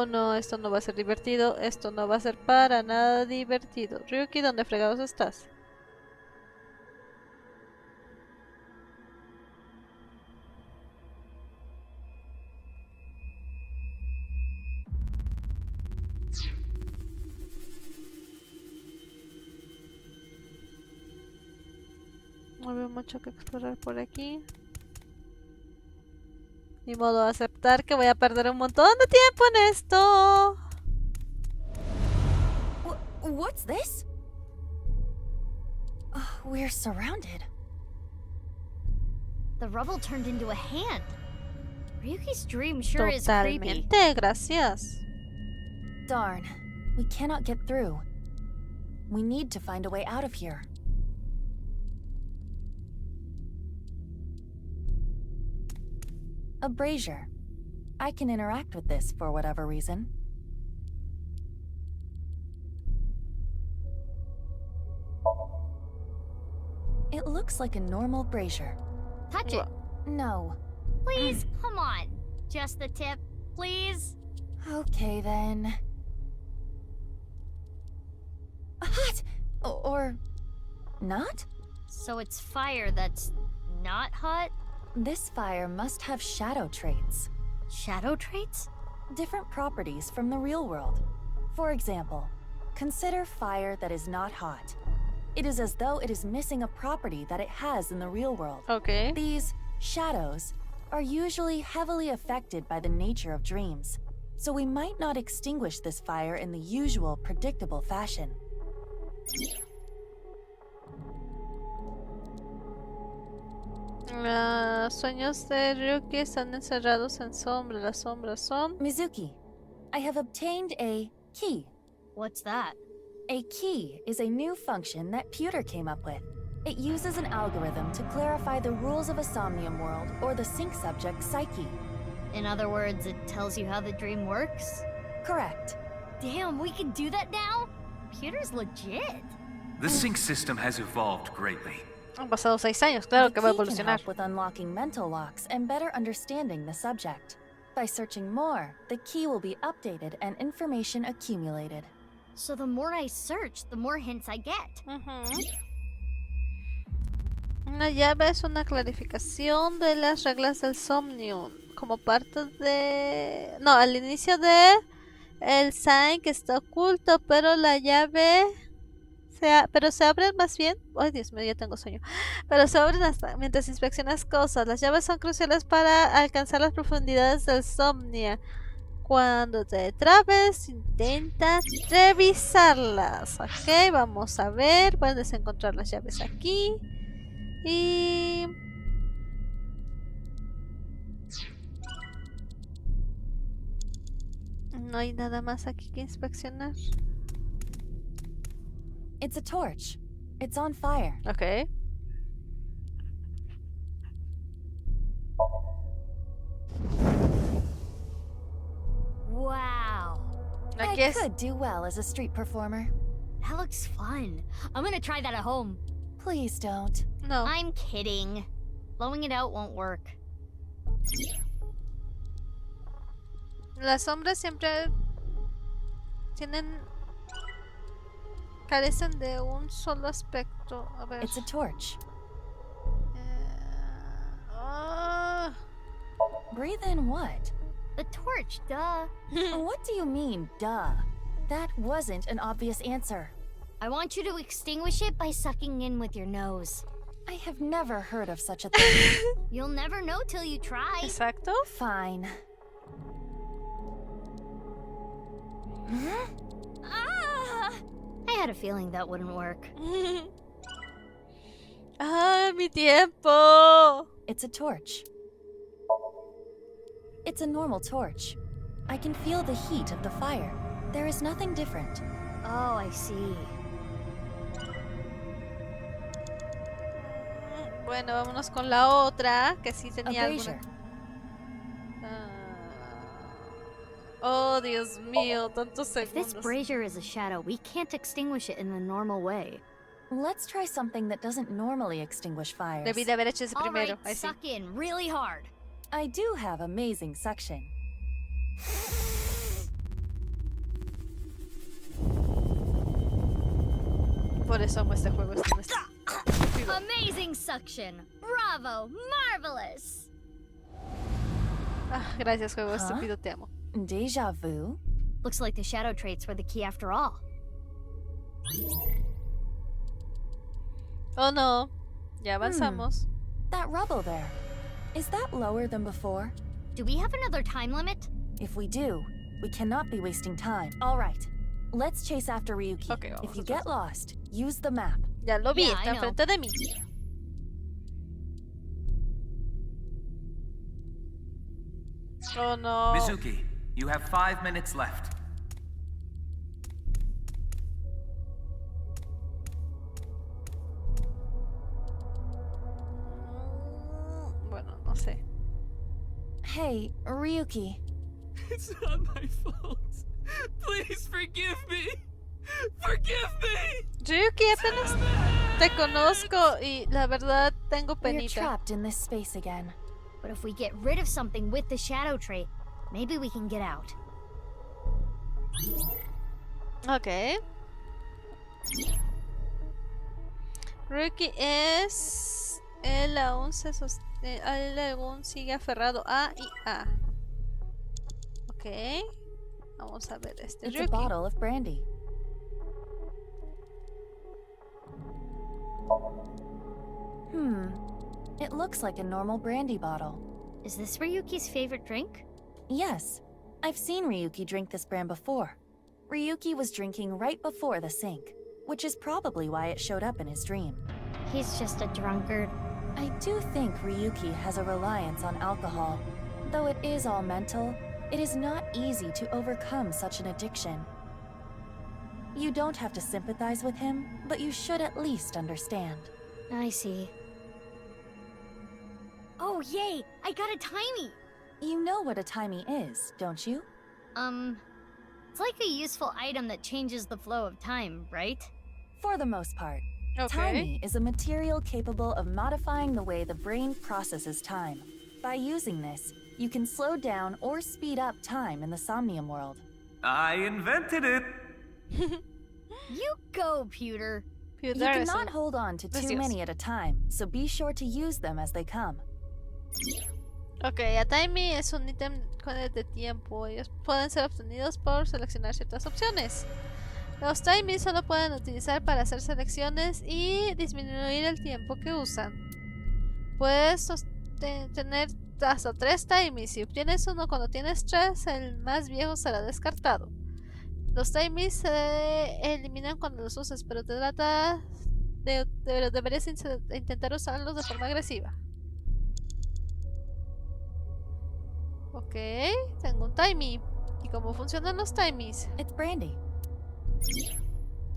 Oh no, esto no va a ser divertido. Esto no va a ser para nada divertido. Ryuki, ¿dónde fregados estás? No veo mucho que explorar por aquí. Ni modo de aceptar que voy a perder un montón de tiempo en esto.
What's this? We're surrounded.
The rubble turned into a hand. Ryuki's dream sure is creepy.
Totalmente, gracias.
Darn, we cannot get through. We need to find a way out of here. A brazier. I can interact with this for whatever reason. It looks like a normal brazier.
Touch it.
No.
Please, come on. Just the tip, please.
Okay then. Hot! Or not?
So it's fire that's not hot?
This fire must have shadow traits.
Shadow traits?
Different properties from the real world. For example, consider fire that is not hot. It is as though it is missing a property that it has in the real world.
Okay.
These shadows are usually heavily affected by the nature of dreams, so we might not extinguish this fire in the usual predictable fashion.
Sueños de Ryuki están encerrados en sombra. Las sombras son...
Mizuki, I have obtained a key.
What's that?
A key is a new function that Pewter came up with. It uses an algorithm to clarify the rules of a Somnium world or the sync subject's psyche.
In other words, it tells you how the dream works?
Correct.
Damn, we can do that now? Pewter's legit.
The sync system has evolved greatly.
Han pasado 6 años, claro que va a
The key can
evolucionar.
help with unlocking mental locks and better understanding the subject. By searching more, the key will be updated and information accumulated.
So the more I search, the more hints I get.
Una llave es una clarificación de las reglas del Somnium. Como parte de... No, al inicio de... El sign que está oculto, pero la llave... Pero se abren más bien... Ay, Dios mío, ya tengo sueño. Pero se abren hasta mientras inspeccionas cosas. Las llaves son cruciales para alcanzar las profundidades del Somnia. Cuando te trabes, intenta revisarlas. Ok, vamos a ver. Puedes encontrar las llaves aquí. Y... no hay nada más aquí que inspeccionar.
It's a torch. It's on fire.
Ok.
Wow.
I could do well as a street performer.
That looks fun. I'm gonna try that at home.
Please don't.
No.
I'm kidding. Blowing it out won't work.
Las sombras siempre tienen... carecen de un solo aspecto. A ver.
It's a torch. Breathe in what?
The torch, duh.
What do you mean, duh? That wasn't an obvious answer.
I want you to extinguish it by sucking in with your nose.
I have never heard of such a thing.
You'll never know till you try.
Exacto.
Fine.
Ah! I had a feeling that wouldn't work.
¡Ah, mi tiempo!
It's a torch. It's a normal torch. I can feel the heat of the fire. There is nothing different.
Oh, I see.
Bueno, vámonos con la otra, que sí tenía
brazier.
Oh, Dios mío, tantos
If this
segundos.
brazier is a shadow, we can't extinguish it in the normal way.
Let's try something that doesn't normally extinguish fires.
Debí de haber hecho ese primero.
All right, suck in really hard.
I do have amazing suction.
Por eso amo este juego.
Amazing suction! Bravo! Marvelous!
Ah, gracias, juego estúpido, te amo.
Deja vu?
Looks like the shadow traits were the key after all.
Oh no, ya avanzamos.
That rubble there. Is that lower than before?
Do we have another time limit?
If we do, we cannot be wasting time. All right, let's chase after Ryuki.
Okay,
if you get lost, use the map.
Ya lo vi,
Yeah,
está
I know.
enfrente de mí. Oh no.
Mizuki, you have 5 minutes left.
Bueno, no sé.
Hey, Ryuki.
It's not my fault. Please forgive me. Forgive me.
Ryuki, apenas te conozco y la verdad tengo
We're
penita.
trapped in this space again.
But if we get rid of something with the shadow trait, maybe we can get out.
Ok. Ryuki es... Él aún sigue aferrado a y a. Ok. Vamos a ver este
It's a
Ryuki.
bottle of brandy. It looks like a normal brandy bottle.
Is this Ryuki's favorite drink?
Yes, I've seen Ryuki drink this brand before. Ryuki was drinking right before the sink, which is probably why it showed up in his dream.
He's just a drunkard.
I do think Ryuki has a reliance on alcohol. Though it is all mental, it is not easy to overcome such an addiction. You don't have to sympathize with him, but you should at least understand.
I see. Oh, yay! I got a timey!
You know what a timey is, don't you?
It's like a useful item that changes the flow of time, right?
For the most part.
Okay.
Timey is a material capable of modifying the way the brain processes time. By using this, you can slow down or speed up time in the Somnium world.
I invented it!
You go, Pewter!
You cannot hold on to too many at a time, so be sure to use them as they come.
Ok, a Timey es un ítem de tiempo. Ellos pueden ser obtenidos por seleccionar ciertas opciones. Los Timey solo pueden utilizar para hacer selecciones y disminuir el tiempo que usan. Puedes tener hasta 3 Timey. Si obtienes uno cuando tienes 3, el más viejo será descartado. Los Timey se eliminan cuando los uses, pero deberías intentar usarlos de forma agresiva. Ok, tengo un timey. ¿Y cómo funcionan los timeys?
It's brandy.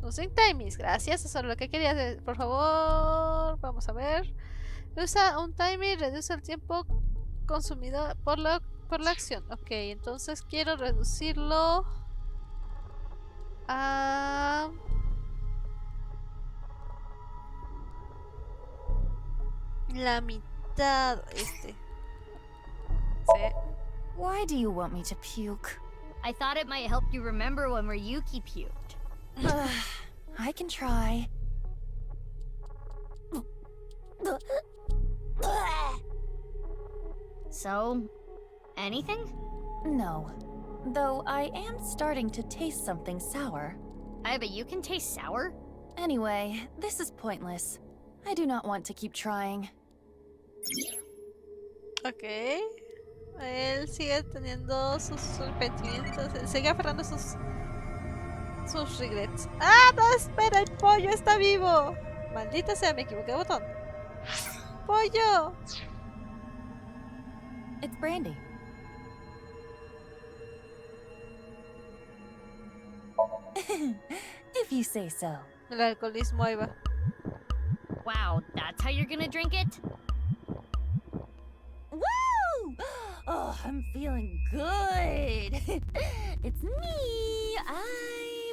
Usen timeys, gracias. Eso es lo que quería hacer. Por favor, vamos a ver. Usa un timey, reduce el tiempo consumido por la acción. Ok, entonces quiero reducirlo a... la mitad. Sí.
Why do you want me to puke?
I thought it might help you remember when Ryuki puked.
I can try.
So, anything?
No. Though I am starting to taste something sour.
I bet you can taste sour?
Anyway, this is pointless. I do not want to keep trying.
Ok. Él sigue teniendo sus arrepentimientos. Él sigue aferrando sus regrets. ¡Ah! ¡No! ¡Espera! ¡El pollo está vivo! Maldita sea, me equivoqué de botón. ¡Pollo!
It's brandy. If you say so.
El alcoholismo ahí va.
Wow, that's how you're gonna drink it?
Woo! Oh, I'm feeling good. It's me,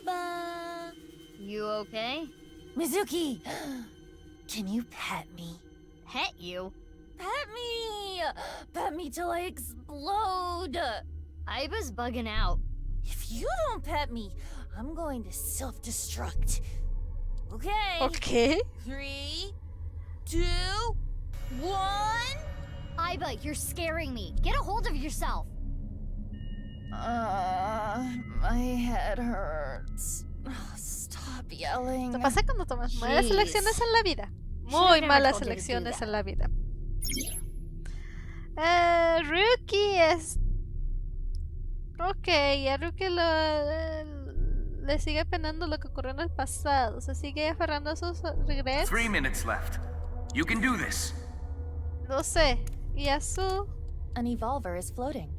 Aiba.
You okay?
Mizuki, can you pet me?
Pet you?
Pet me! Pet me till I explode!
Aiba's bugging out.
If you don't pet me, I'm going to self-destruct. Okay.
Okay.
3, 2, 1.
Iba, you're scaring me. Get a hold of yourself.
My head hurts. Stop yelling.
Esto pasa cuando tomas malas elecciones en la vida. Muy malas elecciones en la vida. Ryuki es... Ok, a Ryuki le sigue penando lo que ocurrió en el pasado. Se sigue aferrando a sus regrets.
3 minutes left. You can do this.
No sé. Y a su...
An evolver is floating.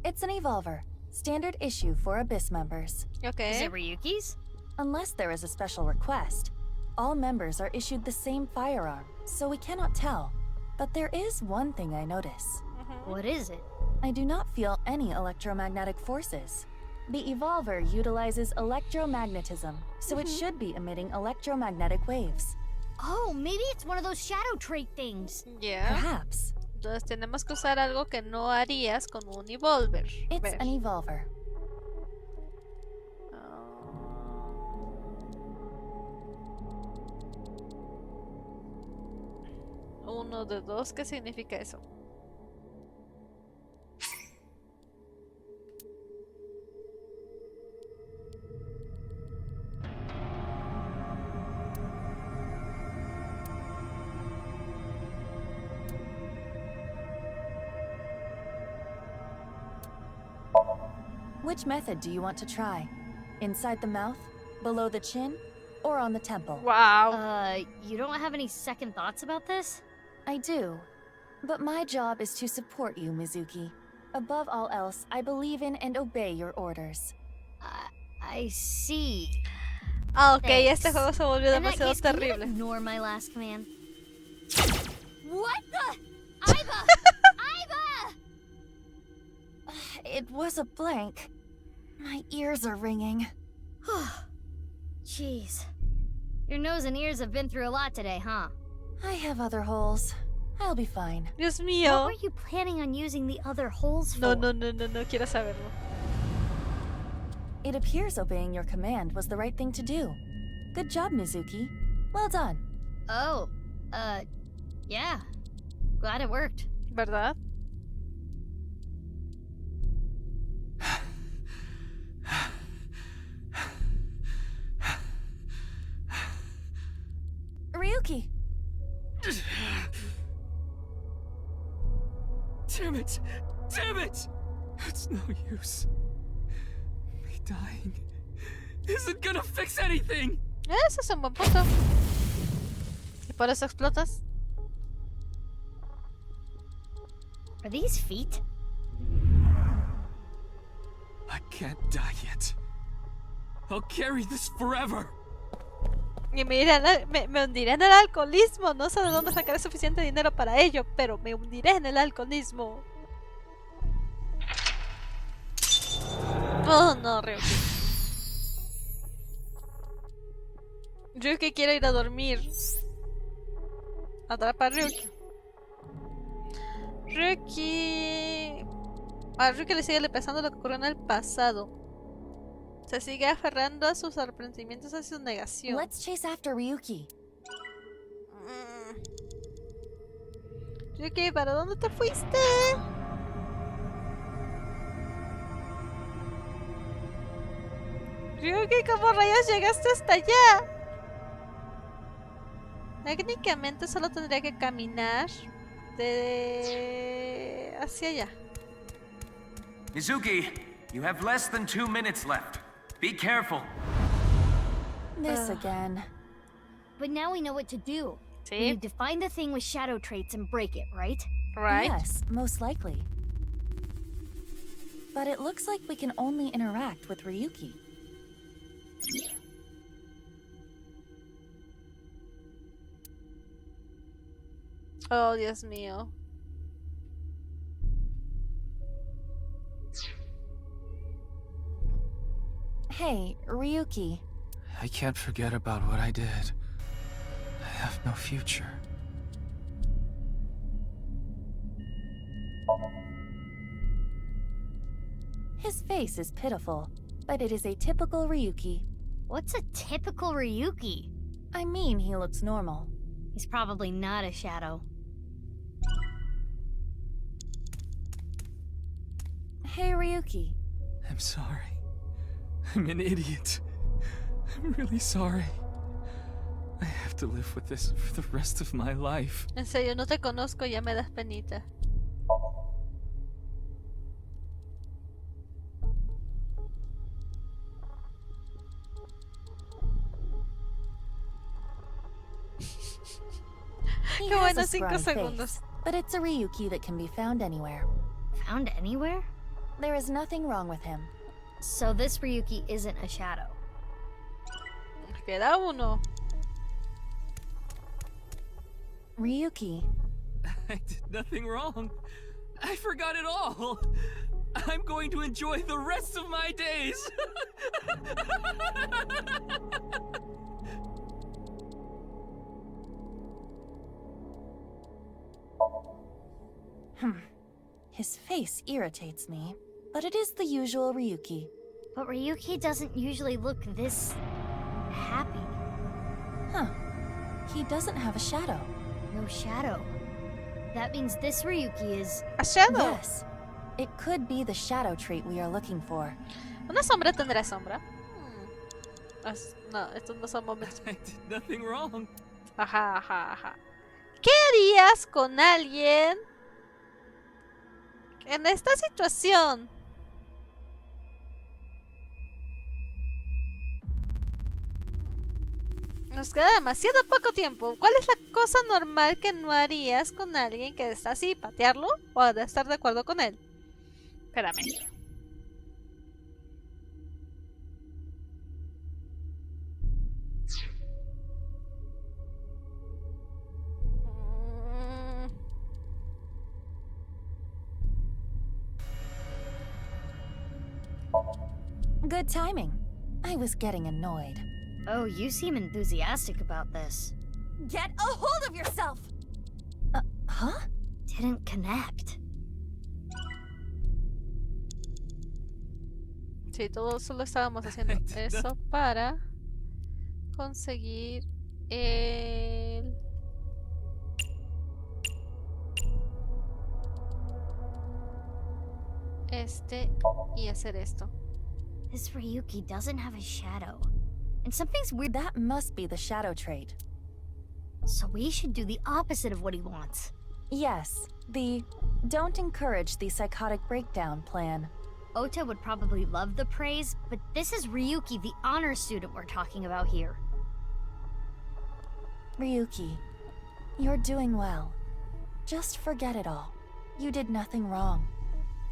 It's an evolver. Standard issue for Abyss members.
Okay.
Is it Ryuki's? Unless there is a special request. All members are issued the same firearm, so we cannot tell. But there is one thing I notice.
What is it?
I do not feel any electromagnetic forces. The evolver utilizes electromagnetism, so it should be emitting electromagnetic waves.
Oh, maybe it's one of those shadow trait things.
Yeah.
Perhaps.
Entonces tenemos que usar algo que no harías con un evolver.
It's an evolver.
1 de 2, ¿qué significa eso?
Which method do you want to try? Inside the mouth, below the chin, or on the temple?
Wow.
You don't have any second thoughts about this?
I do. But my job is to support you, Mizuki. Above all else, I believe in and obey your orders.
I see.
Ah, ok,
Thanks.
este juego se volvió
In that
demasiado
case, can you
terrible.
ignore my last command. What the? Iba! Iba!
It was a blank. My ears are ringing.
Jeez. Your nose and ears have been through a lot today, huh?
I have other holes. I'll be fine.
Dios
What
mío.
were you planning on using the other holes for?
No, quiero saberlo.
It appears obeying your command was the right thing to do. Good job, Mizuki. Well done.
Oh, yeah. Glad it worked.
¿Verdad?
Ryuki!
Damn it! Damn it! It's no use. Me dying isn't gonna fix anything!
Ese es un buen punto. ¿Y por eso explotas?
Are these feet?
I can't die yet. I'll carry this forever.
Y me hundiré en el alcoholismo. No sé de dónde sacaré suficiente dinero para ello, pero me hundiré en el alcoholismo. Oh, no, Ryuki. Ryuki quiere ir a dormir. Atrapa a Ryuki. A Ryuki le sigue pesando lo que ocurrió en el pasado. Se sigue aferrando a sus arrepentimientos, a su negación.
Let's chase after Ryuki.
Ryuki, ¿para dónde te fuiste? Ryuki, ¿cómo rayos llegaste hasta allá? Técnicamente solo tendría que caminar hacia allá.
Mizuki, you have less than 2 minutes left. Be careful.
This again.
But now we know what to do.
See?
We need to find the thing with shadow traits and break it, right?
Right?
Yes, most likely. But it looks like we can only interact with Ryuki.
Oh, Dios mío.
Hey, Ryuki.
I can't forget about what I did. I have no future.
His face is pitiful, but it is a typical Ryuki.
What's a typical Ryuki?
I mean, he looks normal.
He's probably not a shadow.
Hey, Ryuki.
I'm sorry. I'm an idiot. I'm really sorry. I have to live with this for the rest of my life.
En serio, no te conozco, ya me das penita.
He
Qué
has
bueno,
a
5
scrawny
segundos.
face, but it's a Ryuki that can be found anywhere.
Found anywhere?
There is nothing wrong with him.
So this Ryuki isn't a shadow.
Queda uno.
Ryuki.
I did nothing wrong. I forgot it all. I'm going to enjoy the rest of my days.
His face irritates me, but it is the usual Ryuki.
But Ryuki doesn't usually look this happy.
Huh. He doesn't have a shadow.
No shadow. That means this Ryuki is...
A shadow.
Yes. It could be the shadow trait we are looking for.
¿Una sombra tendrá sombra? No, estos no son momentos.
I did nothing wrong.
Ajá, ajá, ajá. ¿Qué harías con alguien en esta situación? Nos queda demasiado poco tiempo. ¿Cuál es la cosa normal que no harías con alguien que está así? ¿Patearlo o estar de acuerdo con él? Espérame.
Good timing. I was getting annoyed.
Oh, you seem enthusiastic about this.
Get a hold of yourself! Huh?
Didn't connect.
Sí, todo solo estábamos haciendo eso para conseguir el... y hacer esto.
This Ryuki doesn't have a shadow. And something's weird.
That must be the shadow trait.
So we should do the opposite of what he wants.
Yes, the don't encourage the psychotic breakdown plan.
Ota would probably love the praise, but this is Ryuki, the honor student we're talking about here.
Ryuki, you're doing well. Just forget it all. You did nothing wrong.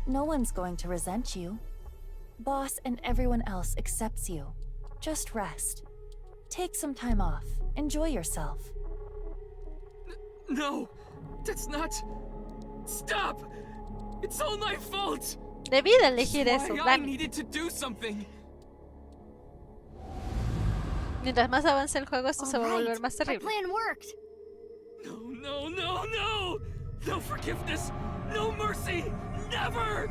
No one's going to resent you. Boss and everyone else accepts you. Just rest. Take some time off. Enjoy yourself.
No! That's not... Stop! It's all my fault!
Debí de elegir eso.
I needed to do something.
Mientras más avance el juego, esto se va a volver más terrible.
Our plan worked.
No, no, no, no! No forgiveness! No mercy! Never!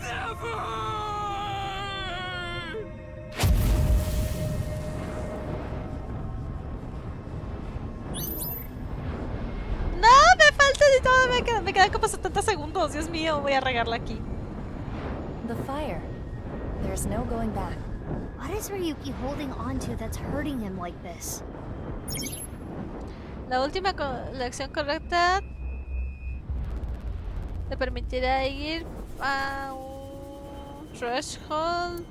Never!
No, me falta de todo. Me quedan como 70 segundos. Dios mío, voy a regarla aquí.
The fire. There's no going back.
What is Ryuki holding on to that's hurting him like this?
La última la acción correcta te permitirá ir a un threshold.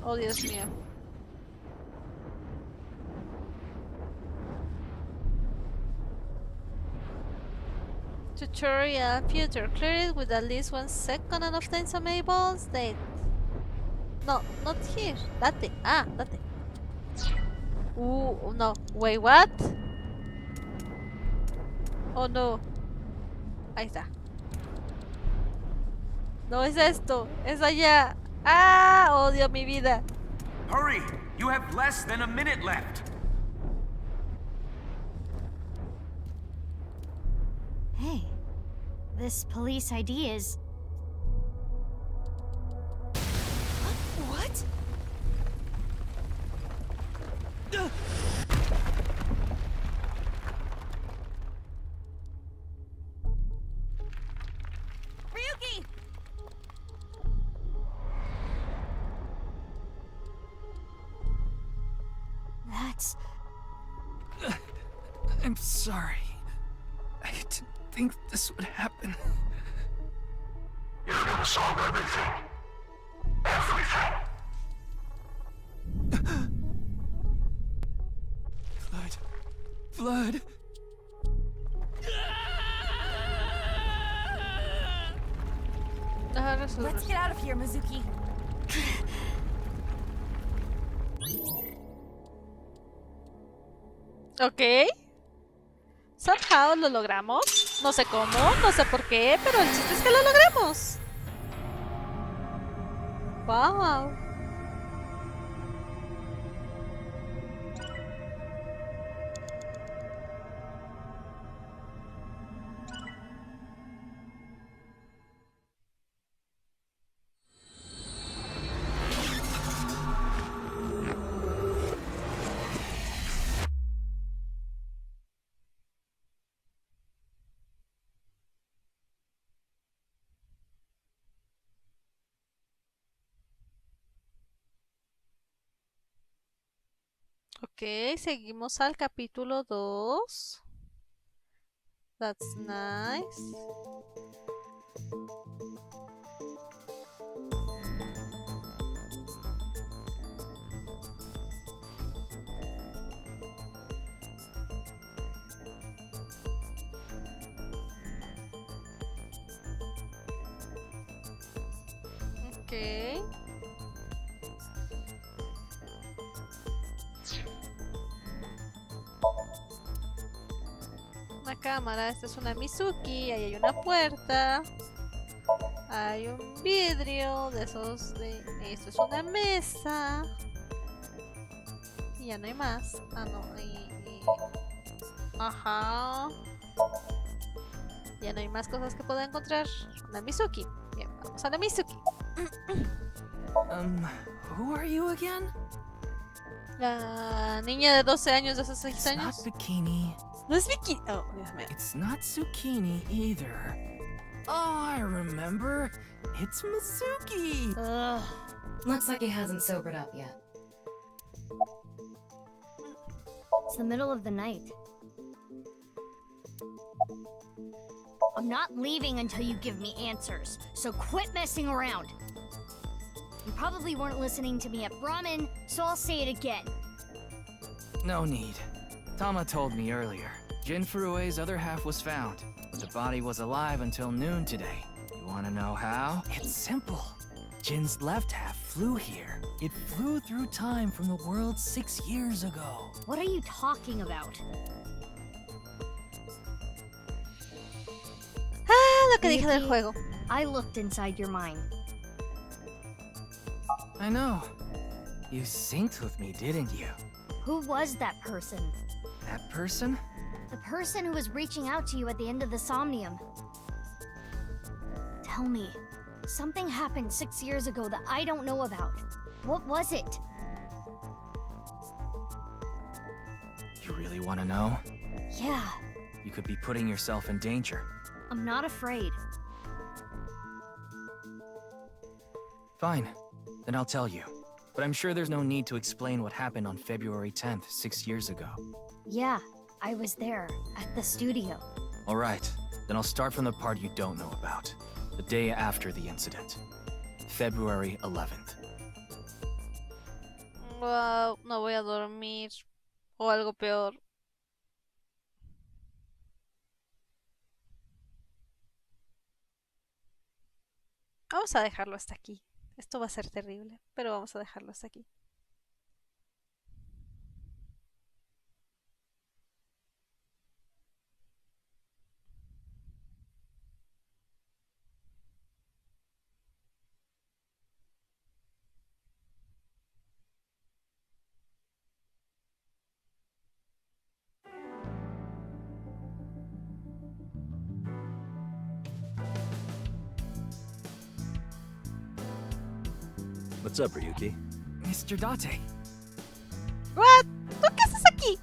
Oh, Dios mío. Tutorial future. Clear it with at least 1 second and often some enables. Date. No, not here. Date. Ah, date. No. Wait, what? Oh no. Ahí está. No es esto. Es allá. Ah, odio mi vida.
Hurry! You have less than a minute left.
Hey, This police ID is...
What? Ryuki!
That's...
I'm sorry. I didn't think this would happen.
You're gonna solve everything. Everything.
Blood.
Let's get out of here, Mizuki.
Ok. Somehow lo logramos. No sé cómo, no sé por qué, pero el chiste es que lo logramos. Wow. Ok, seguimos al capítulo 2. That's nice. Ok. Una cámara, esta es una Mizuki, ahí hay una puerta, hay un vidrio de esos de... Esto es una mesa y ya no hay más. Ah, no, ajá, ya no hay más cosas que pueda encontrar. Una Mizuki. Bien, vamos a la Mizuki.
Who are you again?
La niña de 12 años de hace 6
It's
años.
not bikini.
No es bikini. Oh, Dios mío.
It's not zucchini either. Oh, I remember. It's Mizuki.
Looks like he hasn't sobered up yet.
It's the middle of the night. I'm not leaving until you give me answers, so quit messing around. You probably weren't listening to me at Ramen, so I'll say it again.
No need. Tama told me earlier. Jin Furue's other half was found, but the body was alive until noon today. You wanna know how?
It's simple. Jin's left half flew here. It flew through time from the world 6 years ago.
What are you talking about?
Ah, lo que dije del juego.
I looked inside your mind.
I know. You synced with me, didn't you?
Who was that person?
That person?
The person who was reaching out to you at the end of the Somnium. Tell me, something happened 6 years ago that I don't know about. What was it?
You really wanna know?
Yeah,
You could be putting yourself in danger.
I'm not afraid.
Fine. Then I'll tell you. But I'm sure there's no need to explain what happened on February 10th, 6 years ago.
Yeah, I was there, at the studio.
Alright, then I'll start from the part you don't know about. The day after the incident. February 11th.
Wow, no voy a dormir. O algo peor. Vamos a dejarlo hasta aquí. Esto va a ser terrible, pero vamos a dejarlo hasta aquí.
What's up, Ryuki?
Mr. Date.
What? ¿Tú qué haces aquí?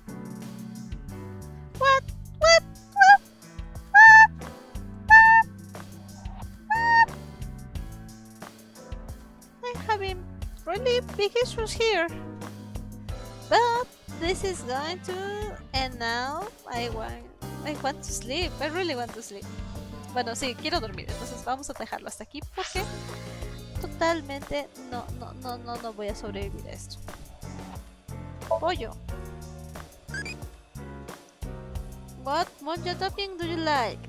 What? What? What? What? What? I'm having really big issues here. But this is going to... And now I want to sleep. I really want to sleep. Bueno, sí, quiero dormir. Entonces vamos a dejarlo hasta aquí porque totalmente no voy a sobrevivir a esto. Pollo. What mojo topping do you like?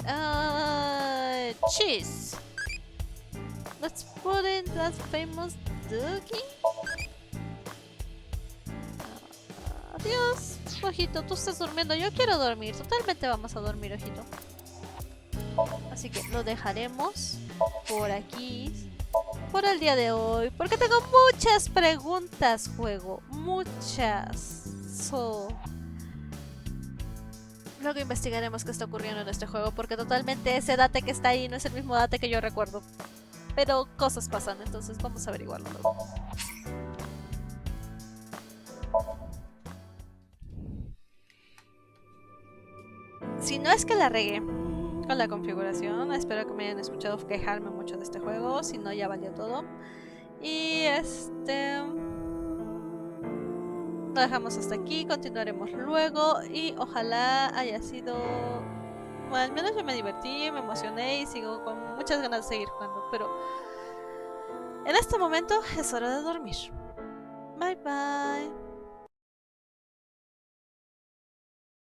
Cheese. Let's put in that famous dookie. Adiós, ojito, tú estás durmiendo. Yo quiero dormir. Totalmente vamos a dormir, ojito. Así que lo dejaremos por aquí por el día de hoy. Porque tengo muchas preguntas, juego. Muchas. Luego investigaremos qué está ocurriendo en este juego. Porque totalmente ese date que está ahí no es el mismo date que yo recuerdo. Pero cosas pasan, entonces vamos a averiguarlo luego. Si no es que la regué con la configuración, espero que me hayan escuchado quejarme mucho de este juego, si no ya valió todo. Y lo dejamos hasta aquí, continuaremos luego y ojalá haya sido... Bueno, al menos yo me divertí, me emocioné y sigo con muchas ganas de seguir jugando, pero en este momento es hora de dormir. Bye bye.